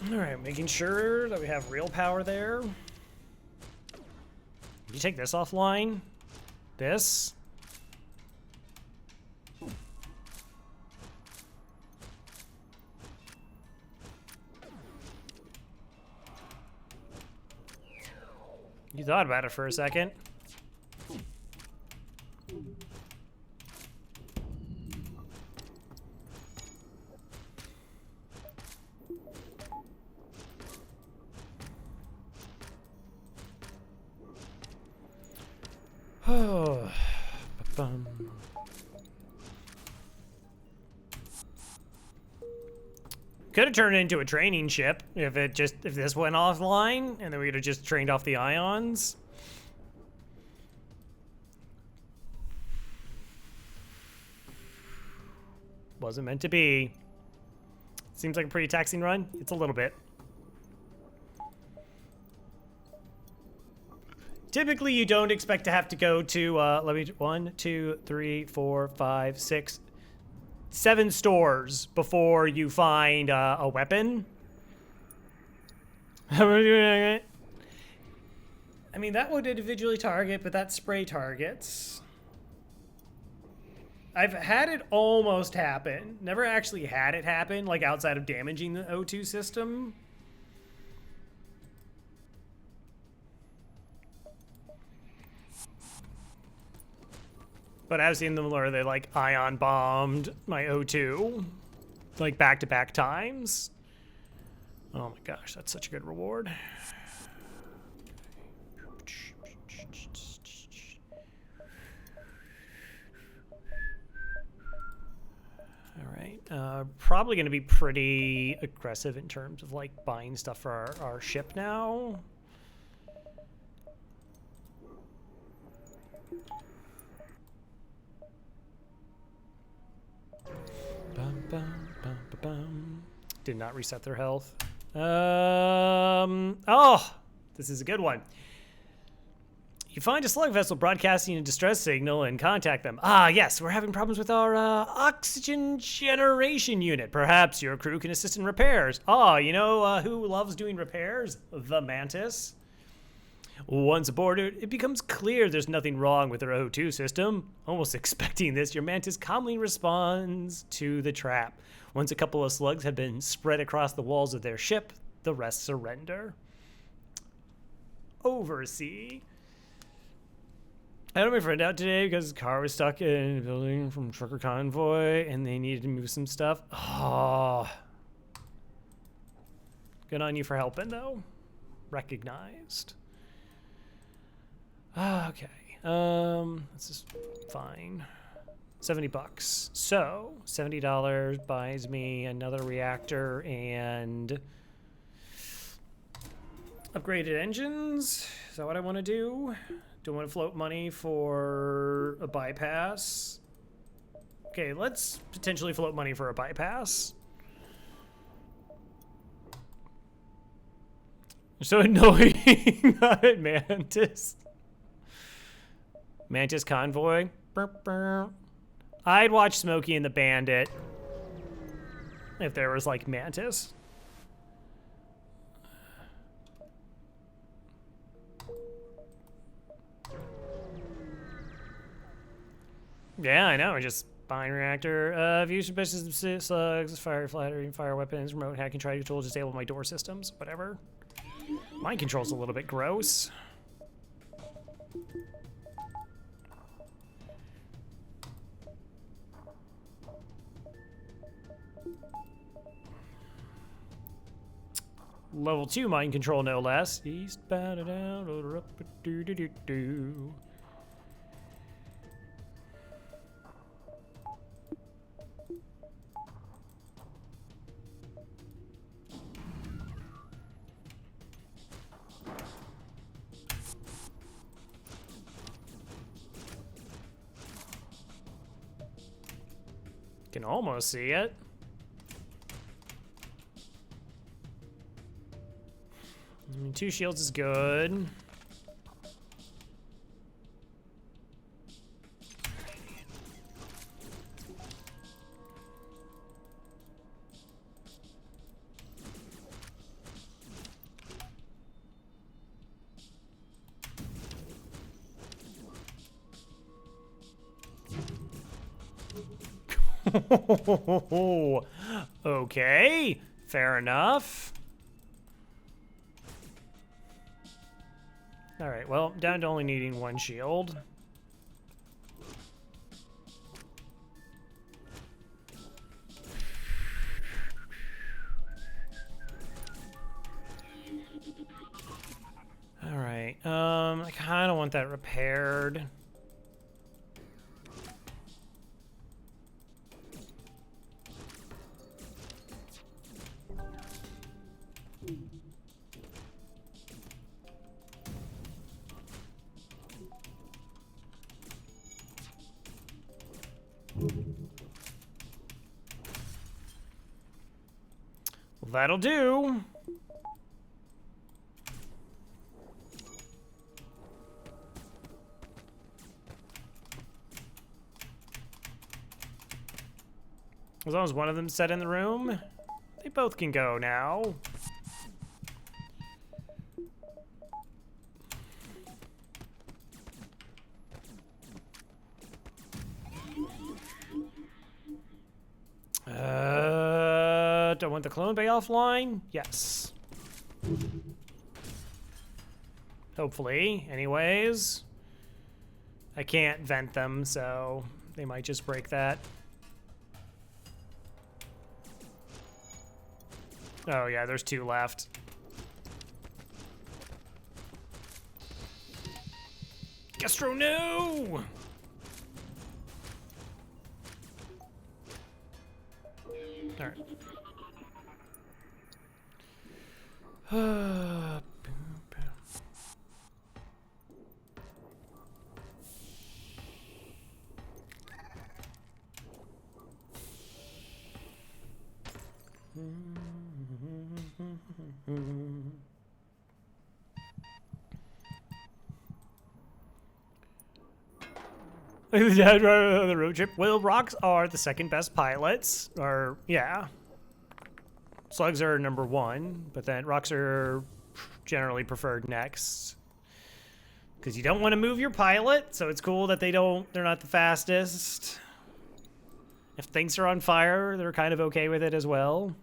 Alright, making sure that we have real power there. You take this offline. This. You thought about it for a second. Oh, could have turned it into a training ship if this went offline, and then we would have just trained off the ions. Wasn't meant to be. Seems like a pretty taxing run. It's a little bit. Typically, you don't expect to have to go to, 1, 2, 3, 4, 5, 6, 7 stores before you find a weapon. I mean, that would individually target, but that spray targets. I've had it almost happen. Never actually had it happen, like outside of damaging the O2 system. But I've seen them where they like ion bombed my O2 like back-to-back times. Oh my gosh, that's such a good reward. All right, probably going to be pretty aggressive in terms of like buying stuff for our ship now. Bum, bum, bum, bum, bum. Did not reset their health. Oh, this is a good one. You find a slug vessel broadcasting a distress signal and contact them. Ah, yes, we're having problems with our oxygen generation unit. Perhaps your crew can assist in repairs. Ah, you know who loves doing repairs? The Mantis. Once aboard it becomes clear there's nothing wrong with their O2 system. Almost expecting this, your Mantis calmly responds to the trap. Once a couple of slugs have been spread across the walls of their ship, the rest surrender. Oversea. I had my friend out today because his car was stuck in a building from Trucker Convoy and they needed to move some stuff. Oh. Good on you for helping, though. Recognized. Okay. This is fine. 70 bucks. So, $70 buys me another reactor and upgraded engines. Is that what I want to do? Do I want to float money for a bypass? Okay, let's potentially float money for a bypass. You're so annoying. Mantis. Mantis Convoy. Burp, burp. I'd watch Smokey and the Bandit if there was like Mantis. Yeah, I know. Just buying reactor. View suspicious slugs, fire flattering, fire weapons, remote hacking, try tool, disable my door systems, whatever. Mind control's a little bit gross. Level 2 mind control, no less. Eastbound and down, order up, do do do do. Can almost see it. I mean, 2 shields is good. Okay, fair enough. All right, well, down to only needing 1 shield. All right, I kind of want that repaired. Well, that'll do. As long as one of them's set in the room, they both can go now. Don't want the clone bay offline? Yes. Hopefully. Anyways. I can't vent them, so they might just break that. Oh yeah, there's 2 left. Gastro, no! Alright. The road trip. Well, rocks are the second best pilots. Or, yeah. Slugs are number 1, but then rocks are generally preferred next. Because you don't want to move your pilot, so it's cool that they're not the fastest. If things are on fire, they're kind of okay with it as well.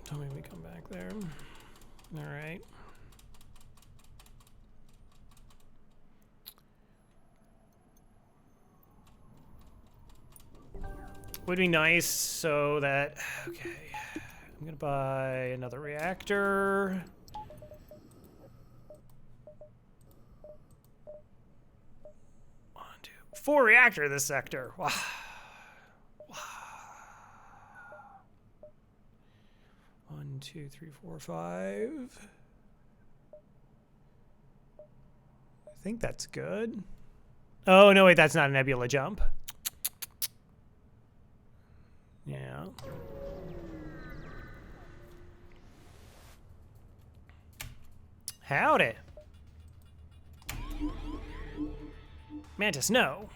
Tell me we come back there. All right. Would be nice so that, okay, I'm gonna buy another reactor. 1, 2, 4 reactor this sector. Wow. 1, 2, 3, 4, 5. I think that's good. Oh, no, wait, that's not a nebula jump. Yeah. Howdy. Mantis, no.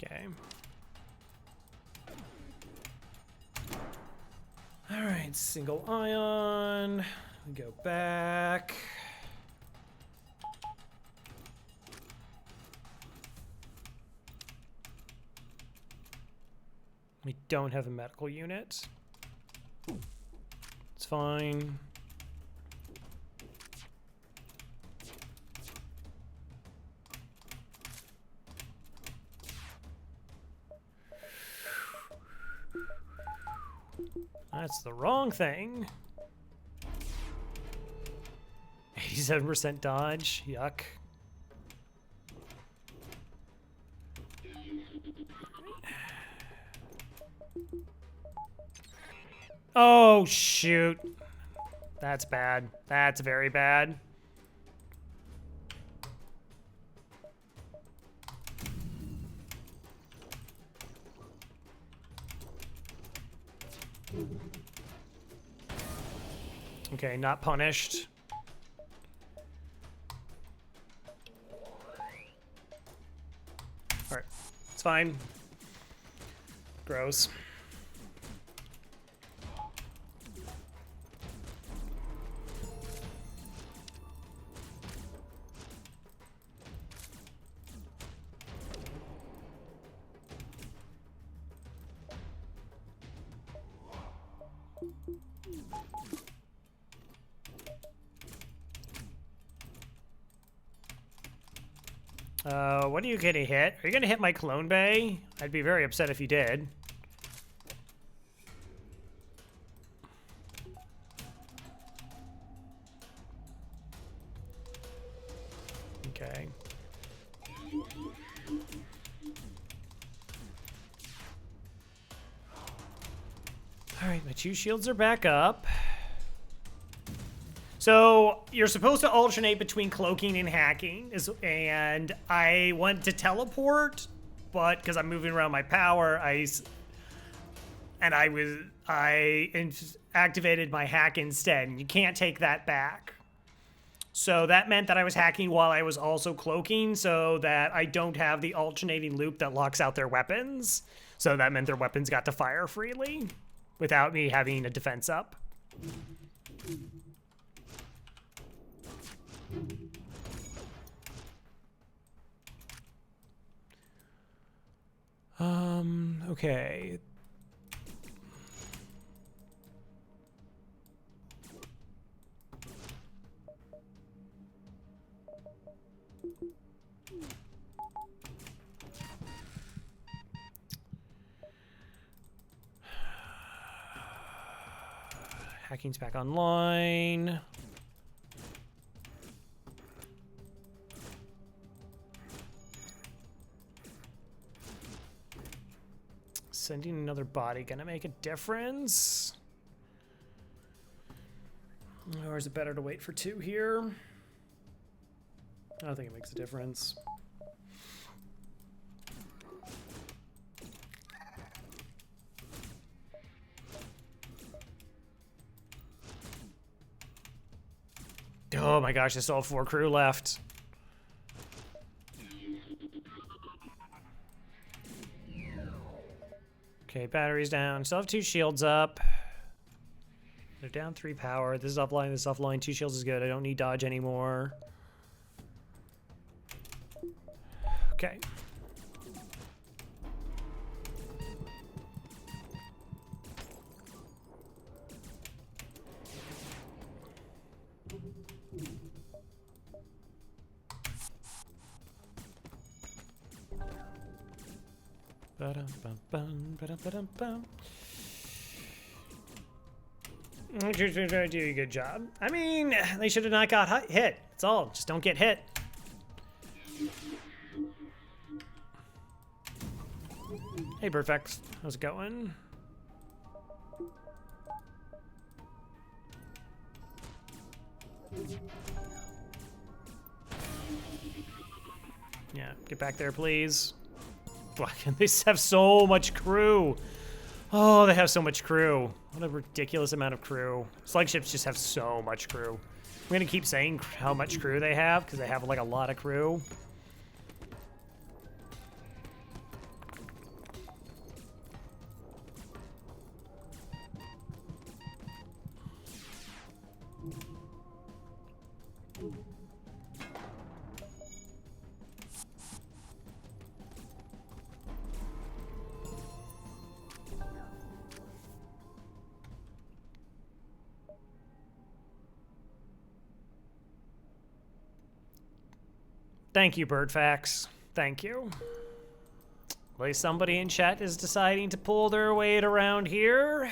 Okay. All right, single ion. We go back. We don't have a medical unit. It's fine. That's the wrong thing. 87% dodge. Yuck. Oh, shoot. That's bad. That's very bad. Okay, not punished. Alright, it's fine. Gross. What are you gonna hit? Are you gonna hit my clone bay? I'd be very upset if you did. Okay. All right, my 2 shields are back up. So you're supposed to alternate between cloaking and hacking, and I went to teleport, but because I'm moving around my power, I activated my hack instead, and you can't take that back. So that meant that I was hacking while I was also cloaking, so that I don't have the alternating loop that locks out their weapons. So that meant their weapons got to fire freely without me having a defense up. Okay. Hacking's back online. Sending another body gonna make a difference? Or is it better to wait for 2 here? I don't think it makes a difference. Oh my gosh, I still have 4 crew left. Okay, batteries down. Still have 2 shields up. They're down 3 power. This is offline, this is offline. 2 shields is good. I don't need dodge anymore. Okay. Do a good job. I mean, they should have not got hit. It's all. Just don't get hit. Hey, Perfect. How's it going? Yeah, get back there, please. They have so much crew. Oh, they have so much crew. What a ridiculous amount of crew. Slug ships just have so much crew. I'm gonna keep saying how much crew they have because they have like a lot of crew. Thank you, Birdfax. Thank you. At least somebody in chat is deciding to pull their weight around here.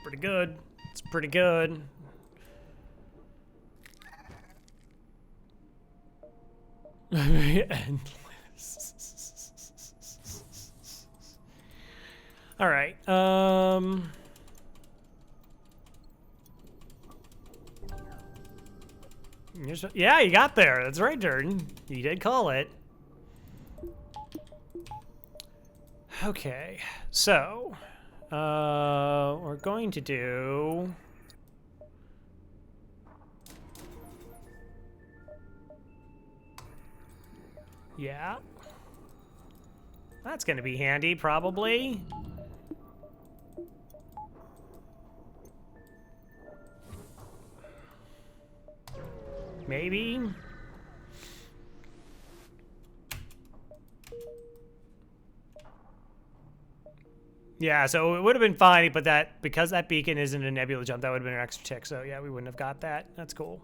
Pretty good. It's pretty good. Endless. All right. Yeah, you got there. That's right, Durden. You did call it. Okay, so we're going to do. Yeah. That's gonna be handy, probably. Maybe. Yeah, so it would have been fine, but because that beacon isn't a nebula jump, that would have been an extra tick. So yeah, we wouldn't have got that. That's cool.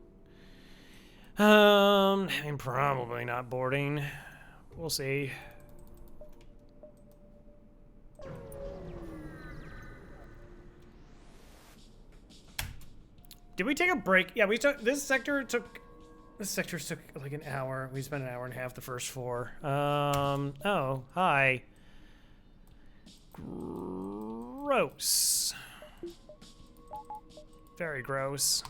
I mean, probably not boarding. We'll see. Did we take a break? Yeah, we took this sector took like an hour. We spent an hour and a half the first 4. Oh, hi. Gross. Very gross.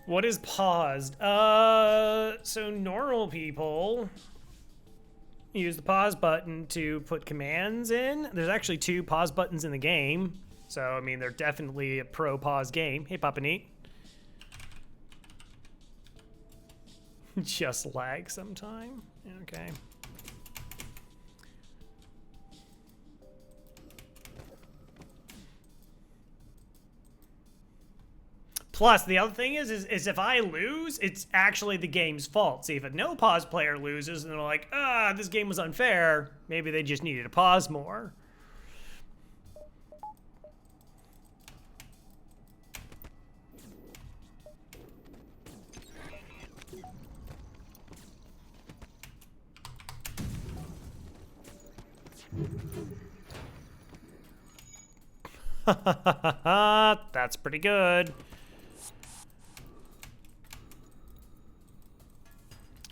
What is paused? So normal people use the pause button to put commands in. There's actually 2 pause buttons in the game. So, I mean, they're definitely a pro pause game. Hey, Papa Neat. Just lag sometime. Okay. Plus, the other thing is if I lose, it's actually the game's fault. See, if a no-pause player loses and they're like, this game was unfair, maybe they just needed to pause more. That's pretty good.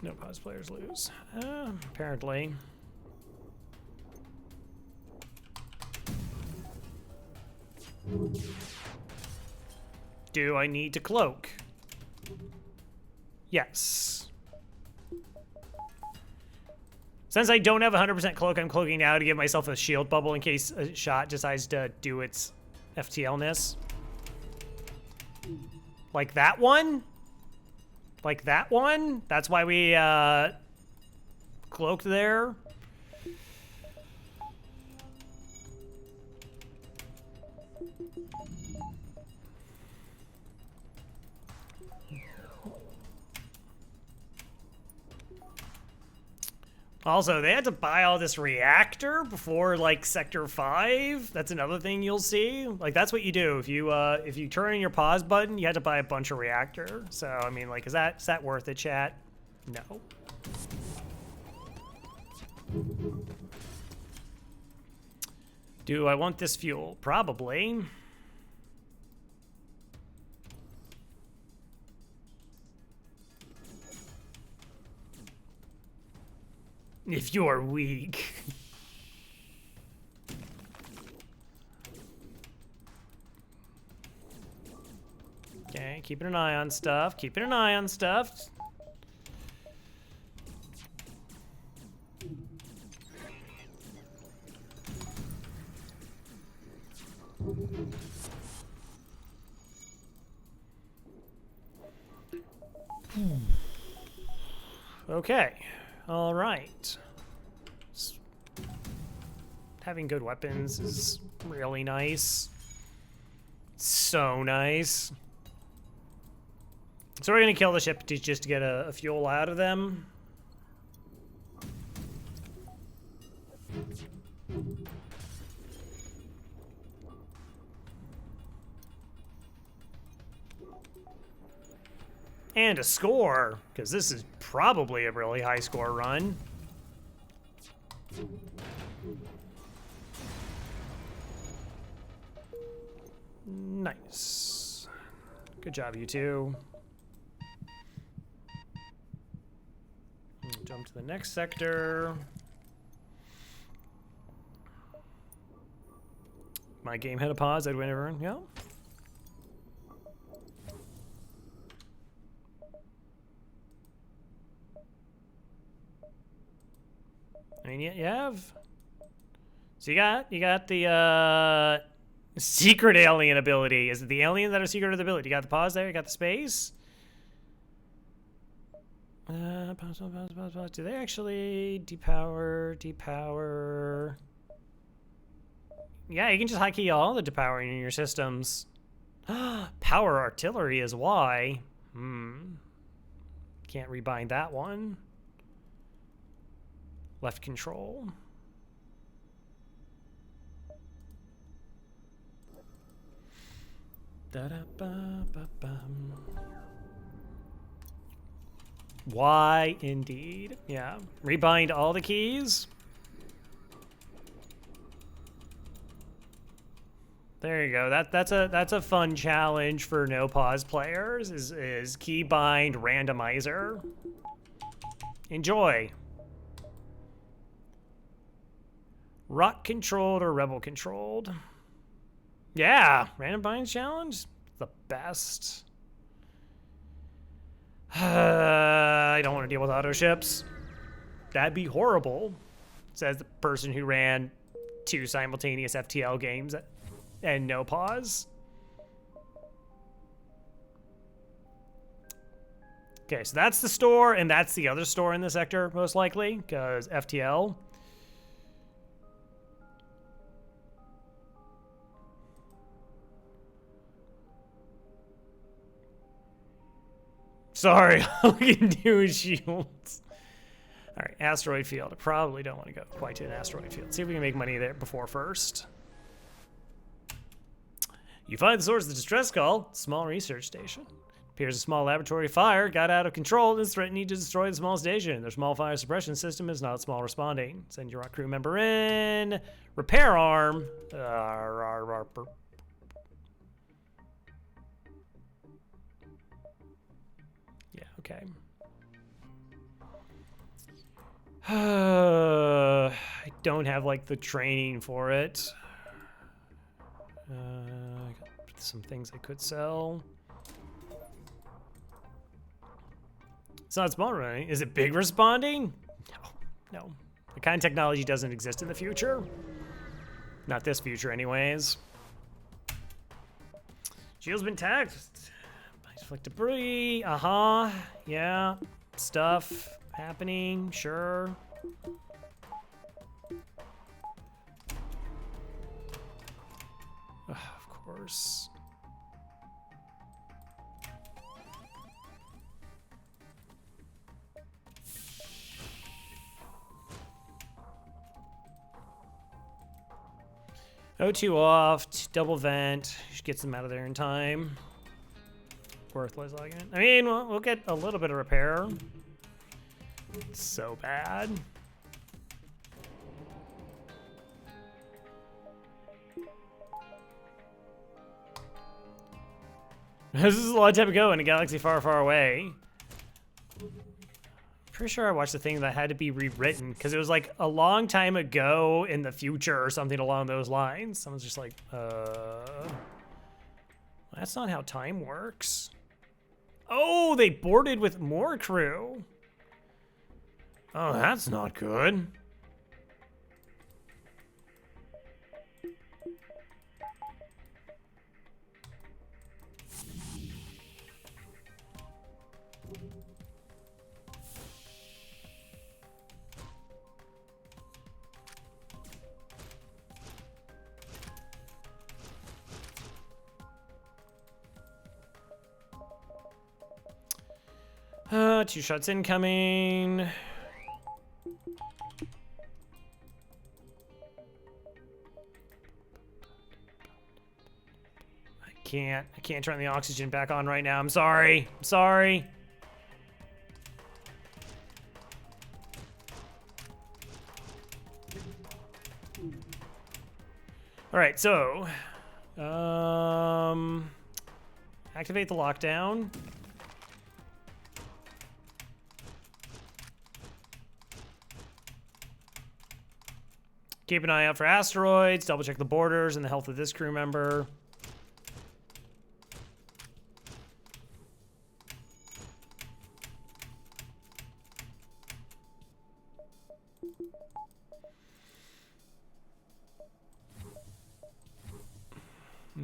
No pause players lose. Apparently. Do I need to cloak? Yes. Since I don't have 100% cloak, I'm cloaking now to give myself a shield bubble in case a shot decides to do its FTL-ness. Like that one? Like that one? That's why we cloaked there. Also, they had to buy all this reactor before, like, Sector 5. That's another thing you'll see. Like, that's what you do. If you turn in your pause button, you had to buy a bunch of reactor. So, I mean, like, is that worth it, chat? No. Do I want this fuel? Probably. If you're weak. Okay, keeping an eye on stuff. Keeping an eye on stuff. Okay. All right. Having good weapons is really nice. So nice. So we're gonna kill the ship just to get a fuel out of them. And a score, because this is probably a really high score run. Nice. Good job, you two. Jump to the next sector. My game had a pause, I'd win everyone. Yeah. I mean, you have. So you got the secret alien ability. Is it the alien that are secret of the ability? You got the pause there. You got the space. Pause. Do they actually depower? Yeah, you can just hotkey all the depowering in your systems. Power artillery is Y. Can't rebind that one. Left control. Da-da-ba-ba-bum. Why indeed? Yeah. Rebind all the keys. There you go. That's a fun challenge for no pause players. Is keybind randomizer. Enjoy. Rock controlled or rebel controlled? Yeah, random bind challenge, the best. I don't want to deal with auto ships. That'd be horrible, says the person who ran 2 simultaneous FTL games and no pause. Okay, so that's the store, and that's the other store in the sector, most likely, because FTL. Sorry, all we can do is shields. All right, asteroid field. I probably don't want to go quite to an asteroid field. See if we can make money there before first. You find the source of the distress call, small research station. Appears a small laboratory fire got out of control and is threatening to destroy the small station. Their small fire suppression system is not small responding. Send your crew member in. Repair arm. Yeah, okay. I don't have like the training for it. Some things I could sell. It's not small, right? Is it big responding? No, no. The kind of technology doesn't exist in the future. Not this future, anyways. Shield's been tagged. Deflect debris. Yeah. Stuff happening. Sure. Of course. O2 off, double vent. Should get them out of there in time. Worthless again. I mean, we'll get a little bit of repair. It's so bad. This is a long time ago in a galaxy far, far away. Pretty sure I watched the thing that had to be rewritten because it was like a long time ago in the future or something along those lines. Someone's just like, that's not how time works. Oh, they boarded with more crew. Oh, that's not good. Two shots incoming. I can't turn the oxygen back on right now. I'm sorry. I'm sorry. All right, so activate the lockdown. Keep an eye out for asteroids, double check the borders and the health of this crew member.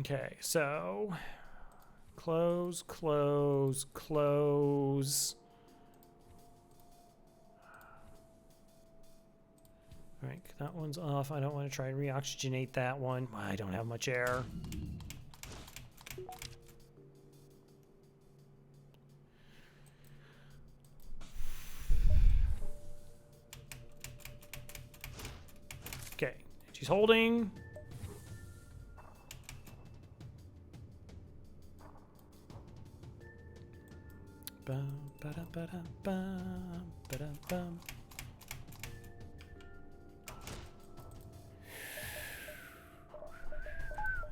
Okay, so close, close, close. All right, that one's off. I don't want to try and reoxygenate that one. I don't have much air. Okay, she's holding.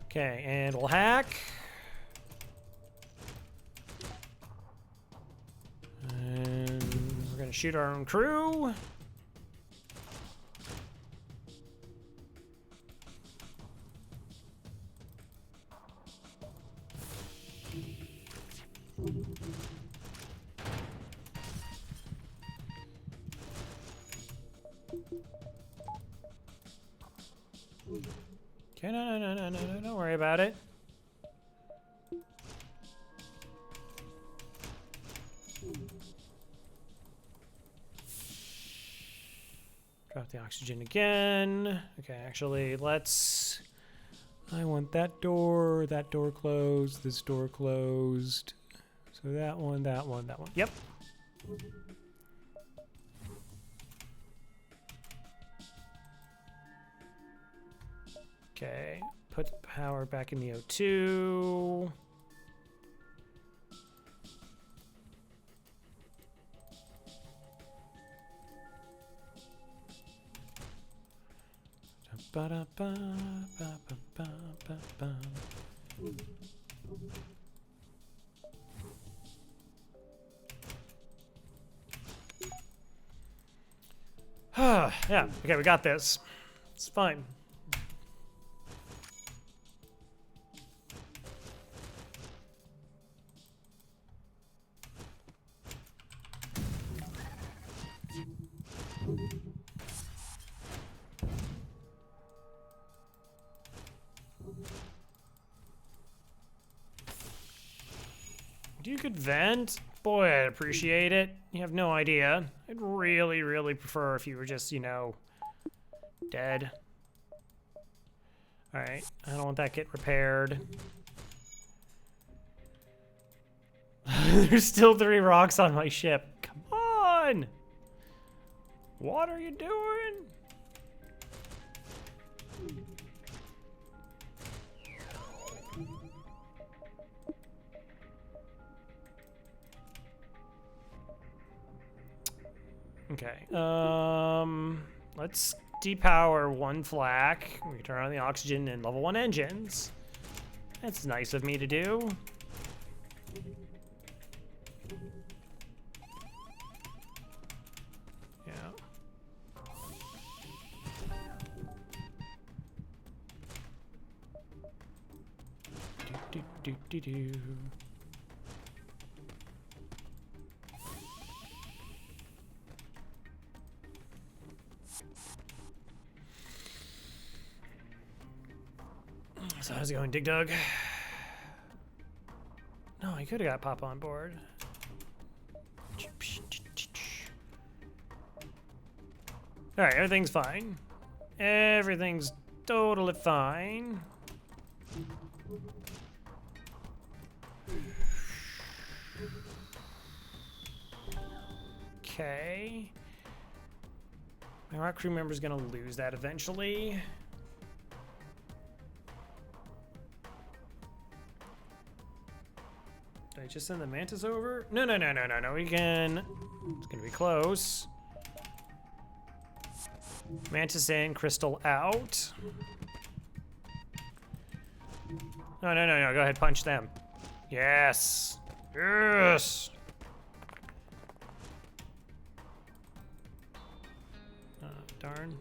Okay, and we'll hack. And we're gonna shoot our own crew. Okay, no, don't worry about it. Drop the oxygen again. Okay, actually, let's... I want that door closed, this door closed. So that one. Yep. Okay, put the power back in the O2. Yeah, okay, we got this. It's fine. If you could vent, boy, I'd appreciate it. You have no idea. I'd really, really prefer if you were just, you know, dead. Alright, I don't want that get repaired. There's still 3 rocks on my ship. Come on! What are you doing? Okay, let's depower 1 flak. We can turn on the oxygen and level 1 engines. That's nice of me to do. Yeah. Do. So how's it going, Dig Dug? No, I could have got Pop on board. Alright, everything's fine. Everything's totally fine. Okay. My rock crew member's gonna lose that eventually. Did I just send the Mantis over? No. We can... It's gonna be close. Mantis in, Crystal out. No. Go ahead, punch them. Yes. Yes. Darn.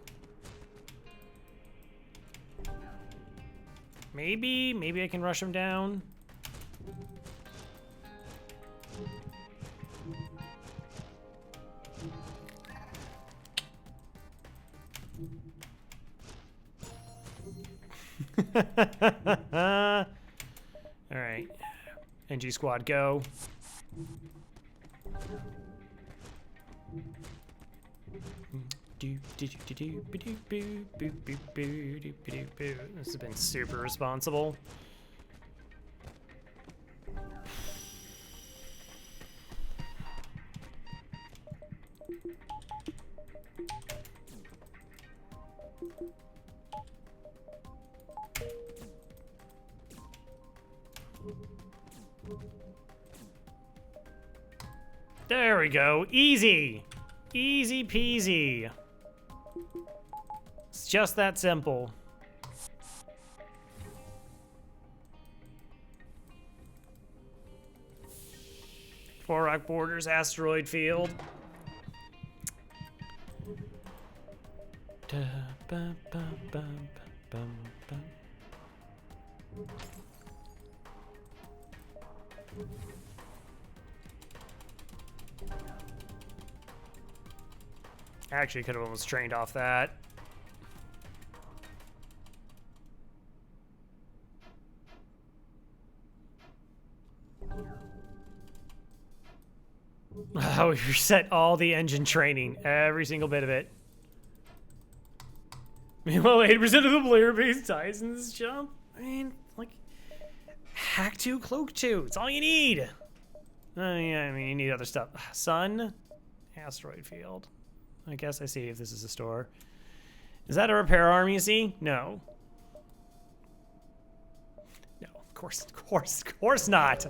Maybe I can rush him down. All right, NG squad, go. This has been super responsible. There we go. Easy. Easy peasy. It's just that simple. Four-Rock Borders asteroid field. Actually, could have almost trained off that. Oh, we reset all the engine training, every single bit of it. Meanwhile, 80% of the player base dies in this jump. I mean, like, hack 2, cloak 2. It's all you need. Yeah, I mean, you need other stuff. Sun, asteroid field. I guess I see if this is a store. Is that a repair arm you see? No. No, of course not.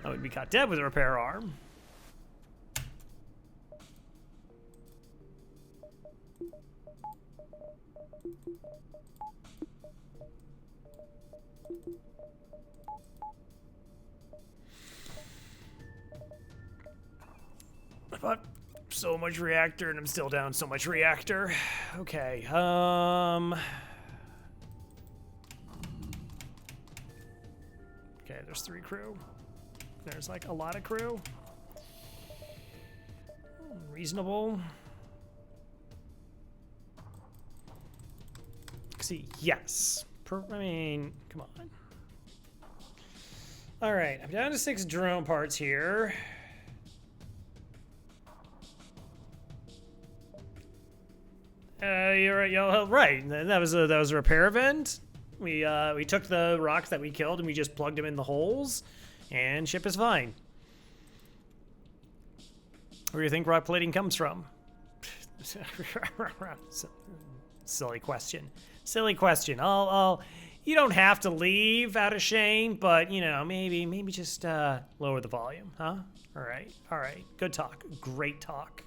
I would be caught dead with a repair arm. I bought so much reactor and I'm still down so much reactor. Okay, okay, there's 3 crew. There's like a lot of crew. Reasonable. See, yes. I mean, come on. All right, I'm down to 6 drone parts here. You're right. Right. That was a repair event. We took the rocks that we killed and we just plugged them in the holes, and ship is fine. Where do you think rock plating comes from? Silly question. Silly question. You don't have to leave out of shame, but you know, maybe just lower the volume, huh? All right. Good talk. Great talk.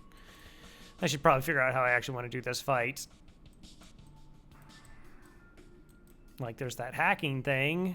I should probably figure out how I actually want to do this fight. Like, there's that hacking thing.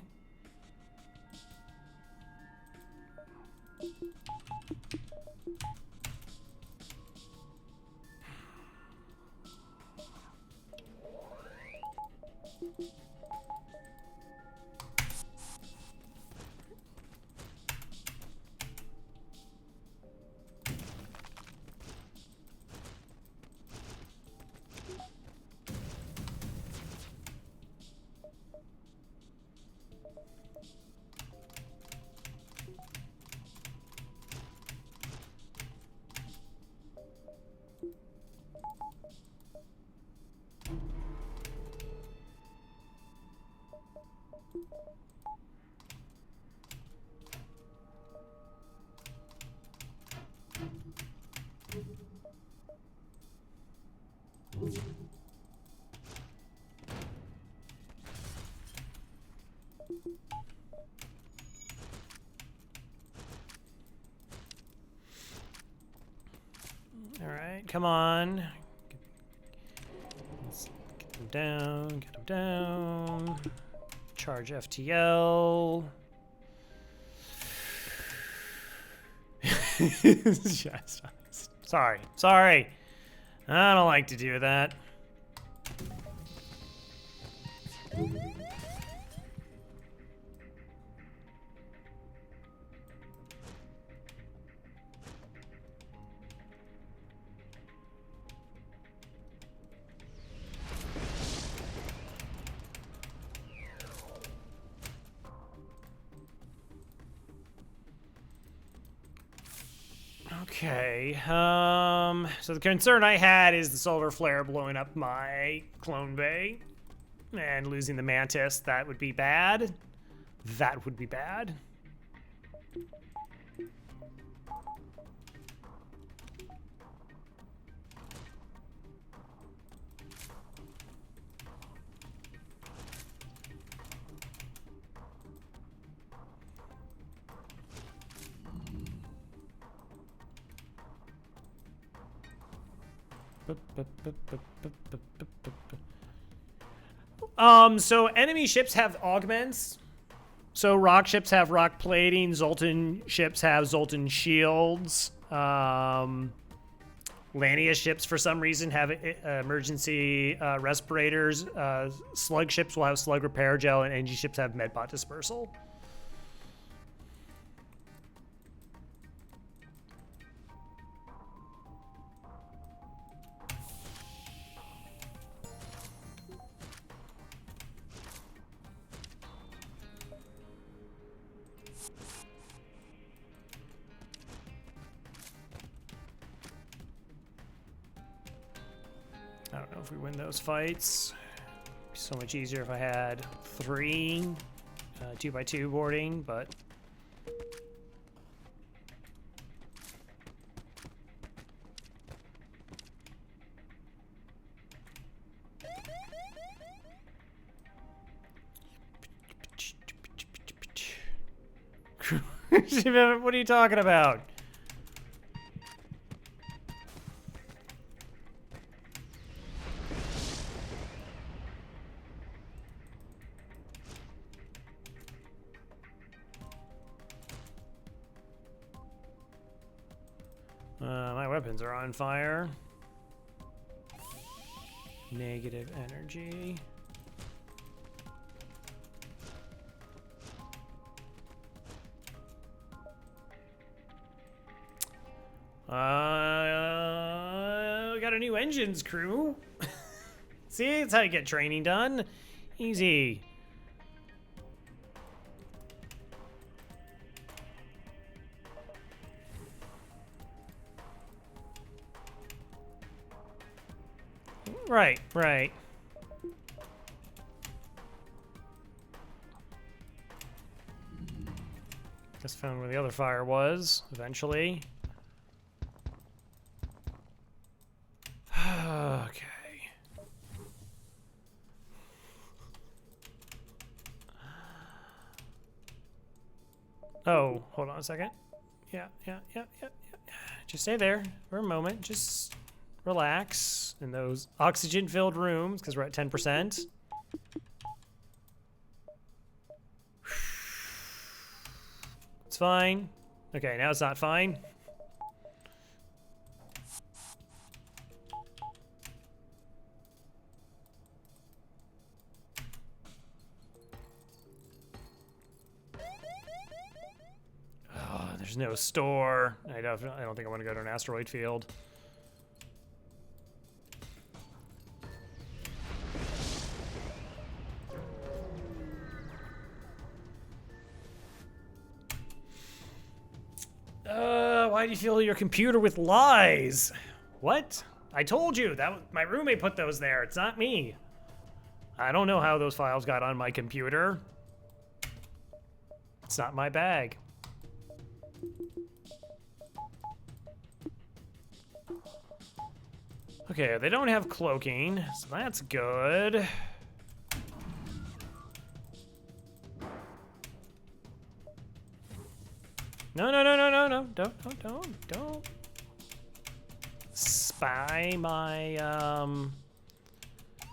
All right, come on. Let's get them down. Charge FTL. Just, sorry. I don't like to do that. Okay, so the concern I had is the solar flare blowing up my clone bay and losing the mantis. That would be bad. That would be bad. So enemy ships have augments. So rock ships have rock plating. Zoltan ships have Zoltan shields. Lania ships, for some reason, have emergency respirators. Slug ships will have slug repair gel, and NG ships have medbot dispersal. I don't know if we win those fights. It'd be so much easier if I had 3 2x2 boarding, but what are you talking about? My weapons are on fire. Negative energy. We got a new engines crew. See, that's how you get training done. Easy. Right, right. Just found where the other fire was, eventually. Okay. Oh, hold on a second. Yeah. Just stay there for a moment. Just relax in those oxygen-filled rooms, because we're at 10%. It's fine. Okay, now it's not fine. Oh, there's no store. I don't think I want to go to an asteroid field. Why do you fill your computer with lies? What? I told you that my roommate put those there. It's not me. I don't know how those files got on my computer. It's not my bag. Okay, they don't have cloaking, so that's good. No. Don't. Spy my,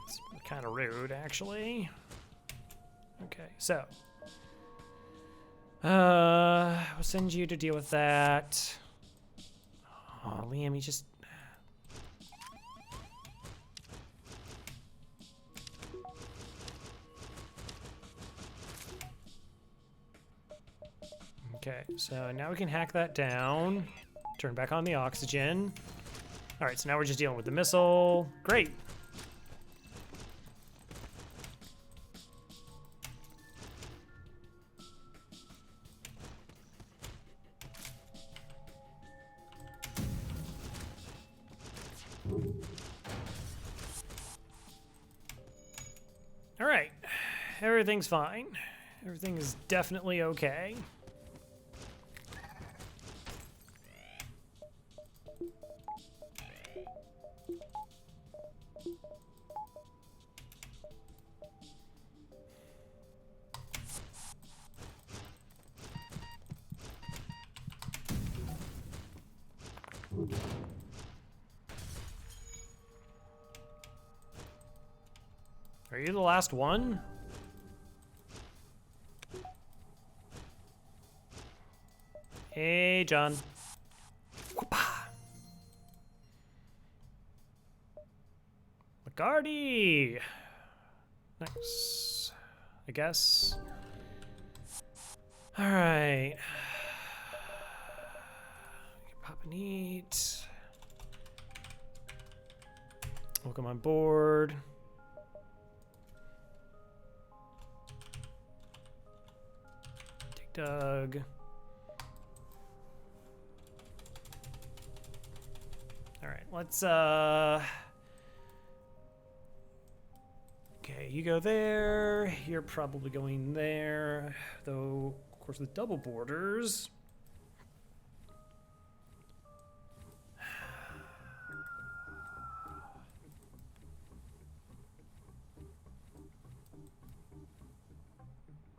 it's kind of rude, actually. Okay, so. We'll send you to deal with that. Oh, Liam, you just... Okay, so now we can hack that down. Turn back on the oxygen. All right, so now we're just dealing with the missile. Great. All right, everything's fine. Everything is definitely okay. Are you the last one? Hey, John. McCarty! Nice. I guess. Alright. Pop and eat. Welcome on board. Take Doug. Alright, let's okay, you go there. You're probably going there. Though, of course, with double borders.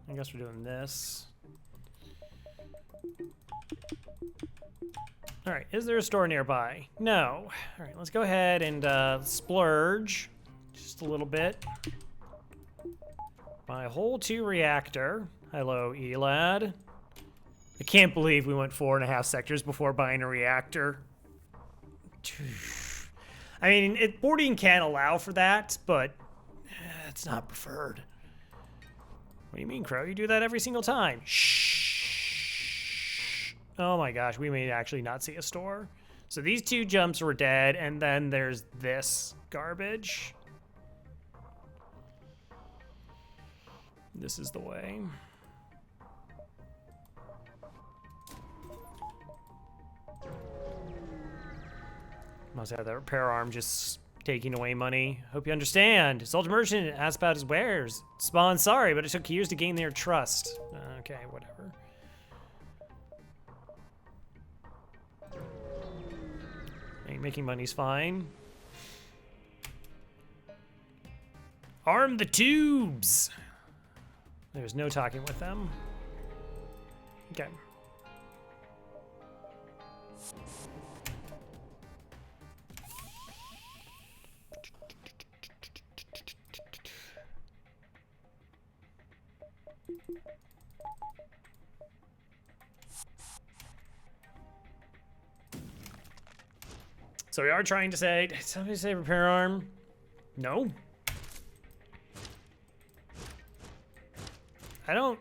I guess we're doing this. All right, is there a store nearby? No. All right, let's go ahead and splurge just a little bit. Buy a whole 2 reactor. Hello, Elad. I can't believe we went 4.5 sectors before buying a reactor. I mean, boarding can allow for that, but it's not preferred. What do you mean, Crow? You do that every single time. Shh. Oh my gosh, we may actually not see a store. So these 2 jumps were dead, and then there's this garbage. This is the way. Must have that repair arm just taking away money. Hope you understand. Soldier Merchant asked about his wares. Spawn, sorry, but it took years to gain their trust. Okay, whatever. Making money's fine. Arm the tubes! There's no talking with them. Okay. So we are trying to say, did somebody say repair arm? No. I don't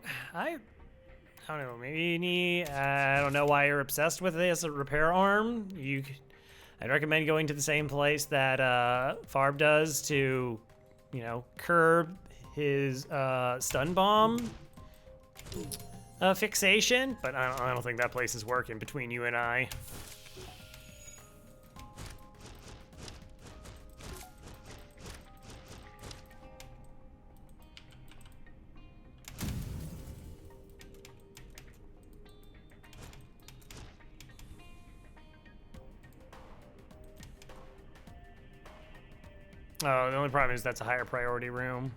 know, maybe you need, I don't know why you're obsessed with this repair arm. I'd recommend going to the same place that Farb does to, you know, curb his stun bomb fixation, but I don't think that place is working between you and I. Oh, the only problem is that's a higher priority room.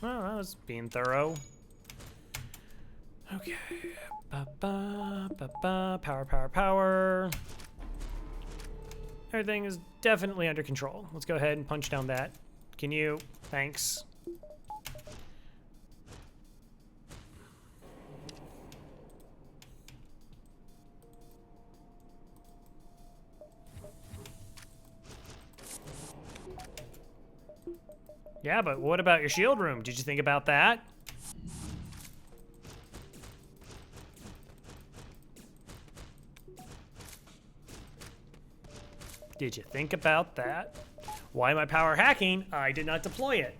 Well, that was being thorough. Okay. Power, power, power. Everything is definitely under control. Let's go ahead and punch down that. Can you? Thanks. Yeah, but what about your shield room? Did you think about that? Did you think about that? Why am I power hacking? I did not deploy it.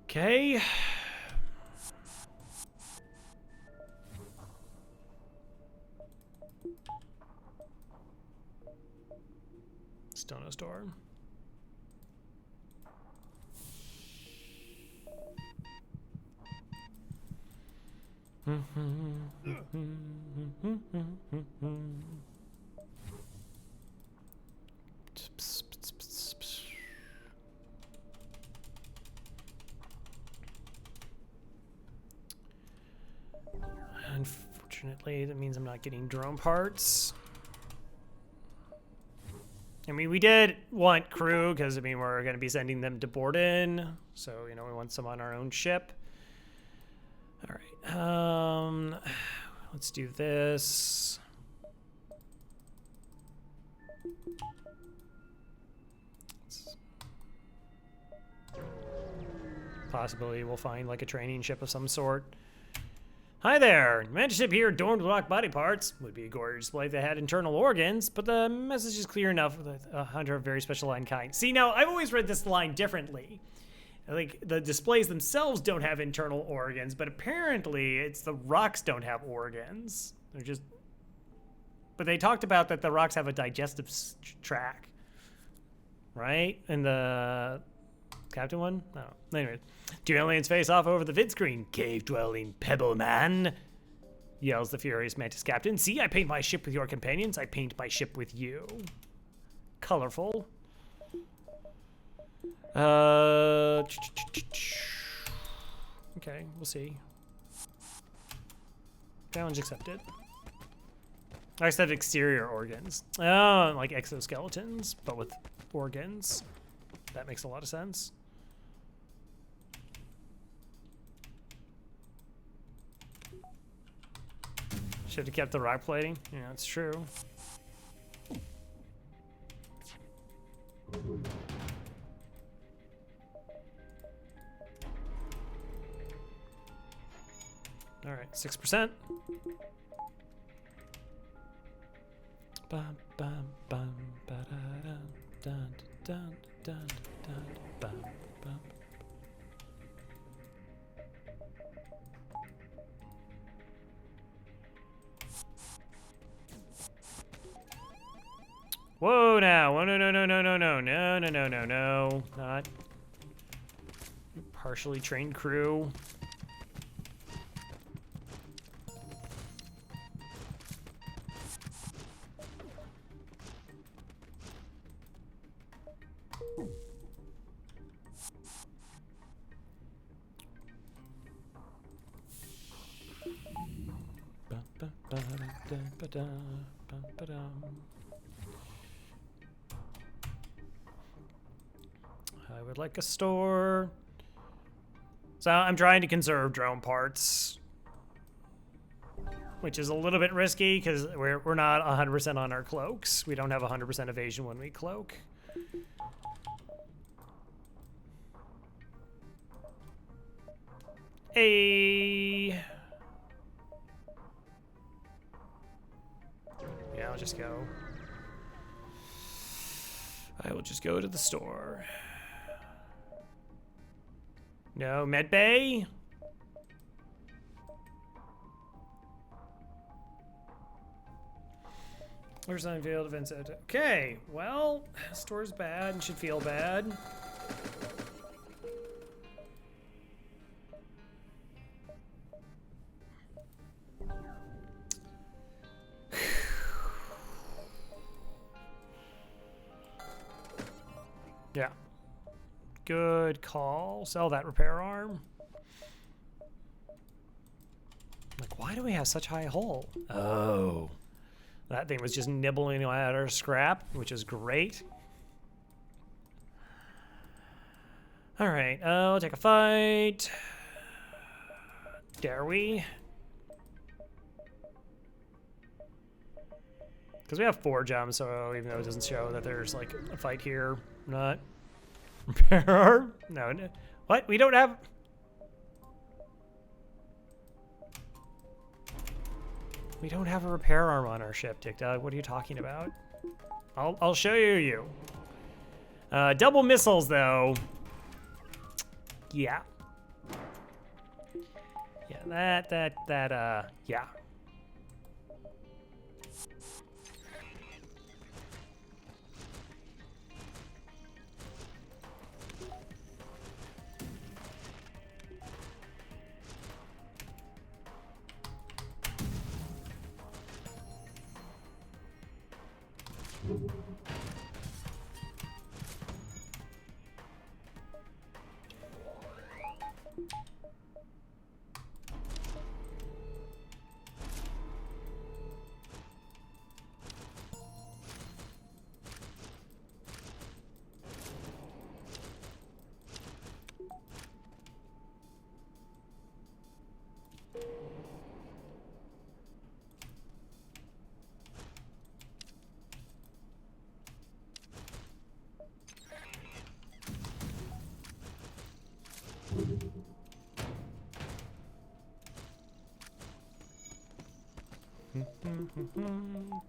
Okay. Still no store. Unfortunately, that means I'm not getting drone parts. I mean, we did want crew because, I mean, we're going to be sending them to Borden. So, you know, we want some on our own ship. All right. Let's do this. Possibly we'll find like a training ship of some sort. Hi there! Managed ship here adorned with rock body parts. Would be a gorgeous display if they had internal organs, but the message is clear enough with a hunter of very special line kind. See, now, I've always read this line differently. Like, the displays themselves don't have internal organs, but apparently it's the rocks don't have organs. They're just... But they talked about that the rocks have a digestive tract. Right? And the... Captain one? No. Anyway. Two aliens face off over the vid screen. Cave-dwelling pebble man, yells the furious Mantis captain. See, I paint my ship with your companions. I paint my ship with you. Colorful. Okay, we'll see. Challenge accepted. I said exterior organs. Oh, like exoskeletons, but with organs. That makes a lot of sense. Should have kept the rock plating. Yeah, that's true. All right, 6%. Bum bum bum ba da dun dun dun dun bum bum. Whoa now. Oh, no, no, no, no, no, no, no, no, no, no, no. Not partially trained crew. I would like a store. So I'm trying to conserve drone parts, which is a little bit risky because we're not 100% on our cloaks. We don't have 100% evasion when we cloak. Yeah, I'll just go. I will just go to the store. No, medbay? Where's unveiled events? Okay, well, store's bad and should feel bad. Yeah. Good call. Sell that repair arm. Like, why do we have such high hull? Oh. That thing was just nibbling at our scrap, which is great. All right, we'll take a fight. Dare we? Because we have 4 jumps, so even though it doesn't show that there's like a fight here, not. Repair? No, no. What? We don't have. We don't have a repair arm on our ship, Dick Dog. What are you talking about? I'll show you. Double missiles, though. Yeah. Yeah, yeah.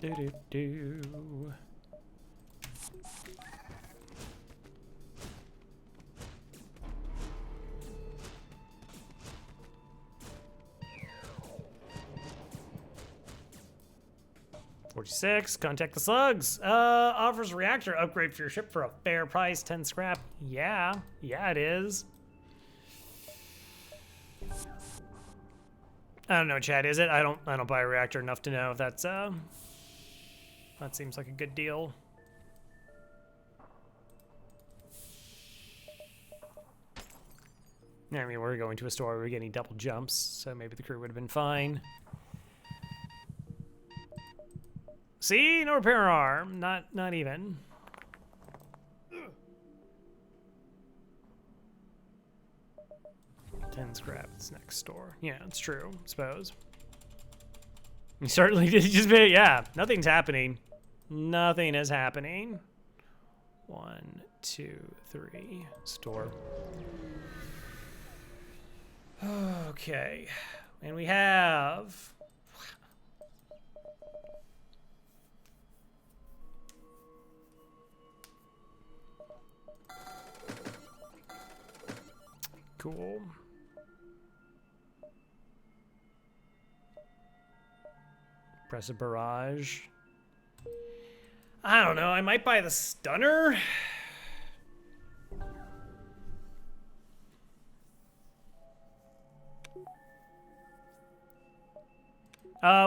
Do-do-do. 46, contact the slugs. Offers reactor upgrade for your ship for a fair price, 10 scrap. Yeah, it is. I don't know, Chad, is it? I don't buy a reactor enough to know if that's that seems like a good deal. I mean, we're going to a store where we're getting double jumps, so maybe the crew would have been fine. See, no repair arm, not even. 10 scrap, it's next store. Yeah, it's true, I suppose. You certainly did just be, yeah, nothing's happening. Nothing is happening. 1, 2, 3, store. Okay, and we have... Cool. Press a barrage. I don't know, I might buy the stunner.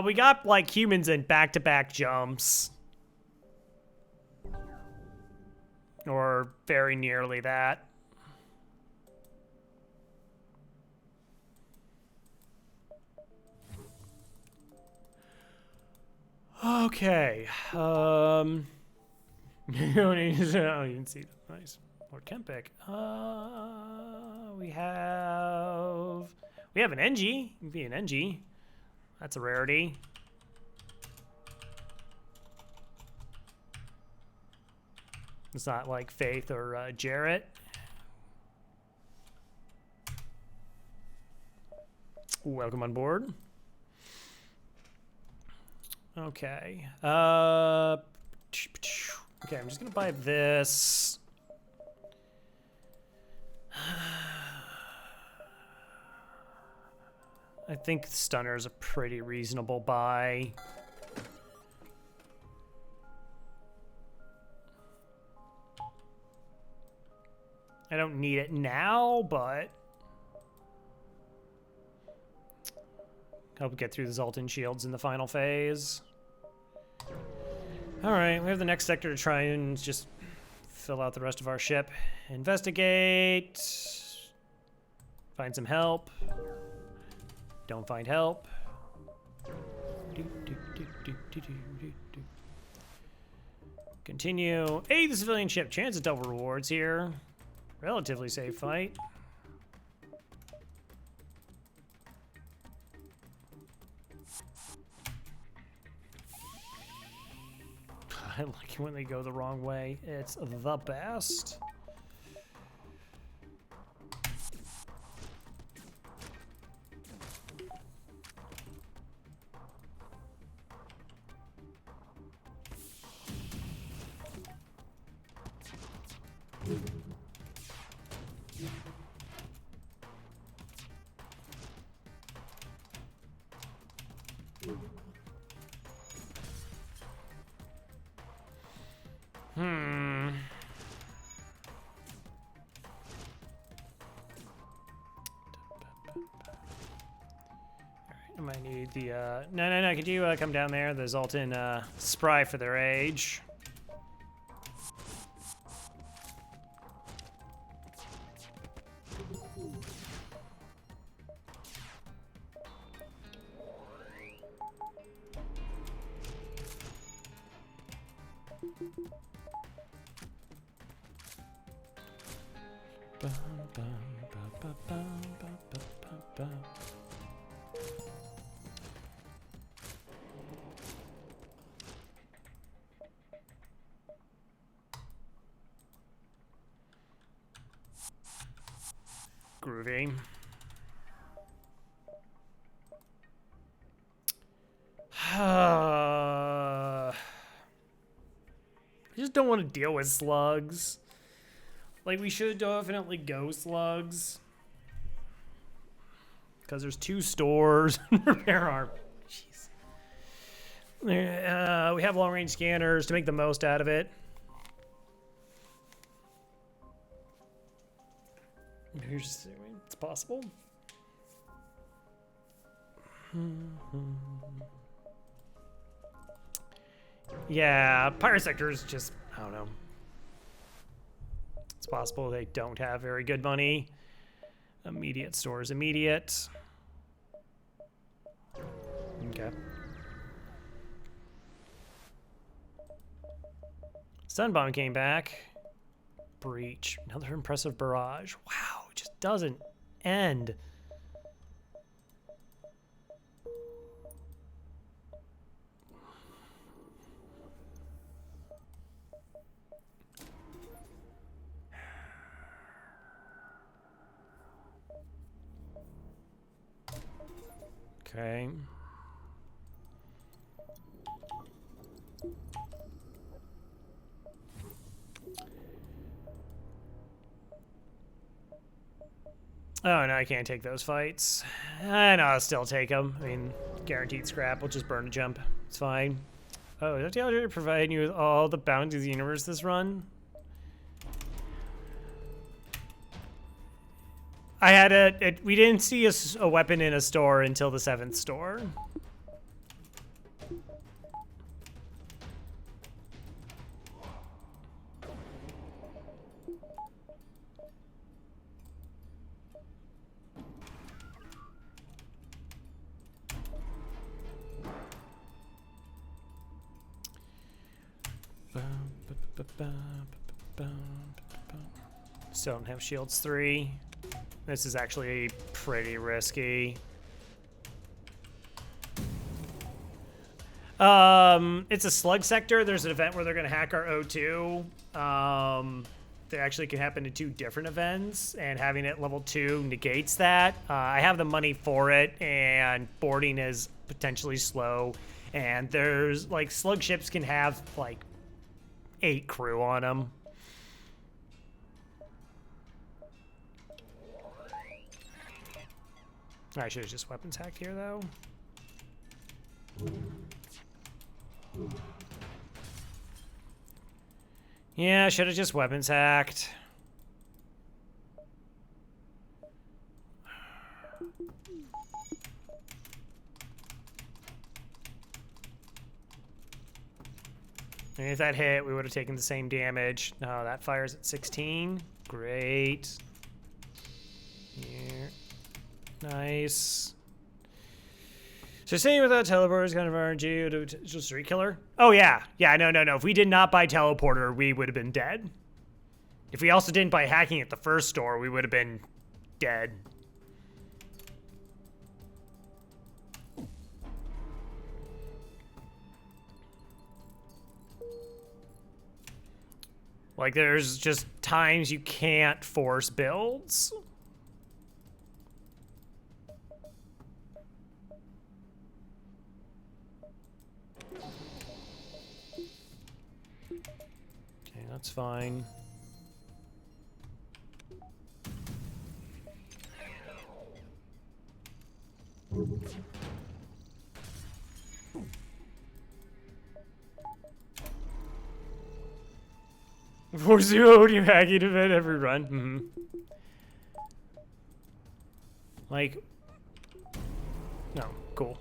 We got like humans in back-to-back jumps. Or very nearly that. Okay. You don't need to, oh, you can see that. Nice. Lord Kempic. We have an NG. It can be an NG. That's a rarity. It's not like Faith or Jarrett. Welcome on board. Okay. Okay, I'm just gonna buy this. I think Stunner is a pretty reasonable buy. I don't need it now, but help get through the Zoltan shields in the final phase. All right, we have the next sector to try and just fill out the rest of our ship. Investigate. Find some help. Don't find help. Continue. Aid the civilian ship. Chance of double rewards here. Relatively safe fight. I like it when they go the wrong way. It's the best. I might need the, no, could you come down there? The Zoltan Spry for their age. Groovy. I just don't want to deal with slugs. Like, we should definitely go slugs. Because there's 2 stores. Repair arm. Jeez. We have long-range scanners to make the most out of it. Here's just, it's possible. Yeah, Pirate Sector is just, I don't know. It's possible they don't have very good money. Immediate stores, immediate. Okay. Sunbomb came back. Breach. Another impressive barrage. Wow, it just doesn't end. Okay. Oh, no, I can't take those fights. I know, I'll still take them. I mean, guaranteed scrap. We'll just burn a jump. It's fine. Oh, is FTL providing you with all the bounties of the universe this run? I had we didn't see a weapon in a store until the 7th store. Still don't have shields 3. This is actually pretty risky. It's a slug sector. There's an event where they're going to hack our O2. That actually can happen in 2 different events, and having it level 2 negates that. I have the money for it, and boarding is potentially slow. And there's, like, slug ships can have, like, 8 crew on them. I should have just weapons hacked here, though. Yeah, I should have just weapons hacked. And if that hit, we would have taken the same damage. No, that fires at 16. Great. Here. Nice. So staying without teleporter is kind of RNG to street killer? Oh yeah. Yeah, no. If we did not buy teleporter, we would have been dead. If we also didn't buy hacking at the first store, we would have been dead. Like, there's just times you can't force builds. Okay, that's fine. For 0 you hacking event every run. Like, no, cool.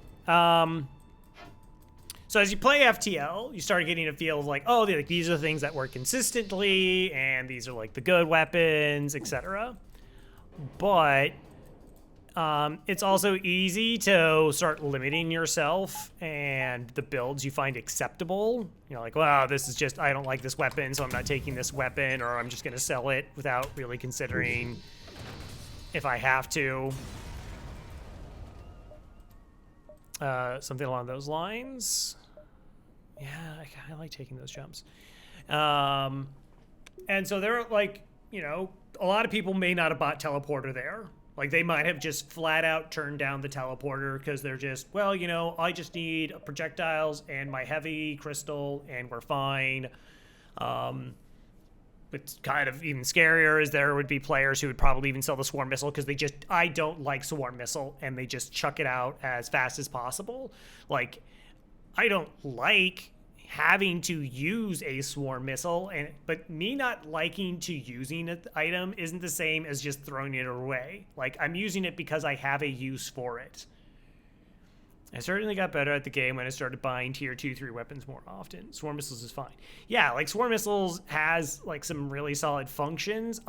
So as you play FTL, you start getting a feel of like, oh, like these are the things that work consistently, and these are like the good weapons, etc. But it's also easy to start limiting yourself and the builds you find acceptable. You know, like, well, this is just, I don't like this weapon, so I'm not taking this weapon, or I'm just going to sell it without really considering if I have to. Something along those lines. Yeah, I kind of like taking those jumps. And so there are, like, you know, a lot of people may not have bought teleporter there. Like, they might have just flat out turned down the teleporter because they're just, well, you know, I just need projectiles and my heavy crystal and we're fine. It's kind of even scarier is there would be players who would probably even sell the swarm missile because they just, I don't like swarm missile, and they just chuck it out as fast as possible. Like, I don't like having to use a swarm missile, but me not liking to using an item isn't the same as just throwing it away. Like, I'm using it because I have a use for it. I certainly got better at the game when I started buying tier 2, 3 weapons more often. Swarm missiles is fine. Yeah, like, swarm missiles has like some really solid functions.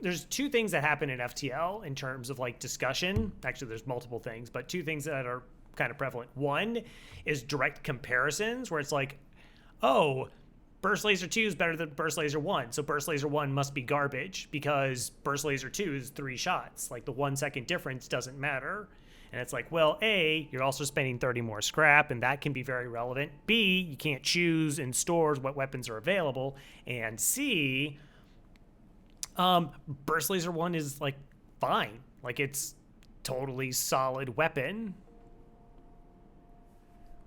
There's two things that happen in FTL in terms of like discussion. Actually, there's multiple things, but two things that are kind of prevalent. One is direct comparisons, where it's like, oh, Burst Laser 2 is better than Burst Laser 1, so Burst Laser 1 must be garbage because Burst Laser 2 is 3 shots. Like, the 1 second difference doesn't matter. And it's like, well, A, you're also spending 30 more scrap, and that can be very relevant. B, you can't choose in stores what weapons are available. And C, Burst Laser 1 is, like, fine. Like, it's totally solid weapon.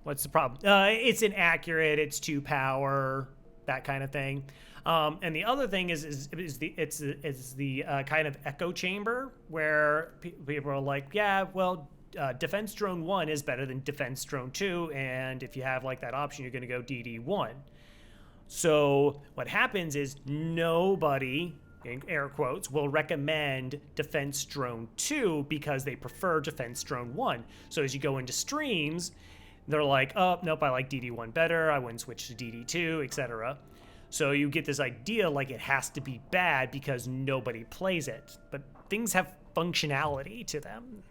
What's the problem? It's inaccurate, it's 2 power, that kind of thing. And the other thing is the kind of echo chamber where people are like, yeah, well, Defense Drone 1 is better than Defense Drone 2, and if you have like that option, you're going to go DD1. So what happens is nobody, in air quotes, will recommend Defense Drone 2 because they prefer Defense Drone 1. So as you go into streams, they're like, oh, nope, I like DD1 better, I wouldn't switch to DD2, etc. So you get this idea like it has to be bad because nobody plays it. But things have functionality to them.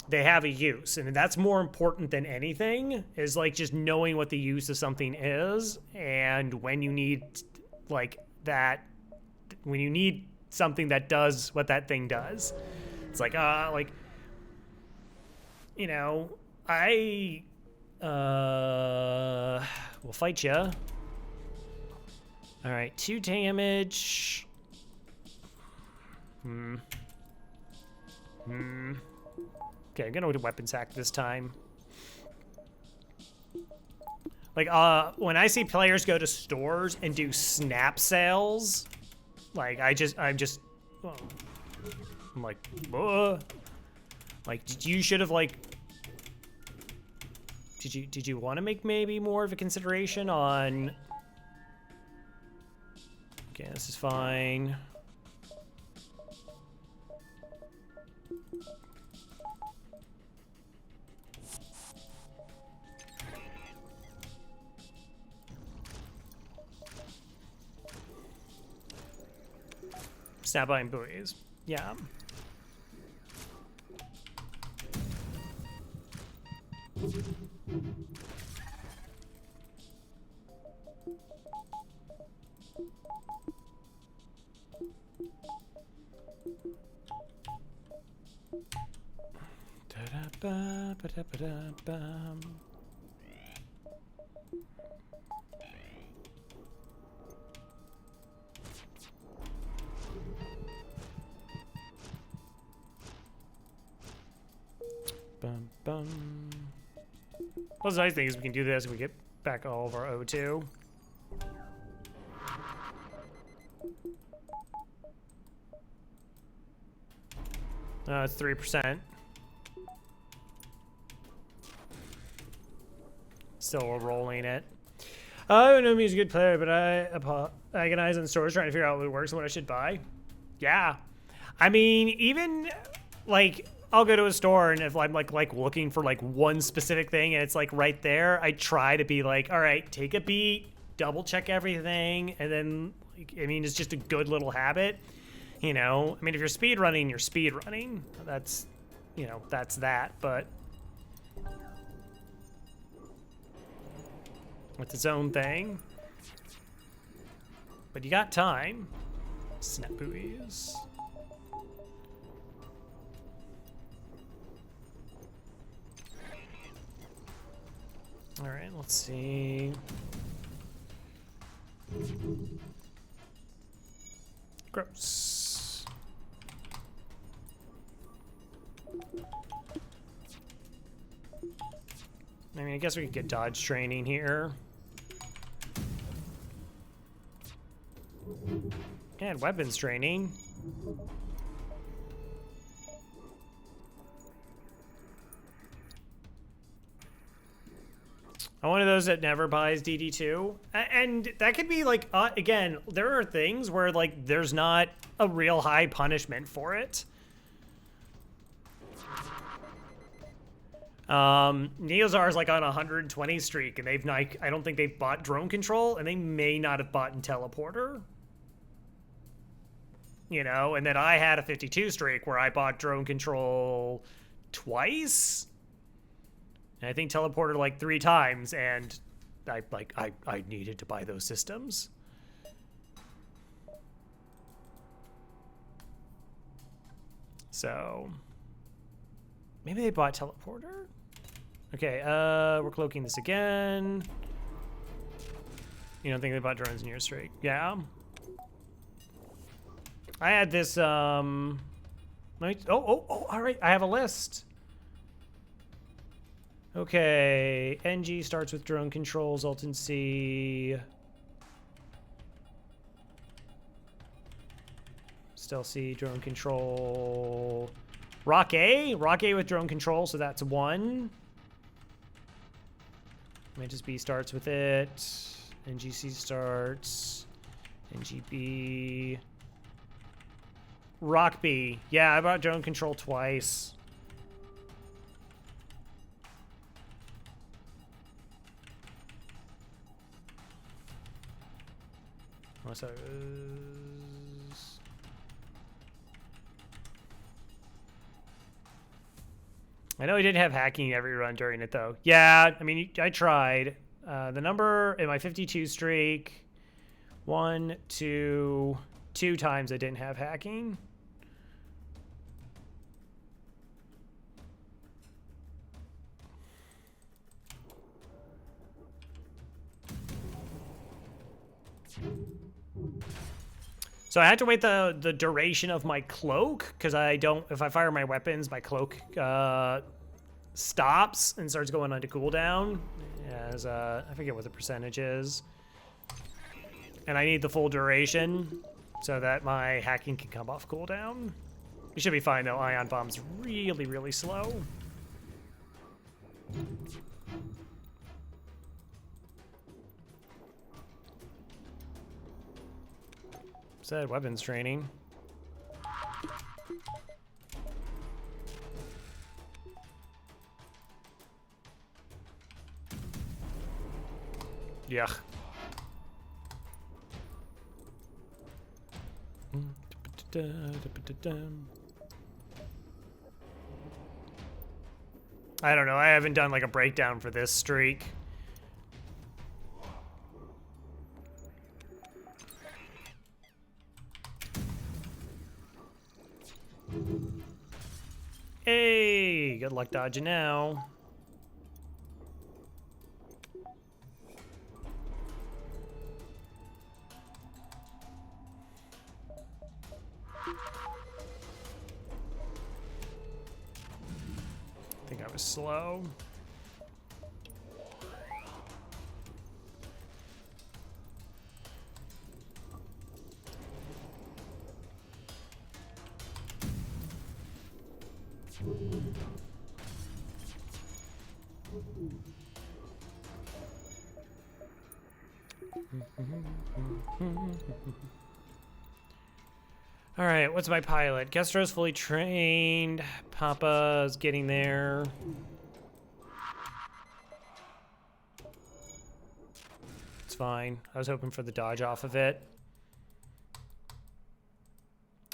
They have a use, and that's more important than anything, is like just knowing what the use of something is, and when you need like that, when you need something that does what that thing does. It's like, you know, I will fight ya. All right, 2 damage. Okay, I'm gonna do weapon sack this time. Like, when I see players go to stores and do snap sales, like, I'm like, like, you should have, like, did you want to make maybe more of a consideration on, okay, this is fine. Snap-eye and buoys. Yeah. Da-da-ba-ba-da-ba-da-bum. Bum, bum. Well, the nice thing is we can do this and we get back all of our O2. It's 3%. Still we're rolling it. I don't know if he's a good player, but I agonize on stores trying to figure out what works and what I should buy. Yeah. I mean, even like I'll go to a store and if I'm like looking for like one specific thing and it's like right there, I try to be like, all right, take a beat, double check everything, and then like, I mean, it's just a good little habit. You know, I mean, if you're speed running, you're speed running. That's, you know, that's that, but with its own thing. But you got time. Snap buoys. All right, let's see. Gross. I mean, I guess we could get dodge training here. And weapons training. I'm one of those that never buys DD2. And that could be like, again, there are things where like there's not a real high punishment for it. Neozar's like on a 120 streak, and they've not, I don't think they've bought drone control, and they may not have bought in teleporter. You know, and then I had a 52 streak where I bought drone control twice. And I think teleporter like 3 times, and I needed to buy those systems. So maybe they bought teleporter. Okay, we're cloaking this again. You don't think they bought drones in your streak? Yeah. I had this, all right, I have a list. Okay, NG starts with drone controls, Alt and C. Still C, drone control. Rock A with drone control, so that's 1. Mantis B starts with it. NGC starts. NGB. Rock B. Yeah, I bought drone control twice. What's that? I know he didn't have hacking every run during it, though. Yeah, I mean, I tried. The number in my 52 streak, 1, 2, 2 times I didn't have hacking. So I had to wait the duration of my cloak, because I don't, if I fire my weapons, my cloak stops and starts going onto cooldown. As I forget what the percentage is. And I need the full duration so that my hacking can come off cooldown. You should be fine though. Ion Bomb's really, really slow. Said weapons training. Yeah. I don't know. I haven't done like a breakdown for this streak. Hey, good luck dodging now. I think I was slow. All right, what's my pilot? Kestro's fully trained. Papa's getting there. It's fine. I was hoping for the dodge off of it.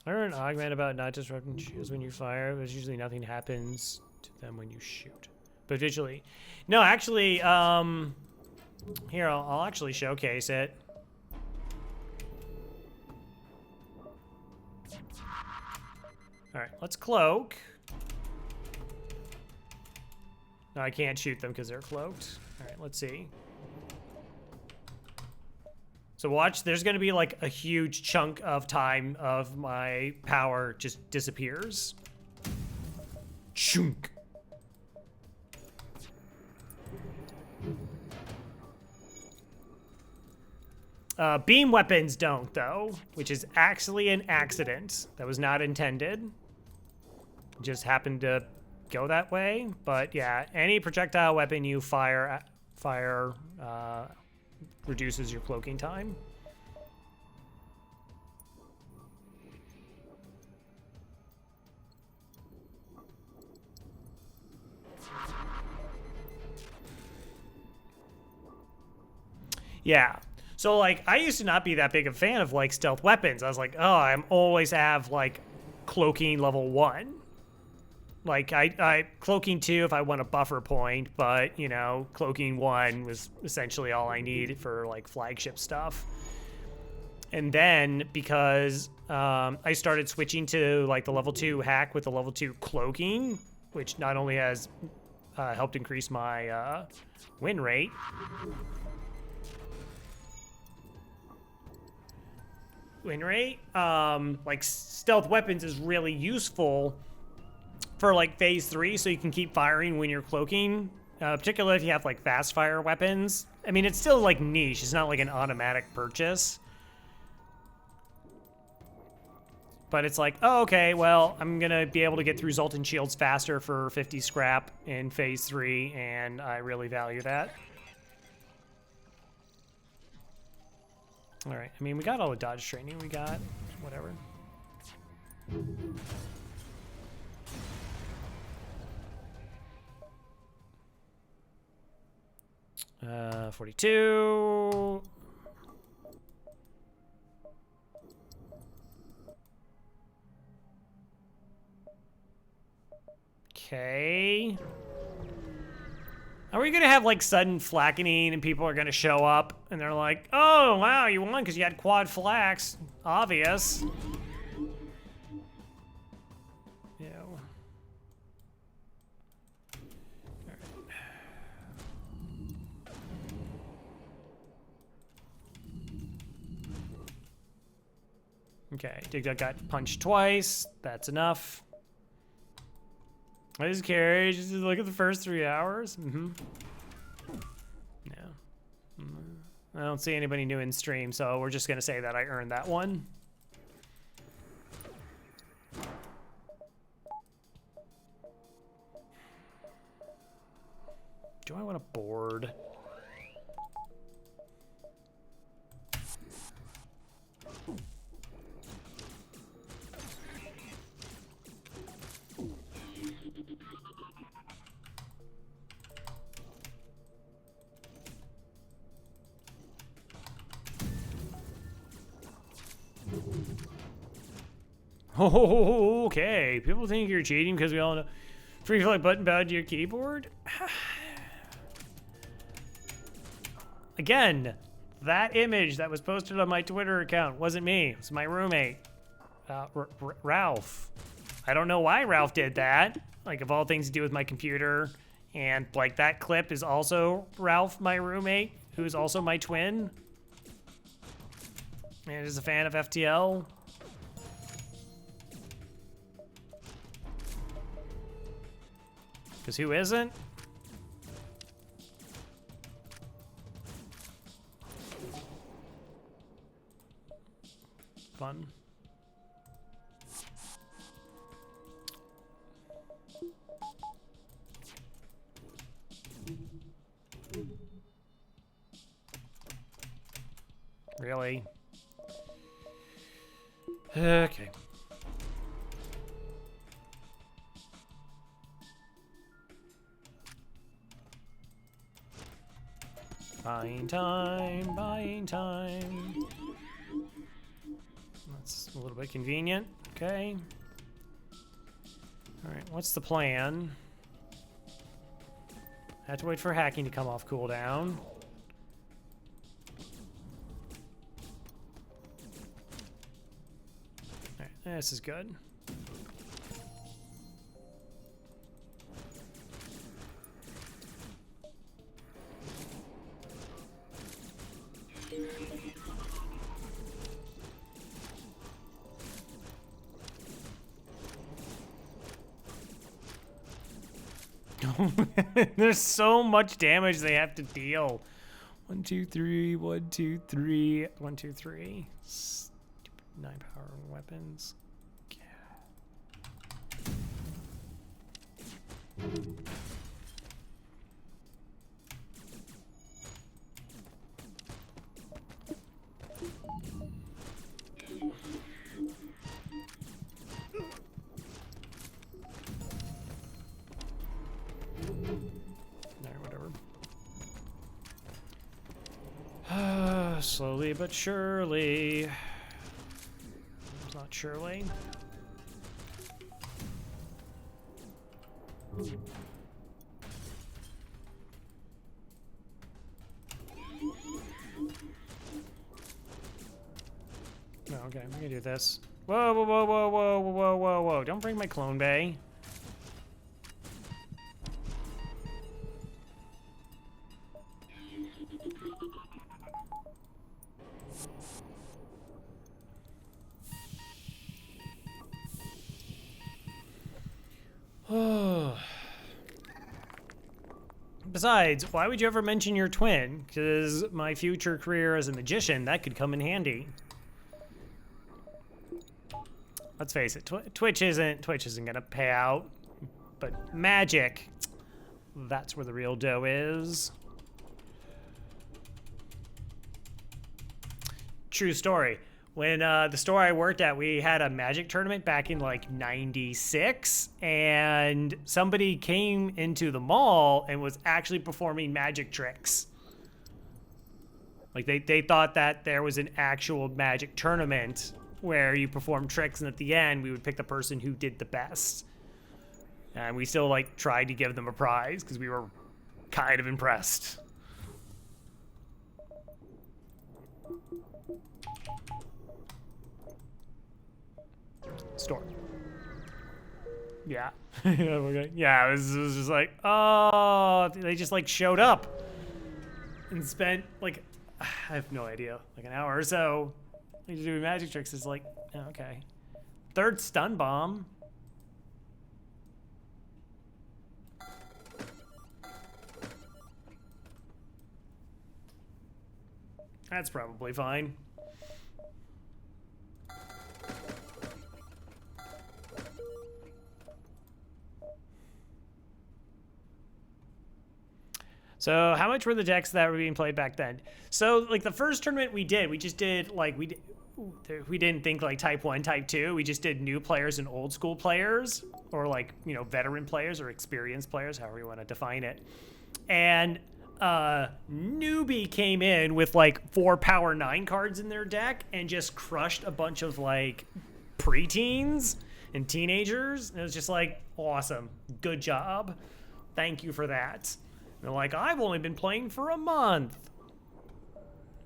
I heard an augment about not disrupting shields when you fire. There's usually nothing happens to them when you shoot. But visually. No, actually, here, I'll actually showcase it. Alright, let's cloak. No, I can't shoot them because they're cloaked. Alright, let's see. So watch, there's going to be like a huge chunk of time of my power just disappears. Chunk. Beam weapons don't, though, which is actually an accident. That was not intended. Just happened to go that way. But yeah, any projectile weapon you fire reduces your cloaking time. Yeah. So, like, I used to not be that big a fan of, like, stealth weapons. I was like, oh, I'm always have, like, cloaking level 1. Like, I cloaking 2 if I want a buffer point, but, you know, cloaking 1 was essentially all I need for, like, flagship stuff. And then, because I started switching to, like, the level 2 hack with the level 2 cloaking, which not only has helped increase my win rate, like stealth weapons is really useful for like phase 3, so you can keep firing when you're cloaking, particularly if you have like fast fire weapons. I mean, it's still like niche, it's not like an automatic purchase, but it's like, oh, okay, well, I'm gonna be able to get through Zoltan shields faster for 50 scrap in phase 3, and I really value that. All right, I mean, we got all the dodge training, we got whatever. 42. Okay. Are we gonna have like sudden flackening and people are gonna show up and they're like, oh wow, you won because you had quad flax? Obvious. Yeah. Alright. Okay, Dig got punched twice. That's enough. I just carry, just look at the first 3 hours. Yeah. I don't see anybody new in stream, so we're just gonna say that I earned that one. Do I want a board? Oh, okay. People think you're cheating because we all know. Free flight button bound to your keyboard? Again, that image that was posted on my Twitter account wasn't me. It was my roommate, Ralph. I don't know why Ralph did that. Like, of all things to do with my computer. And, like, that clip is also Ralph, my roommate, who's also my twin. And is a fan of FTL. Because who isn't? Fun. Really? Okay. Buying time, buying time. That's a little bit convenient. Okay. All right, what's the plan? I have to wait for hacking to come off cooldown. All right, this is good. There's so much damage they have to deal. 1, 2, 3, 1, 2, 3, 1, 2, 3. Stupid 9 power weapons. Slowly but surely. It's not surely. No, okay, I'm gonna do this. Whoa, whoa, whoa, whoa, whoa, whoa, whoa, whoa. Don't bring my clone bay. Besides, why would you ever mention your twin? Because my future career as a magician, that could come in handy. Let's face it, Twitch isn't gonna pay out, but magic, that's where the real dough is. True story. When the store I worked at, we had a magic tournament back in like '96, and somebody came into the mall and was actually performing magic tricks. Like they thought that there was an actual magic tournament where you perform tricks, and at the end we would pick the person who did the best. And we still like tried to give them a prize because we were kind of impressed. Store. Yeah. Okay. Yeah, it was just like, oh, they just like showed up and spent like, I have no idea, like an hour or so doing magic tricks. Is like, oh, okay. Third stun bomb. That's probably fine. So how much were the decks that were being played back then? So like the first tournament we just did like, we didn't think like type 1, type 2. We just did new players and old school players, or like, you know, veteran players or experienced players, however you want to define it. And newbie came in with like 4 power 9 cards in their deck and just crushed a bunch of like preteens and teenagers. And it was just like, awesome, good job, thank you for that. And they're like, I've only been playing for a month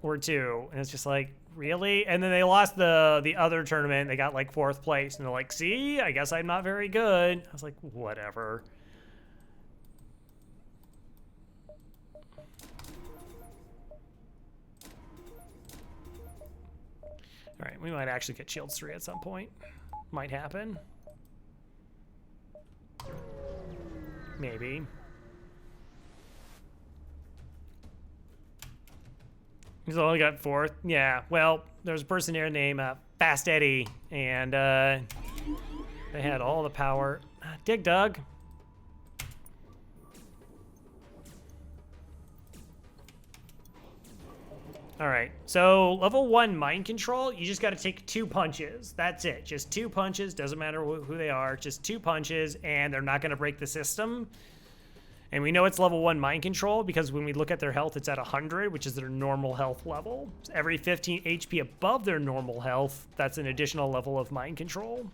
or 2, and it's just like, really? And then they lost the other tournament. They got like 4th place, and they're like, see, I guess I'm not very good. I was like, whatever. All right, we might actually get Shields 3 at some point. Might happen. Maybe. He's only got 4th. Yeah, well, there's a person here named Fast Eddie, and they had all the power. Dig Dug. All right, so level 1 mind control, you just got to take 2 punches. That's it, just 2 punches. Doesn't matter who they are, just 2 punches, and they're not going to break the system. And we know it's level 1 mind control because when we look at their health, it's at 100, which is their normal health level. So every 15 HP above their normal health, that's an additional level of mind control.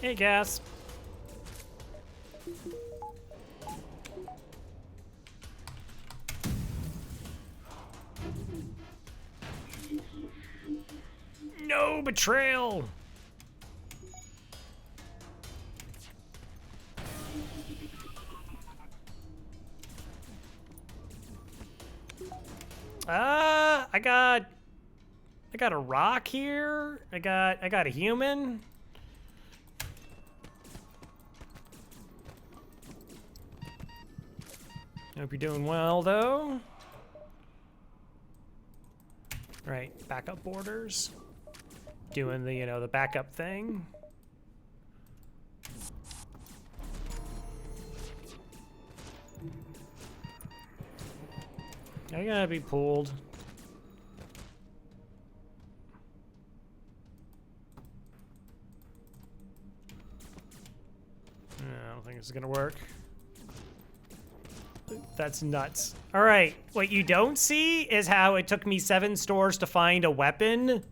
Hey, gas. No betrayal. I got a rock here. I got a human. Hope you're doing well, though. Right, backup borders. Doing the, the backup thing. I gotta be pulled. I don't think this is gonna work. That's nuts. All right, what you don't see is how it took me 7 stores to find a weapon,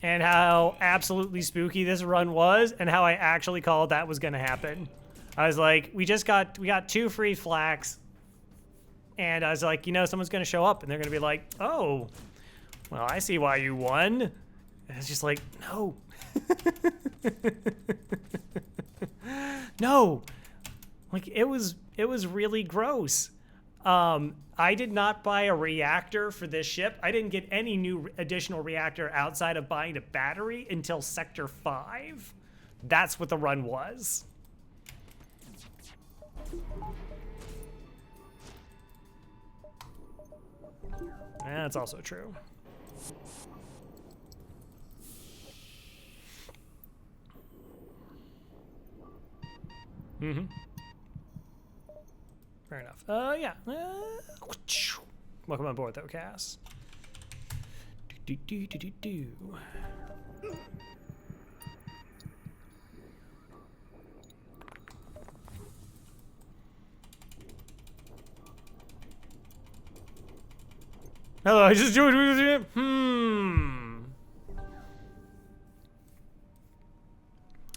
and how absolutely spooky this run was, and how I actually called that was gonna happen. I was like, we got 2 free flax, and I was like, someone's gonna show up, and they're gonna be like, oh, well, I see why you won. And it's just like, no. No. Like, it was really gross. I did not buy a reactor for this ship. I didn't get any new additional reactor outside of buying a battery until Sector 5. That's what the run was. That's also true. Mm-hmm. Fair enough. Yeah. Welcome on board, though, Cass. Hello, I just joined with you.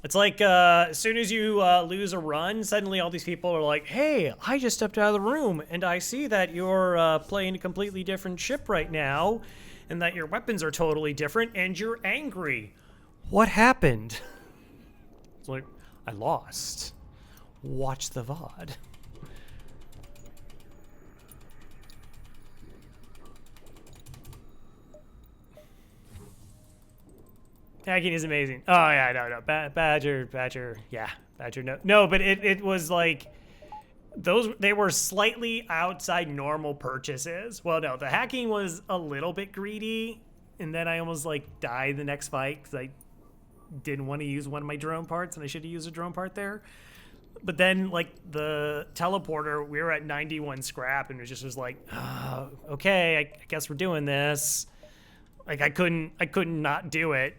It's like, as soon as you lose a run, suddenly all these people are like, hey, I just stepped out of the room, and I see that you're playing a completely different ship right now, and that your weapons are totally different, and you're angry. What happened? It's like, I lost. Watch the VOD. Hacking is amazing. Oh yeah, no. Badger, yeah, Badger, no, but it was like they were slightly outside normal purchases. Well, no, the hacking was a little bit greedy, and then I almost like died the next fight because I didn't want to use one of my drone parts, and I should have used a drone part there. But then like the teleporter, we were at 91 scrap, and it was like, okay, I guess we're doing this. Like I couldn't not do it.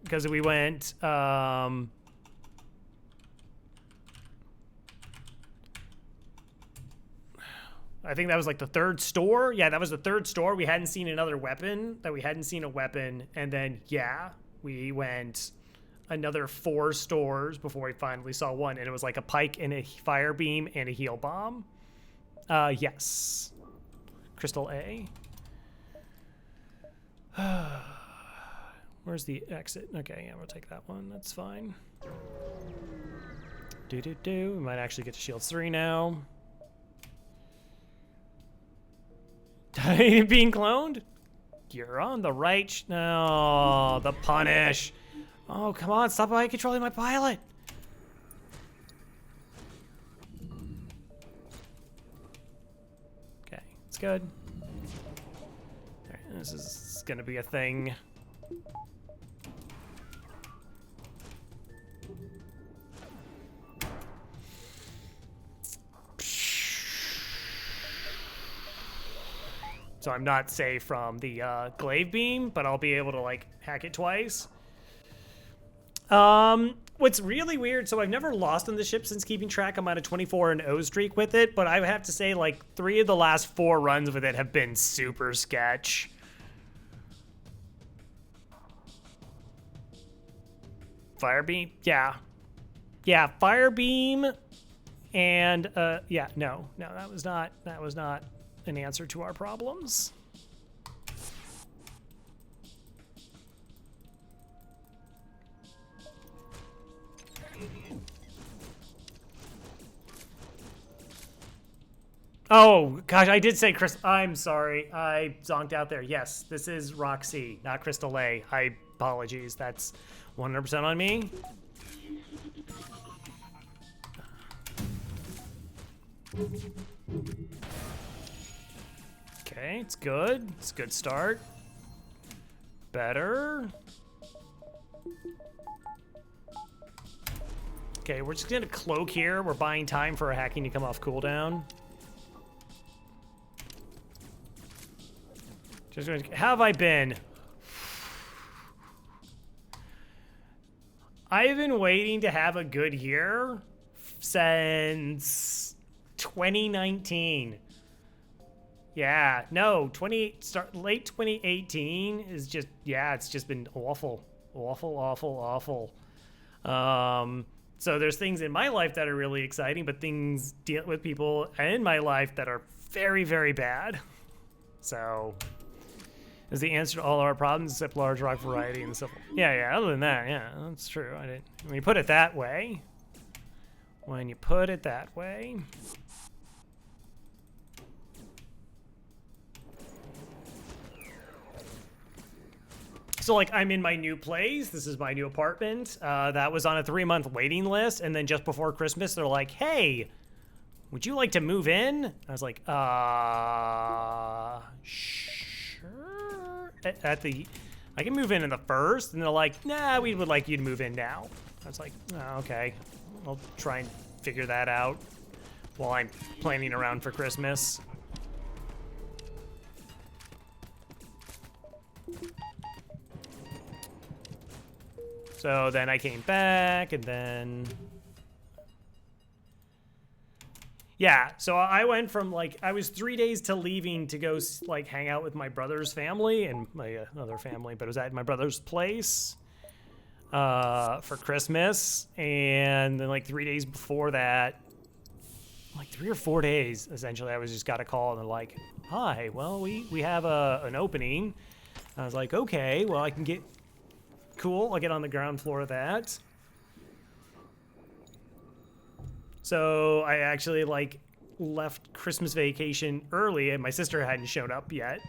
Because we went, I think that was like the 3rd store. Yeah, that was the 3rd store. We hadn't seen another weapon, and then, yeah, we went another 4 stores before we finally saw one, and it was like a pike and a fire beam and a heal bomb. Yes. Crystal A. Where's the exit? Okay, yeah, we'll take that one. That's fine. We might actually get to Shields 3 now. Being cloned? You're on the right. No, the punish. Oh, come on, stop controlling my pilot. Okay, it's good. All right, this is gonna be a thing. So I'm not safe from the glaive beam, but I'll be able to like hack it twice. What's really weird, so I've never lost on the ship since keeping track. I'm on a 24-0 streak with it, but I have to say like 3 of the last 4 runs with it have been super sketch. Fire beam? Yeah. Yeah, fire beam and yeah, no, that was not an answer to our problems. Oh, gosh, I did say Chris. I'm sorry. I zonked out there. Yes, this is Roxy, not Crystal Lay. Apologies. That's 100% on me. Okay, it's good. It's a good start. Better. Okay, we're just gonna cloak here. We're buying time for a hacking to come off cooldown. Just gonna, how have I been? I've been waiting to have a good year since 2019. Yeah, no, late 2018 is just, yeah, it's just been awful. So there's things in my life that are really exciting, but things deal with people in my life that are very, very bad. So is the answer to all our problems except large rock variety and stuff. Yeah, other than that, yeah, that's true. When you put it that way. So, like, I'm in my new place. This is my new apartment. That was on a 3-month waiting list. And then just before Christmas, they're like, hey, would you like to move in? I was like, sure. I can move in the first. And they're like, nah, we would like you to move in now. I was like, oh, okay. I'll try and figure that out while I'm planning around for Christmas. So then I came back, and then... Yeah, so I went from, like, I was 3 days to leaving to go, like, hang out with my brother's family and my other family, but it was at my brother's place for Christmas. And then, like, 3 days before that, like 3 or 4 days, essentially, I just got a call, and they're like, hi, well, we have an opening. I was like, okay, well, I can get... Cool, I'll get on the ground floor of that. So I actually like left Christmas vacation early, and my sister hadn't shown up yet.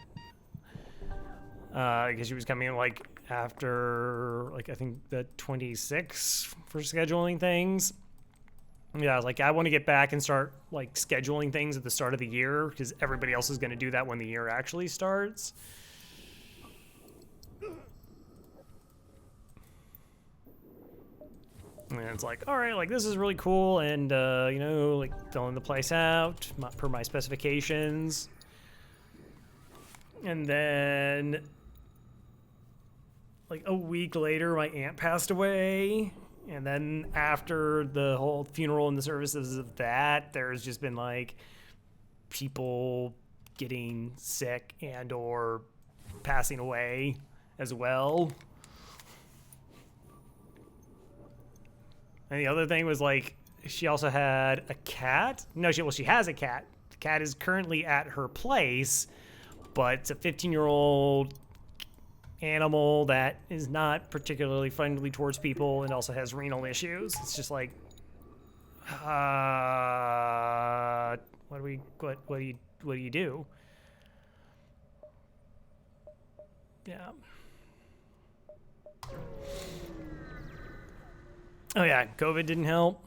Because she was coming like after like I think the 26th for scheduling things. Yeah, I was like, I want to get back and start like scheduling things at the start of the year because everybody else is going to do that when the year actually starts. And it's like, all right, like this is really cool, and you know, like filling the place out per my specifications. And then, like a week later, my aunt passed away. And then after the whole funeral and the services of that, there's just been like people getting sick and or passing away as well. And the other thing was like she also had a cat. No, she has a cat. The cat is currently at her place, but it's a 15-year-old animal that is not particularly friendly towards people and also has renal issues. It's just like, what do you do? Yeah. Oh yeah, COVID didn't help.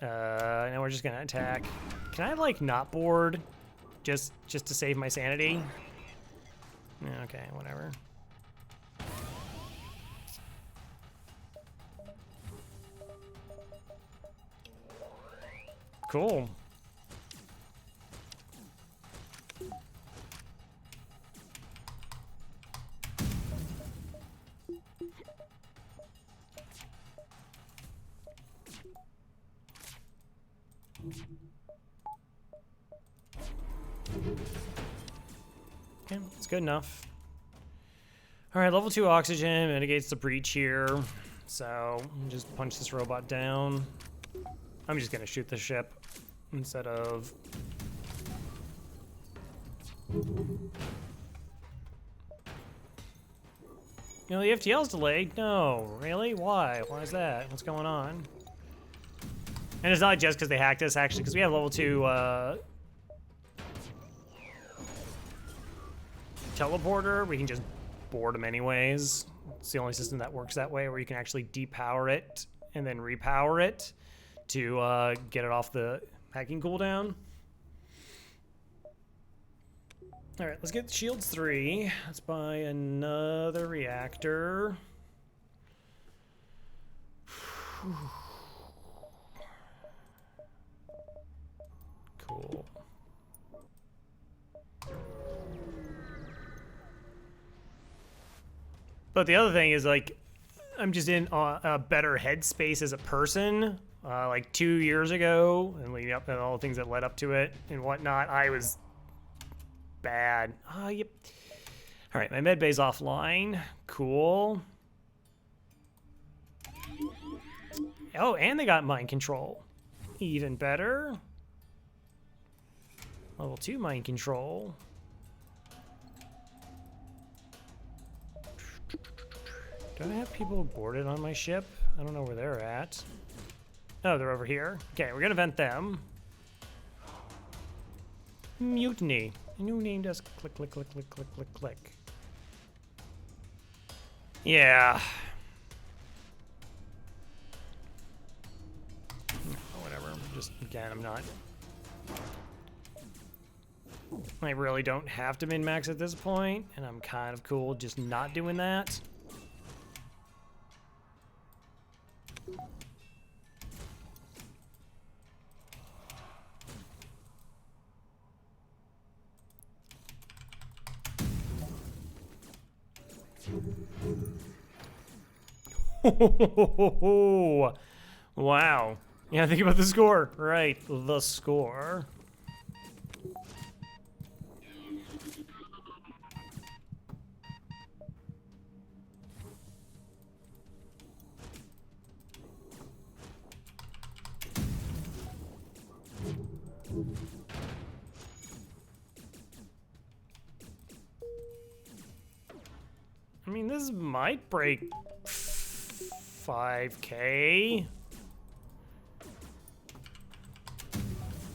Now we're just gonna attack. Can I like not board, just to save my sanity? Yeah, okay, whatever. Cool. Okay, it's good enough. All right, level 2 oxygen mitigates the breach here. So just punch this robot down. I'm just gonna shoot the ship instead of... You know, the FTL's delayed? No, really? Why? Why is that? What's going on? And it's not just because they hacked us, actually, because we have level 2 teleporter. We can just board them anyways. It's the only system that works that way, where you can actually depower it and then repower it to get it off the hacking cooldown. All right, let's get Shields 3. Let's buy another reactor. Cool. But the other thing is, like, I'm just in a better headspace as a person. Like 2 years ago, and leading up and all the things that led up to it and whatnot, I was bad. Yep. All right, my med bay's offline. Cool. Oh, and they got mind control. Even better. Level 2 mind control. Do I have people boarded on my ship? I don't know where they're at. Oh, they're over here. Okay, we're gonna vent them. Mutiny. A new name does click, click, click, click, click, click, click. Yeah. Whatever. Just, again, I'm not... I really don't have to min-max at this point, and I'm kind of cool just not doing that. Wow. Yeah, think about the score. Right, the score. I mean, this might break 5K.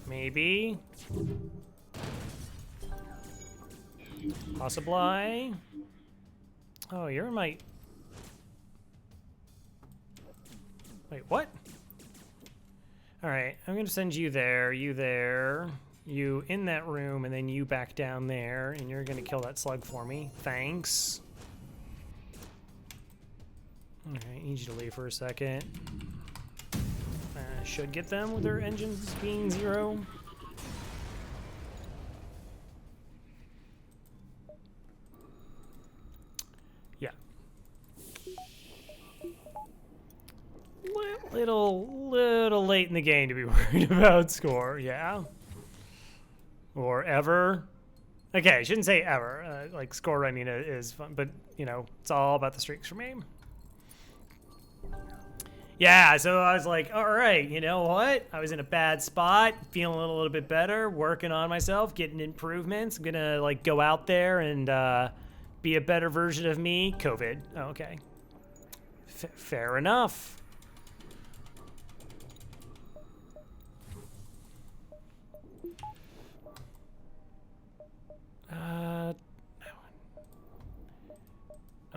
Maybe. Possibly. Oh, you're in my... Wait, what? Alright, I'm gonna send you there, you in that room, and then you back down there, and you're gonna kill that slug for me. Thanks. Alright, need you to leave for a second. Should get them with their engines being 0. Yeah. Little late in the game to be worried about score, yeah. Or ever. Okay, I shouldn't say ever. Like, score running is fun, but, you know, it's all about the streaks for me. Yeah, so I was like, all right, you know what? I was in a bad spot, feeling a little bit better, working on myself, getting improvements. I'm gonna like go out there and be a better version of me. COVID. Oh, okay. Fair enough.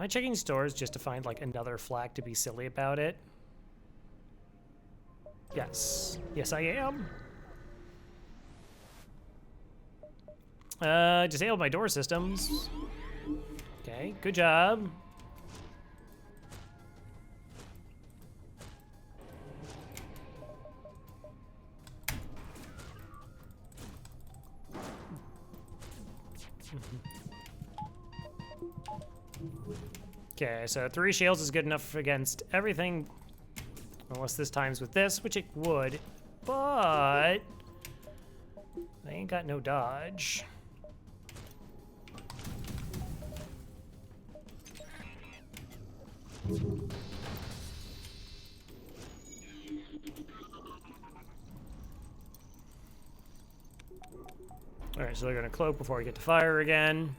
Am I checking stores just to find like another flak to be silly about it? Yes. Yes, I am. Disabled my door systems. Okay, good job. Okay, so 3 shields is good enough against everything. Unless this times with this, which it would. But I ain't got no dodge. Alright, so they're gonna cloak before we get to fire again.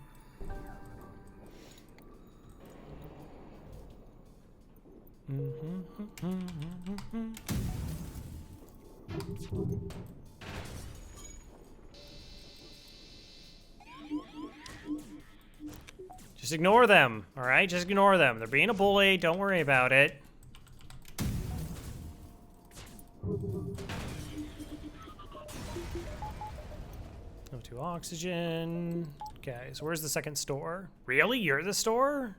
Just ignore them, all right? Just ignore them. They're being a bully. Don't worry about it. O2 oxygen. Okay, so where's the second store? Really? You're the store?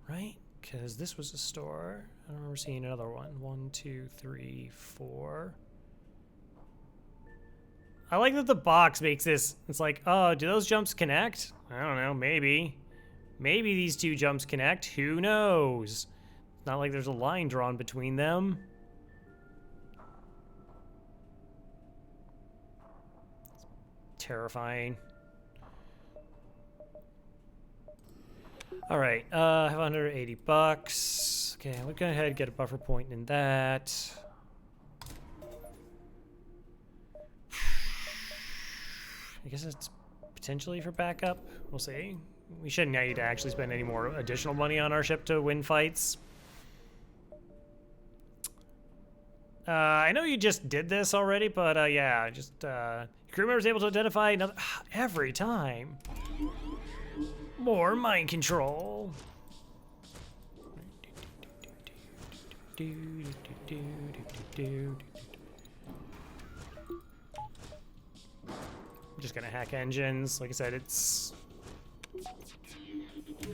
Right? Because this was a store. I don't remember seeing another one. 1, 2, 3, 4. I like that the box makes this. It's like, oh, do those jumps connect? I don't know. Maybe. Maybe these 2 jumps connect. Who knows? It's not like there's a line drawn between them. It's terrifying. All right, I have $180. Okay, we'll go ahead and get a buffer point in that. I guess it's potentially for backup. We'll see. We shouldn't need to actually spend any more additional money on our ship to win fights. I know you just did this already, but yeah, just crew member is able to identify another every time. More mind control. I'm just gonna hack engines. Like I said, it's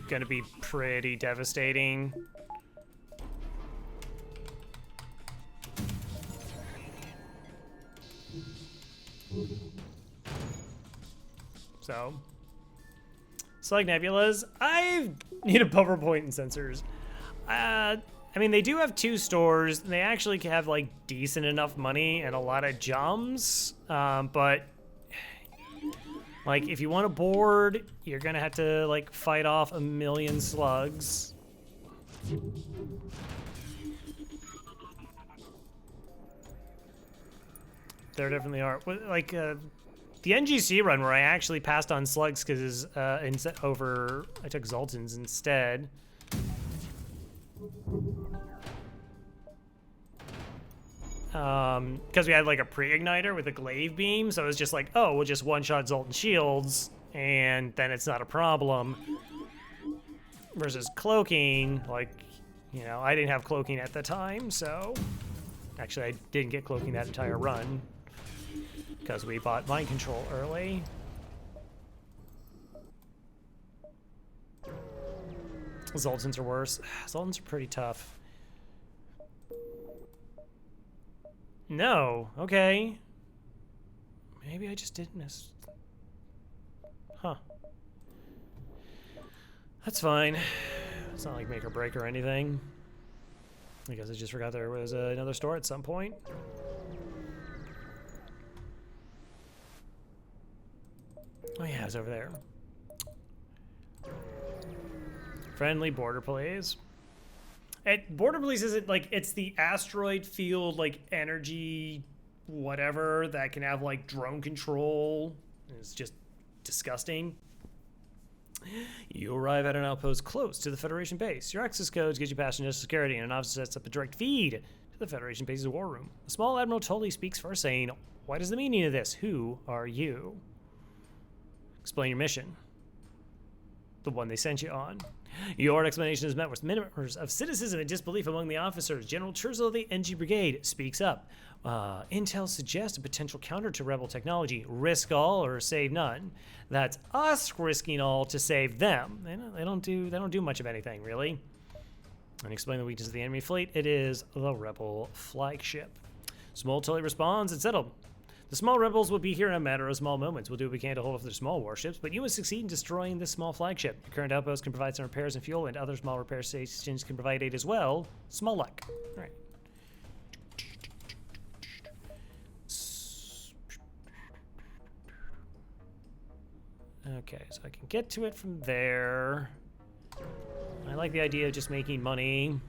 gonna be pretty devastating. So, select nebulas. I need a buffer point and sensors. I mean, they do have 2 stores, and they actually have like decent enough money and a lot of jumps. But like, if you want to board, you're gonna have to like fight off 1,000,000 slugs. There definitely are. Like the NGC run where I actually passed on slugs because I took Zoltans instead. Because we had like a pre-igniter with a glaive beam, so it was just like, oh, we'll just one-shot Zoltan shields, and then it's not a problem. Versus cloaking, like, you know, I didn't have cloaking at the time, so actually I didn't get cloaking that entire run because we bought mind control early. Zoltans are worse. Zoltans are pretty tough. No, okay. Maybe I just didn't miss. Huh. That's fine. It's not like make or break or anything. I guess I just forgot there was another store at some point. Oh yeah, it's over there. Friendly border police. Border police isn't like, it's the asteroid field, like energy, whatever, that can have like drone control. It's just disgusting. You arrive at an outpost close to the Federation base. Your access codes get you past national security, and an officer sets up a direct feed to the Federation base's war room. The small Admiral Tully speaks first, saying, "What is the meaning of this? Who are you?" Explain your mission. The one they sent you on. Your explanation is met with murmurs of cynicism and disbelief among the officers. General Churchill of the NG Brigade speaks up. Intel suggests a potential counter to rebel technology. Risk all or save none. That's us risking all to save them. They don't do much of anything, really. And explain the weakness of the enemy fleet. It is the rebel flagship. Small Tully responds and settled. The small rebels will be here in a matter of small moments. We'll do what we can to hold off their small warships, but you must succeed in destroying this small flagship. Your current outpost can provide some repairs and fuel, and other small repair stations can provide aid as well. Small luck. All right. Okay, so I can get to it from there. I like the idea of just making money.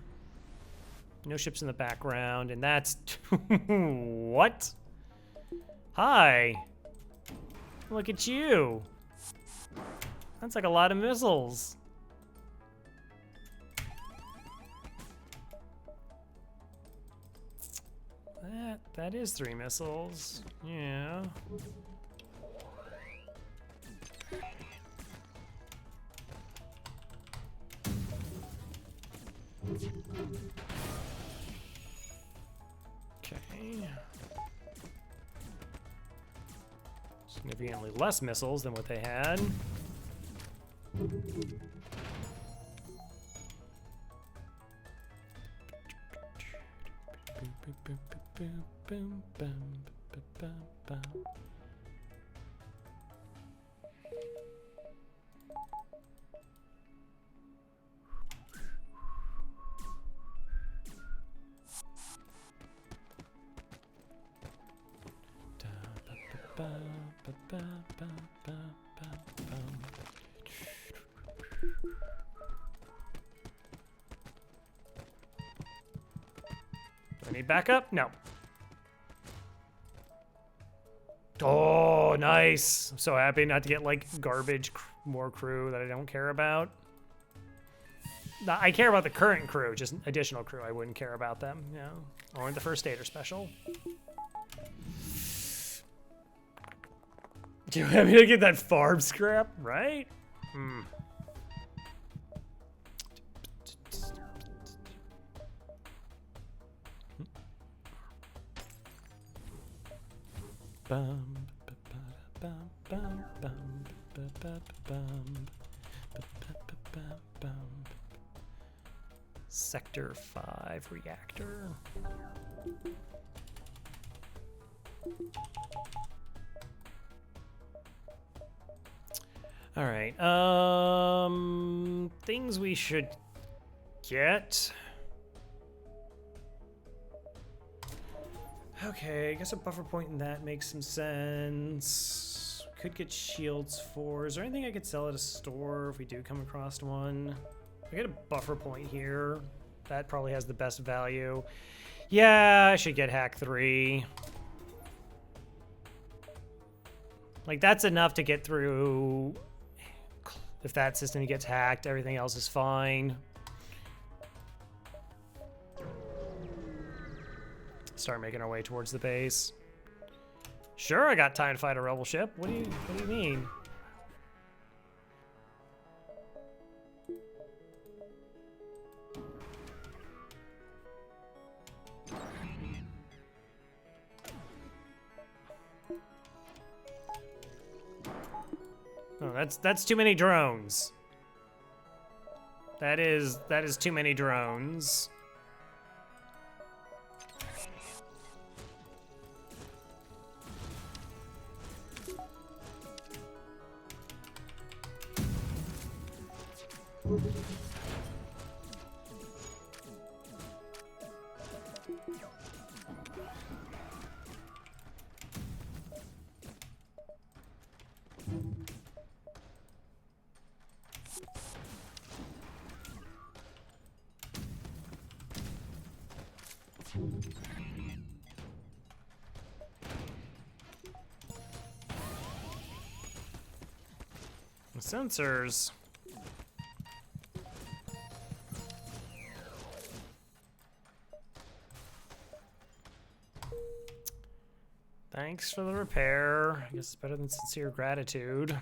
No ships in the background, and that's... What? Hi. Look at you. That's like a lot of missiles. That is 3 missiles. Yeah. Okay. Significantly less missiles than what they had. Do I need backup? No. Oh, nice. I'm so happy not to get like garbage more crew that I don't care about. I care about the current crew, just additional crew. I wouldn't care about them, you know. Or the first aider special. Do you want me to get that farm scrap, right? Hmm. Sector 5 reactor. All right. Things we should get. Okay, I guess a buffer point in that makes some sense. Could get shields for. Is there anything I could sell at a store if we do come across one? I get a buffer point here. That probably has the best value. Yeah, I should get hack 3. Like, that's enough to get through. If that system gets hacked, everything else is fine. Start making our way towards the base. Sure, I got time to fight a rebel ship. What do you mean? Oh, that's too many drones. That is too many drones. Sensors. Thanks for the repair. I guess it's better than sincere gratitude.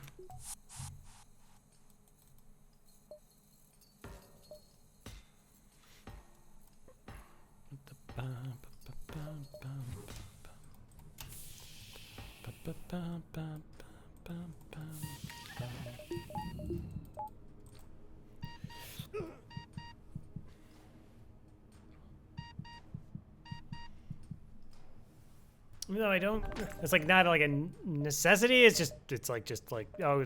No, I don't. It's like not like a necessity. It's like oh,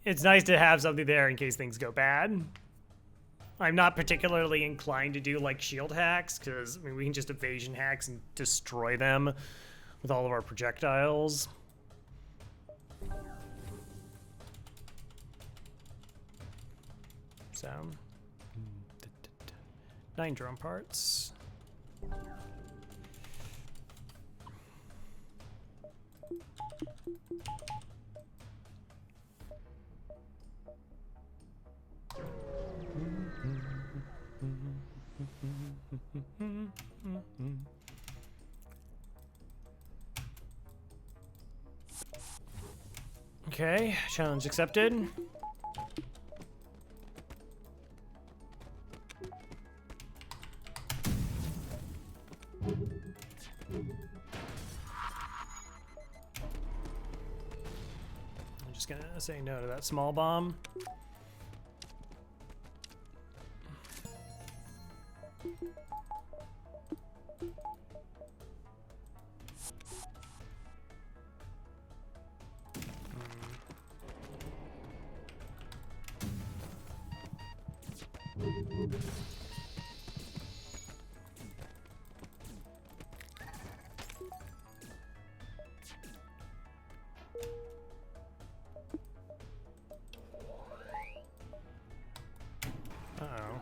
it's nice to have something there in case things go bad. I'm not particularly inclined to do like shield hacks because I mean we can just evasion hacks and destroy them with all of our projectiles. So 9 drone parts. Okay, challenge accepted. I'm just gonna say no to that small bomb. Uh-oh.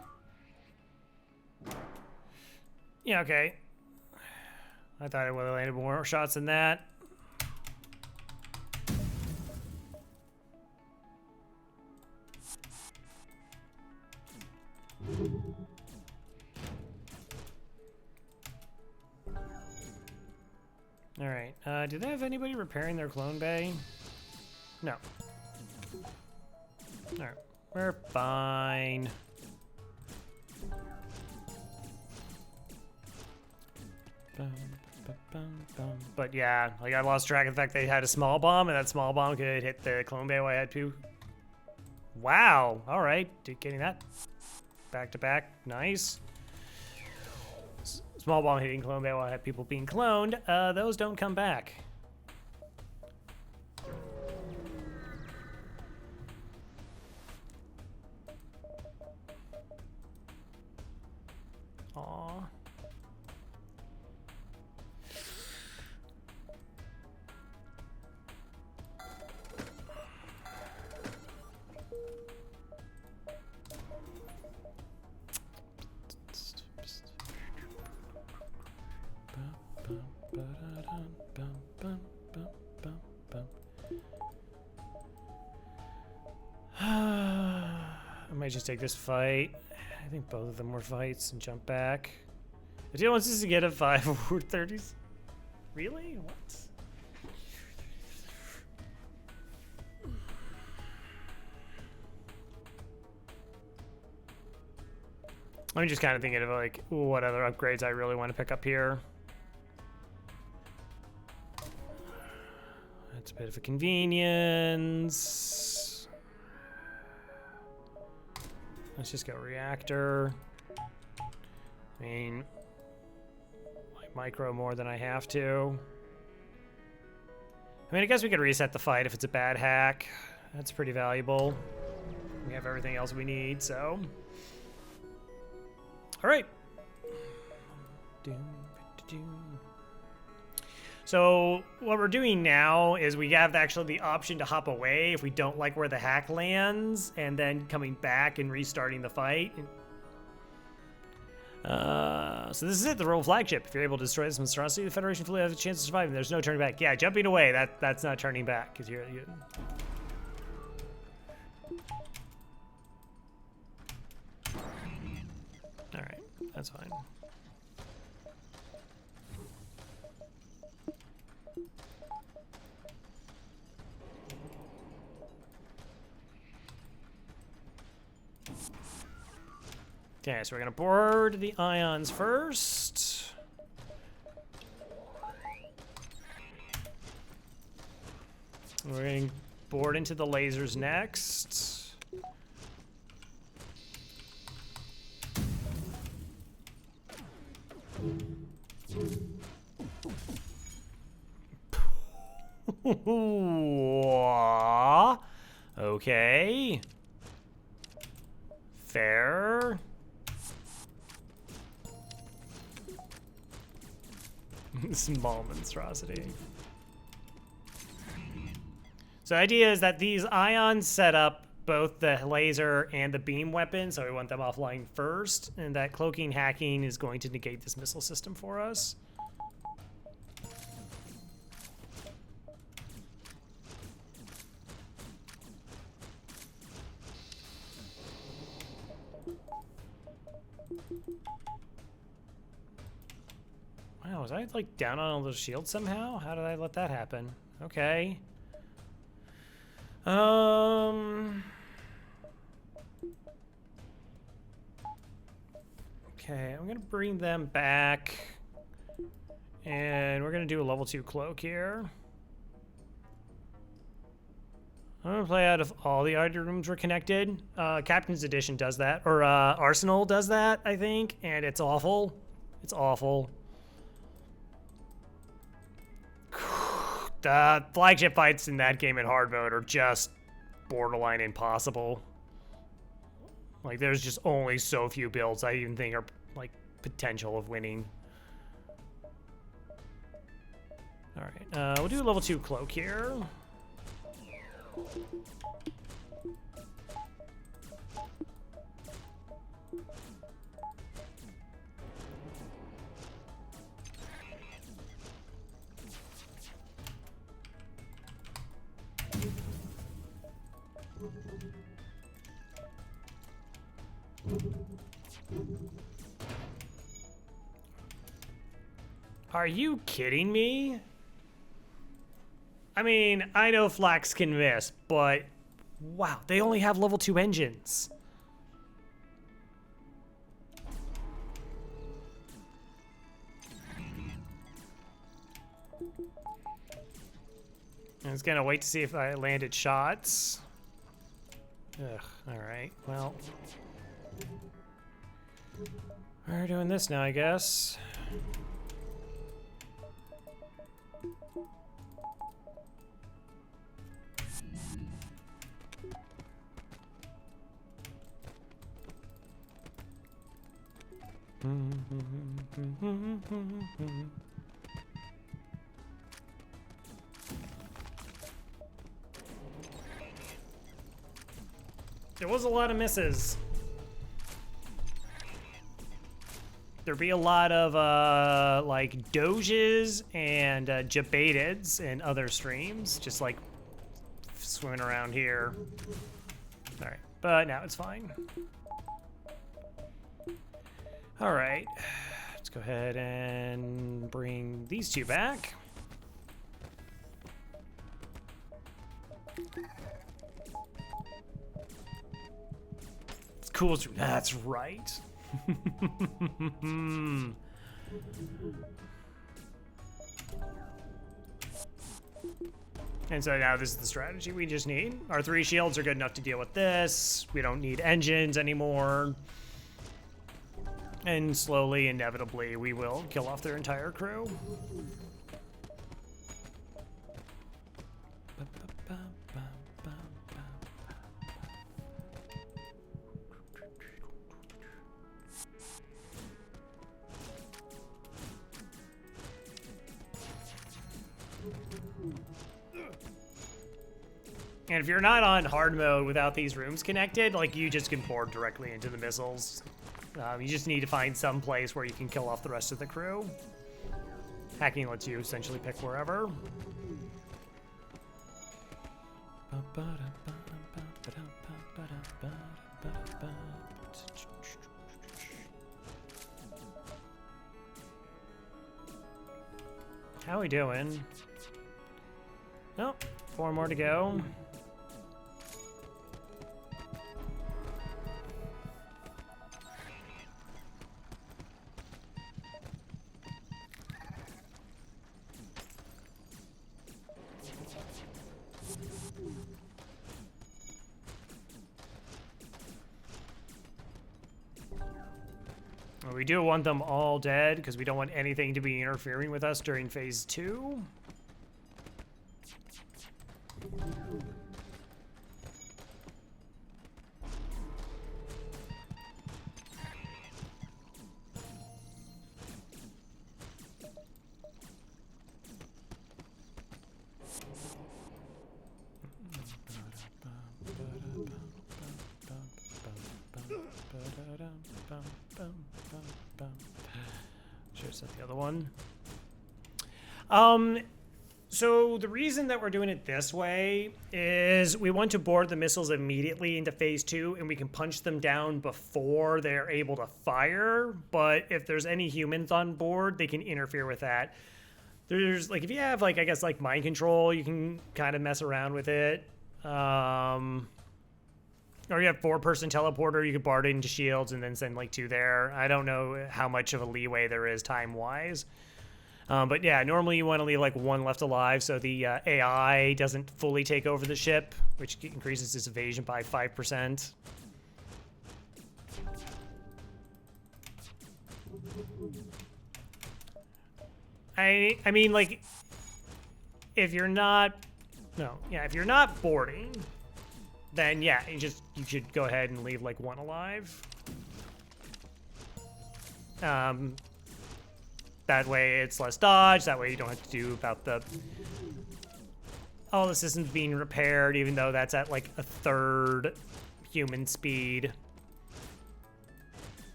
Yeah, okay. I thought I would have landed more shots than that. All right. Do they have anybody repairing their clone bay? No. All right. We're fine. But yeah, like I lost track of the fact they had a small bomb, and that small bomb could hit the clone bay while I had two. Wow. All right. Getting that back to back. Nice. Small bomb hitting clone bay while I have people being cloned. Those don't come back. Aw. I might just take this fight. I think both of them were fights and jump back. The deal wants us to get a 5 over 30s. Really? What? I'm just kind of thinking of like what other upgrades I really want to pick up here. That's a bit of a convenience. Let's just go reactor. I mean, like micro more than I have to. I mean, I guess we could reset the fight if it's a bad hack. That's pretty valuable. We have everything else we need, so. All right. So what we're doing now is we have actually the option to hop away if we don't like where the hack lands, and then coming back and restarting the fight. So this is it, the Royal Flagship. If you're able to destroy this monstrosity, the Federation fully has a chance to survive, and there's no turning back. Yeah, jumping away, that's not turning back, because you're all right, that's fine. Okay, so we're gonna board the ions first. We're gonna board into the lasers next. Okay. Fair. Small monstrosity. So the idea is that these ions set up both the laser and the beam weapon, so we want them offline first, and that cloaking hacking is going to negate this missile system for us. Wow, was I like down on all those shields somehow? How did I let that happen? Okay. Okay, I'm gonna bring them back. And we're gonna do a level 2 cloak here. I'm gonna play out if all the audio rooms were connected. Captain's Edition does that, or Arsenal does that, I think, and it's awful. It's awful. The flagship fights in that game in hard mode are just borderline impossible. Like, there's just only so few builds I even think are, like, potential of winning. Alright, we'll do a level 2 cloak here. Are you kidding me? I mean, I know Flax can miss, but wow, they only have level 2 engines. I was gonna wait to see if I landed shots. Ugh, alright, well. We're doing this now, I guess. There was a lot of misses. There'd be a lot of like doges and jabateds in other streams, just like swimming around here. All right, but now it's fine. All right, let's go ahead and bring these two back. It's cool. That's right. And so now this is the strategy we just need. Our 3 shields are good enough to deal with this. We don't need engines anymore. And slowly, inevitably, we will kill off their entire crew. And if you're not on hard mode without these rooms connected, like, you just can board directly into the missiles. You just need to find some place where you can kill off the rest of the crew. Hacking lets you essentially pick wherever. How we doing? Nope, 4 more to go. We do want them all dead because we don't want anything to be interfering with us during phase 2. Should have set the other one. So the reason that we're doing it this way is we want to board the missiles immediately into phase 2, and we can punch them down before they're able to fire. But if there's any humans on board, they can interfere with that. There's like, if you have like, I guess like mind control, you can kind of mess around with it. Or you have 4-person teleporter, you could bar it into shields and then send like 2 there. I don't know how much of a leeway there is time-wise. But yeah, normally you want to leave like 1 left alive so the AI doesn't fully take over the ship, which increases its evasion by 5%. I mean, like, if you're not boarding, then yeah, you should go ahead and leave like 1 alive. That way it's less dodge. That way you don't have to do about the the system's being repaired, even though that's at like 1/3 human speed.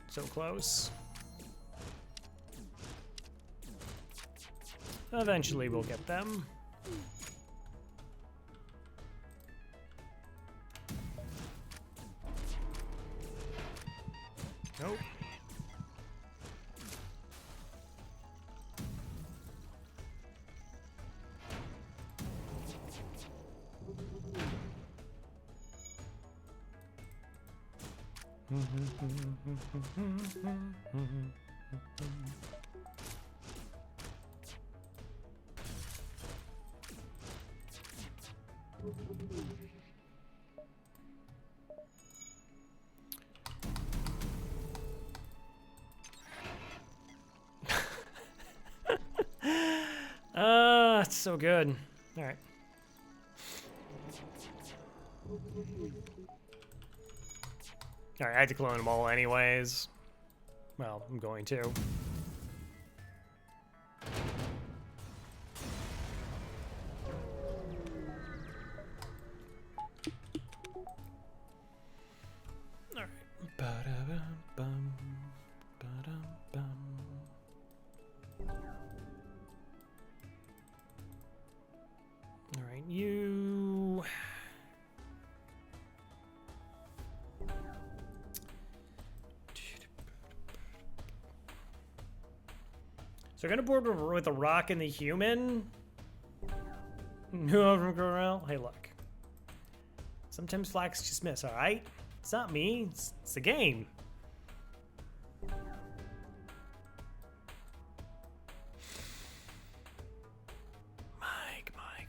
So close. Eventually we'll get them. Nope. It's so good. All right. All right, I had to clone them all anyways. Well, I'm going to. All right. Ba-da-bum-bum, ba-dum-bum. All right, you. So we're gonna board with a rock and the human. No, from Corral. Hey, look. Sometimes flags just miss. All right, it's not me. It's the game. Mike. I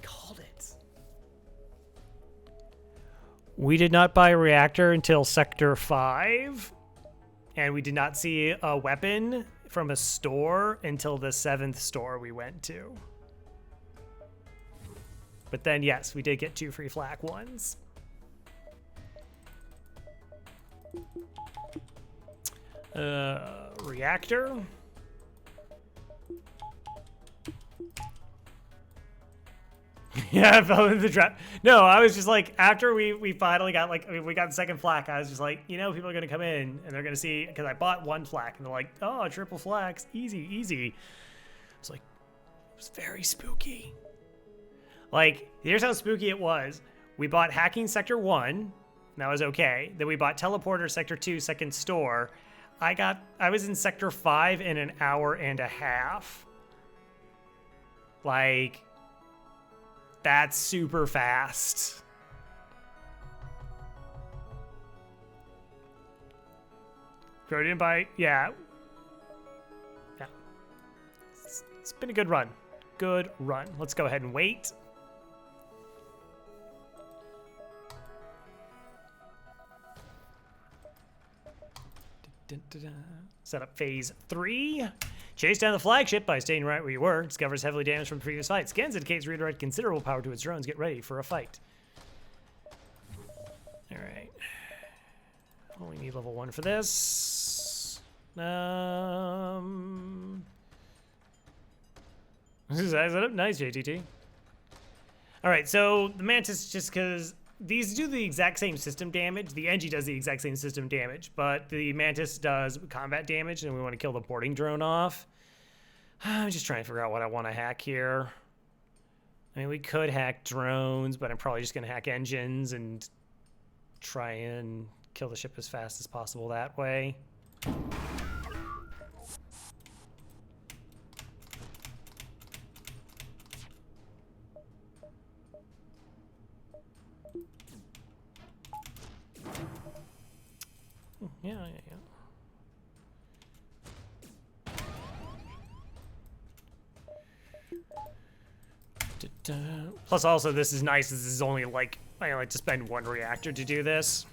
called it. We did not buy a reactor until Sector 5, and we did not see a weapon from a store until the 7th store we went to. But then, yes, we did get 2 free flak ones. Reactor. Yeah, I fell into the trap. No, I was just like, after we finally got we got the 2nd flak, I was just like, you know, people are gonna come in and they're gonna see, because I bought 1 flak and they're like, oh, triple flaks, easy. It's like, it was very spooky. Like, here's how spooky it was. We bought hacking sector 1, and that was okay. Then we bought teleporter sector 2, 2nd store. I was in sector 5 in an hour and a half. Like, that's super fast. Gradient by, yeah. It's been a good run. Let's go ahead and wait. Set up phase 3. Chase down the flagship by staying right where you were. Discovers heavily damaged from previous fights. Scans indicates redirect considerable power to its drones. Get ready for a fight. Alright. Only need level 1 for this. Size it up. Nice, JTT. Alright, so the Mantis, just because these do the exact same system damage. The Engie does the exact same system damage, but the Mantis does combat damage, and we want to kill the boarding drone off. I'm just trying to figure out what I want to hack here. I mean, we could hack drones, but I'm probably just going to hack engines and try and kill the ship as fast as possible that way. Yeah. Plus, also, this is nice. This is only like, I like to spend 1 reactor to do this.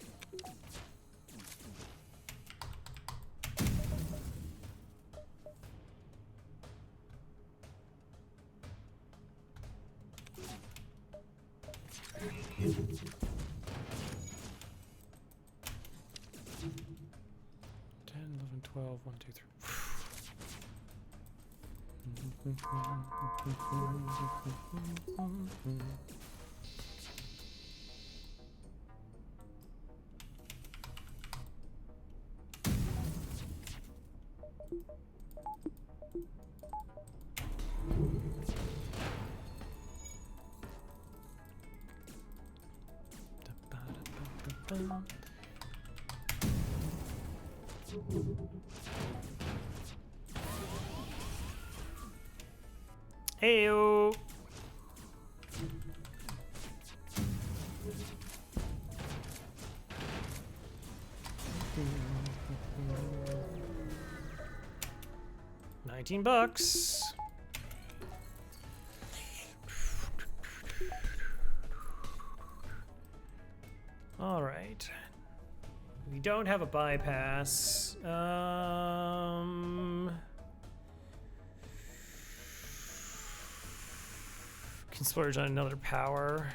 Heyo. $19. All right. We don't have a bypass. Can splurge on another power.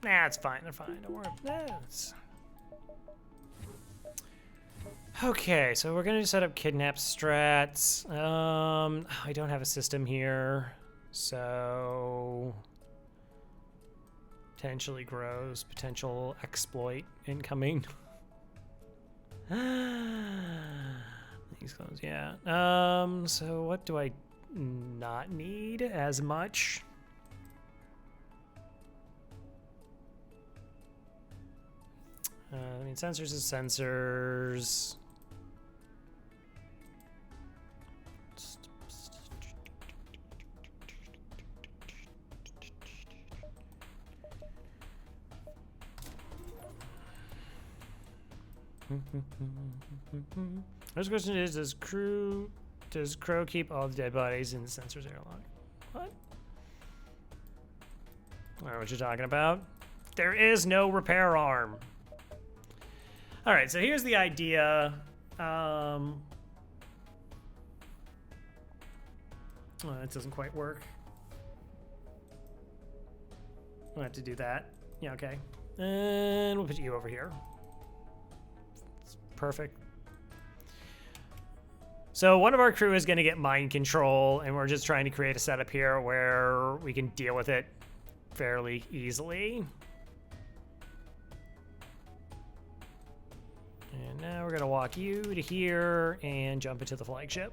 Nah, it's fine. They're fine. Don't worry. That's... Okay, so we're gonna set up kidnap strats. I don't have a system here, so potentially grows, potential exploit incoming. These close, yeah. So what do I not need as much? I mean, sensors is sensors. First question is, does Crow keep all the dead bodies in the sensors airlock? What? I don't know what you're talking about. There is no repair arm. All right, so here's the idea. Oh, that doesn't quite work. We'll have to do that. Yeah, okay. And we'll put you over here. Perfect. So one of our crew is going to get mind control, and we're just trying to create a setup here where we can deal with it fairly easily. And now we're going to walk you to here and jump into the flagship.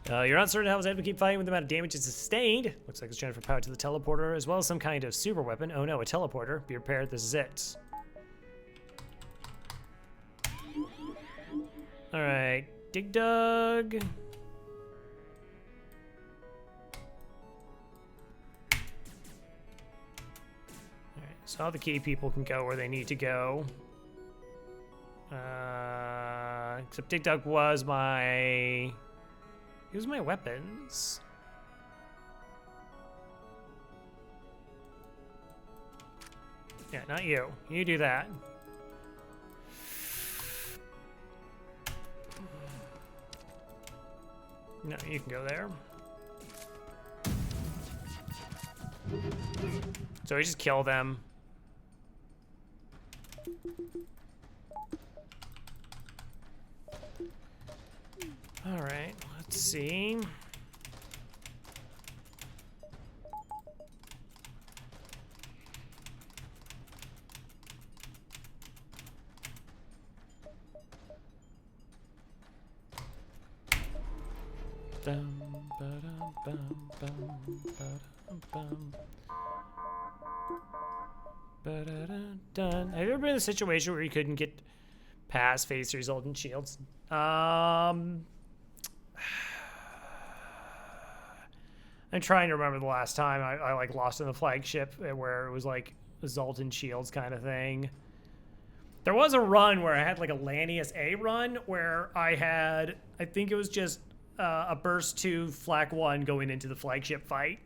You're not certain how it's able to keep fighting with the amount of damage it sustained. Looks like it's trying for power to the teleporter, as well as some kind of super weapon. Oh no, a teleporter. Be prepared, this is it. Alright, Dig Dug. Alright, so all the key people can go where they need to go. Except Dig Dug was my... Use my weapons. Yeah, not you. You do that. No, you can go there. So we just kill them. All right, let's see. Done. Have you ever been in a situation where you couldn't get past face resultant shields? I'm trying to remember the last time I like lost in the flagship where it was like Zoltan shields kind of thing. There was a run where I had like a Lanius A run where I had, I think it was just a burst 2 flak 1 going into the flagship fight,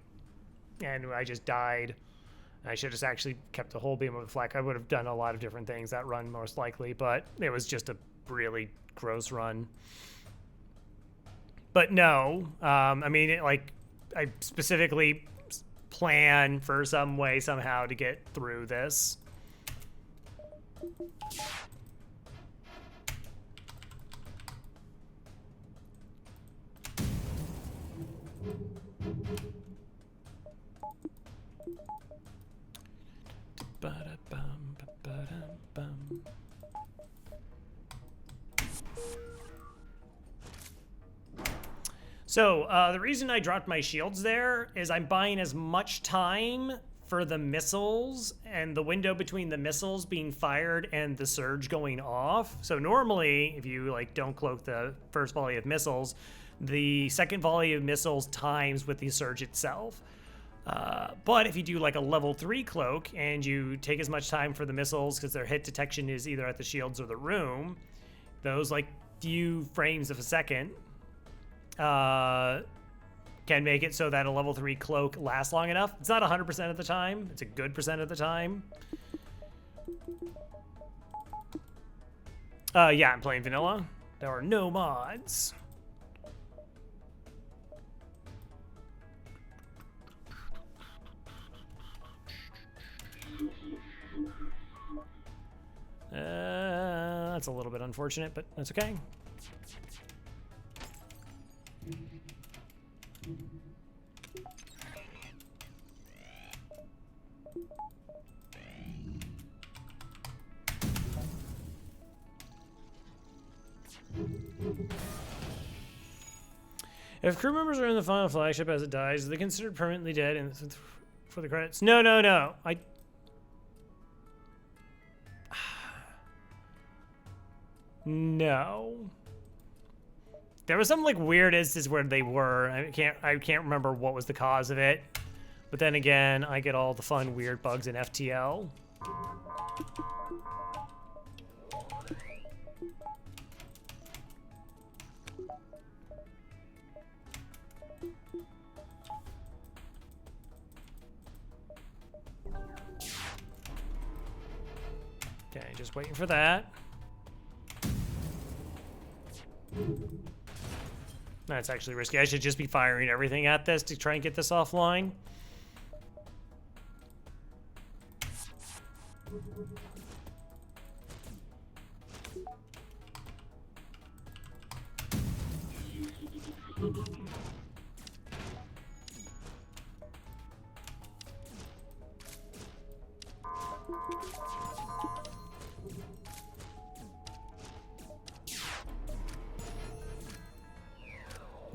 and I just died. I should have actually kept the whole beam of the flak. I would have done a lot of different things that run most likely, but it was just a really gross run. But no, I mean, I specifically plan for some way somehow to get through this. So the reason I dropped my shields there is I'm buying as much time for the missiles and the window between the missiles being fired and the surge going off. So normally, if you like don't cloak the first volley of missiles, the second volley of missiles times with the surge itself. But if you do like a level 3 cloak and you take as much time for the missiles because their hit detection is either at the shields or the room, those like few frames of a second can make it so that a level 3 cloak lasts long enough. It's not 100% of the time. It's a good percent of the time. Yeah, I'm playing vanilla. There are no mods. That's a little bit unfortunate, but that's okay. If crew members are in the final flagship as it dies, are they considered permanently dead and for the credits? No. No. There was some like weird instance where they were. I can't remember what was the cause of it. But then again, I get all the fun weird bugs in FTL. Okay, just waiting for that. That's actually risky. I should just be firing everything at this to try and get this offline.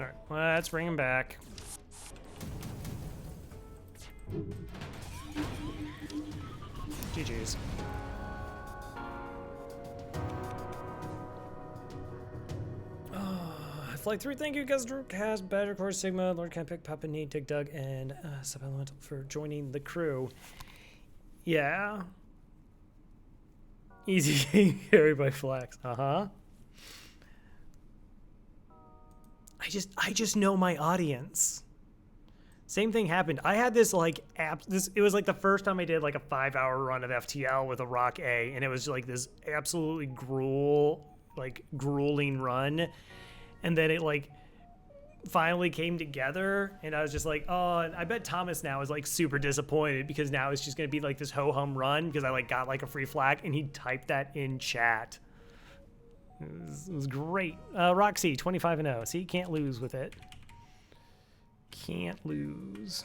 Alright, let's bring him back. GG's. Flight 3, thank you guys, Drew Cast, Badger Core Sigma, Lord Can Pick, Papa Need, Tig Dug, and Sub-Elemental for joining the crew. Yeah. Easy getting carried by Flax. Uh-huh. I just know my audience. Same thing happened. I had this like it was like the first time I did like a 5-hour run of FTL with a Rock A, and it was like this absolutely grueling run. And then it like finally came together, and I was just like, oh, and I bet Thomas now is like super disappointed because now it's just gonna be like this ho-hum run because I like got like a free flag, and he typed that in chat. It was great. Roxy 25-0. See, can't lose with it. Can't lose.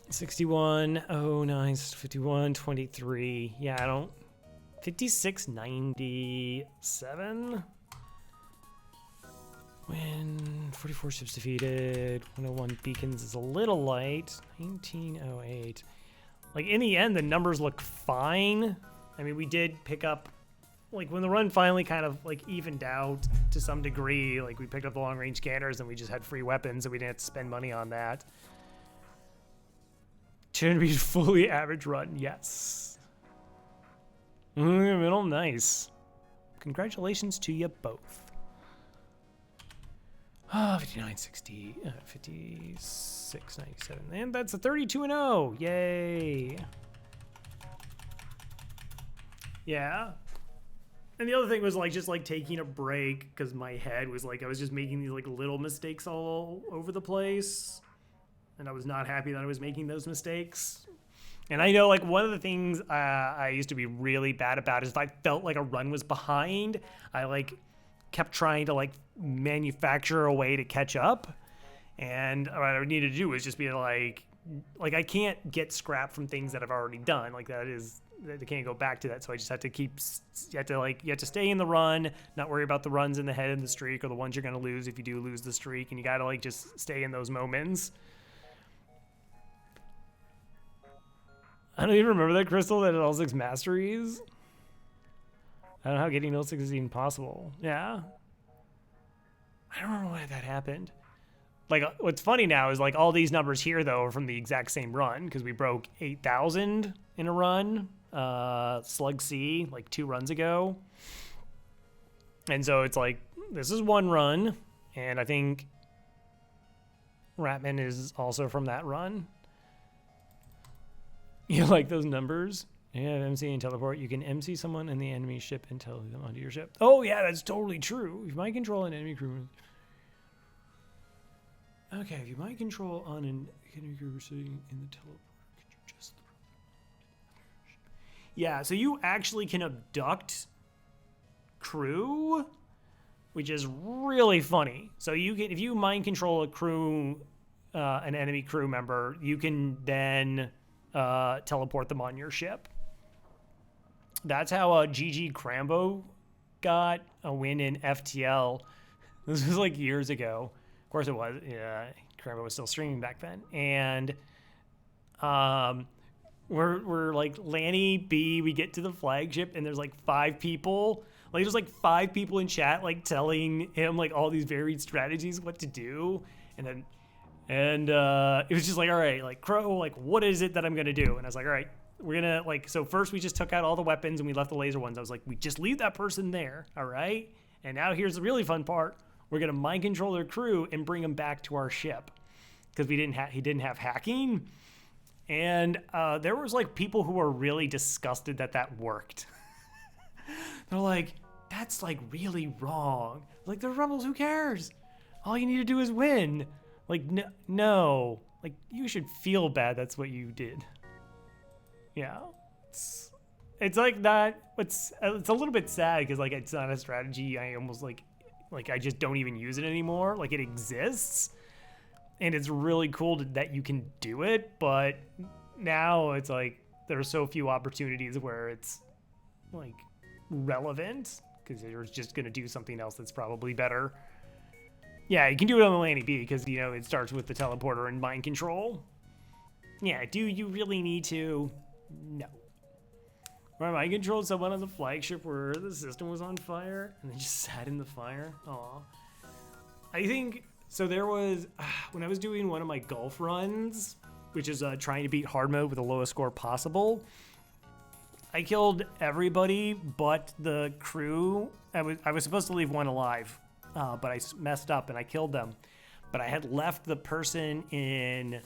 $61, 09, 51, 23. Yeah, I don't. 56.97. When 44 ships defeated, 101 beacons is a little light. 1908. Like in the end, the numbers look fine. I mean, we did pick up, like when the run finally kind of like evened out to some degree, like we picked up the long range scanners and we just had free weapons and we didn't have to spend money on that. Should be fully average run, yes. Middle, nice. Congratulations to you both. 59.60, 56.97, and that's a 32-0. Yay. Yeah. And the other thing was like just like taking a break because my head was like I was just making these like little mistakes all over the place, and I was not happy that I was making those mistakes. And I know like one of the things I used to be really bad about is if I felt like a run was behind, I like kept trying to like manufacture a way to catch up, and what I needed to do was just be like I can't get scrap from things that I've already done. Like they can't go back to that, so I just have to you have to stay in the run, not worry about the runs in the head of the streak or the ones you're going to lose if you do lose the streak, and you got to like just stay in those moments. I don't even remember that, Crystal, that it 06 masteries. I don't know how getting 06 is even possible. Yeah. I don't know why that happened. Like, what's funny now is, like, all these numbers here, though, are from the exact same run, because we broke 8,000 in a run, Slug C, like, 2 runs ago. And so it's like, this is one run, and I think Ratman is also from that run. You like those numbers? Yeah, MC and teleport. You can MC someone in the enemy ship and tell them onto your ship. Oh, yeah, that's totally true. If you might control an enemy crew. Okay, if you might control on an enemy crew sitting in the teleport, could you just. Yeah, so you actually can abduct crew, which is really funny. So you can, if you mind control a crew, an enemy crew member, you can then teleport them on your ship. That's how GG Crambo got a win in FTL. This was like years ago. Of course it was. Yeah, Crambo was still streaming back then. And we're like Lanny B, we get to the flagship and there's like 5 people. Like there's like 5 people in chat like telling him like all these varied strategies what to do. And it was just like, all right, like Crow, like what is it that I'm gonna do? And I was like, all right, we're gonna like, so first we just took out all the weapons and we left the laser ones. I was like, we just leave that person there, all right? And now here's the really fun part. We're gonna mind control their crew and bring them back to our ship. Because he didn't have hacking. And there was like people who were really disgusted that worked. They're like, that's like really wrong. Like they're rebels, who cares? All you need to do is win. Like, no. Like, you should feel bad that's what you did. Yeah. It's like that. It's a little bit sad because, like, it's not a strategy. I almost, like, I just don't even use it anymore. Like, it exists. And it's really cool that you can do it. But now it's, like, there are so few opportunities where it's, like, relevant. Because you're just going to do something else that's probably better. Yeah, you can do it on the Lanny B because, you know, it starts with the teleporter and mind control. Yeah, do you really need to? No. Where I controlled someone on the flagship where the system was on fire and they just sat in the fire. Aw. I think, so there was, when I was doing one of my golf runs, which is trying to beat hard mode with the lowest score possible, I killed everybody but the crew. I was supposed to leave one alive, but I messed up and I killed them. But I had left the person in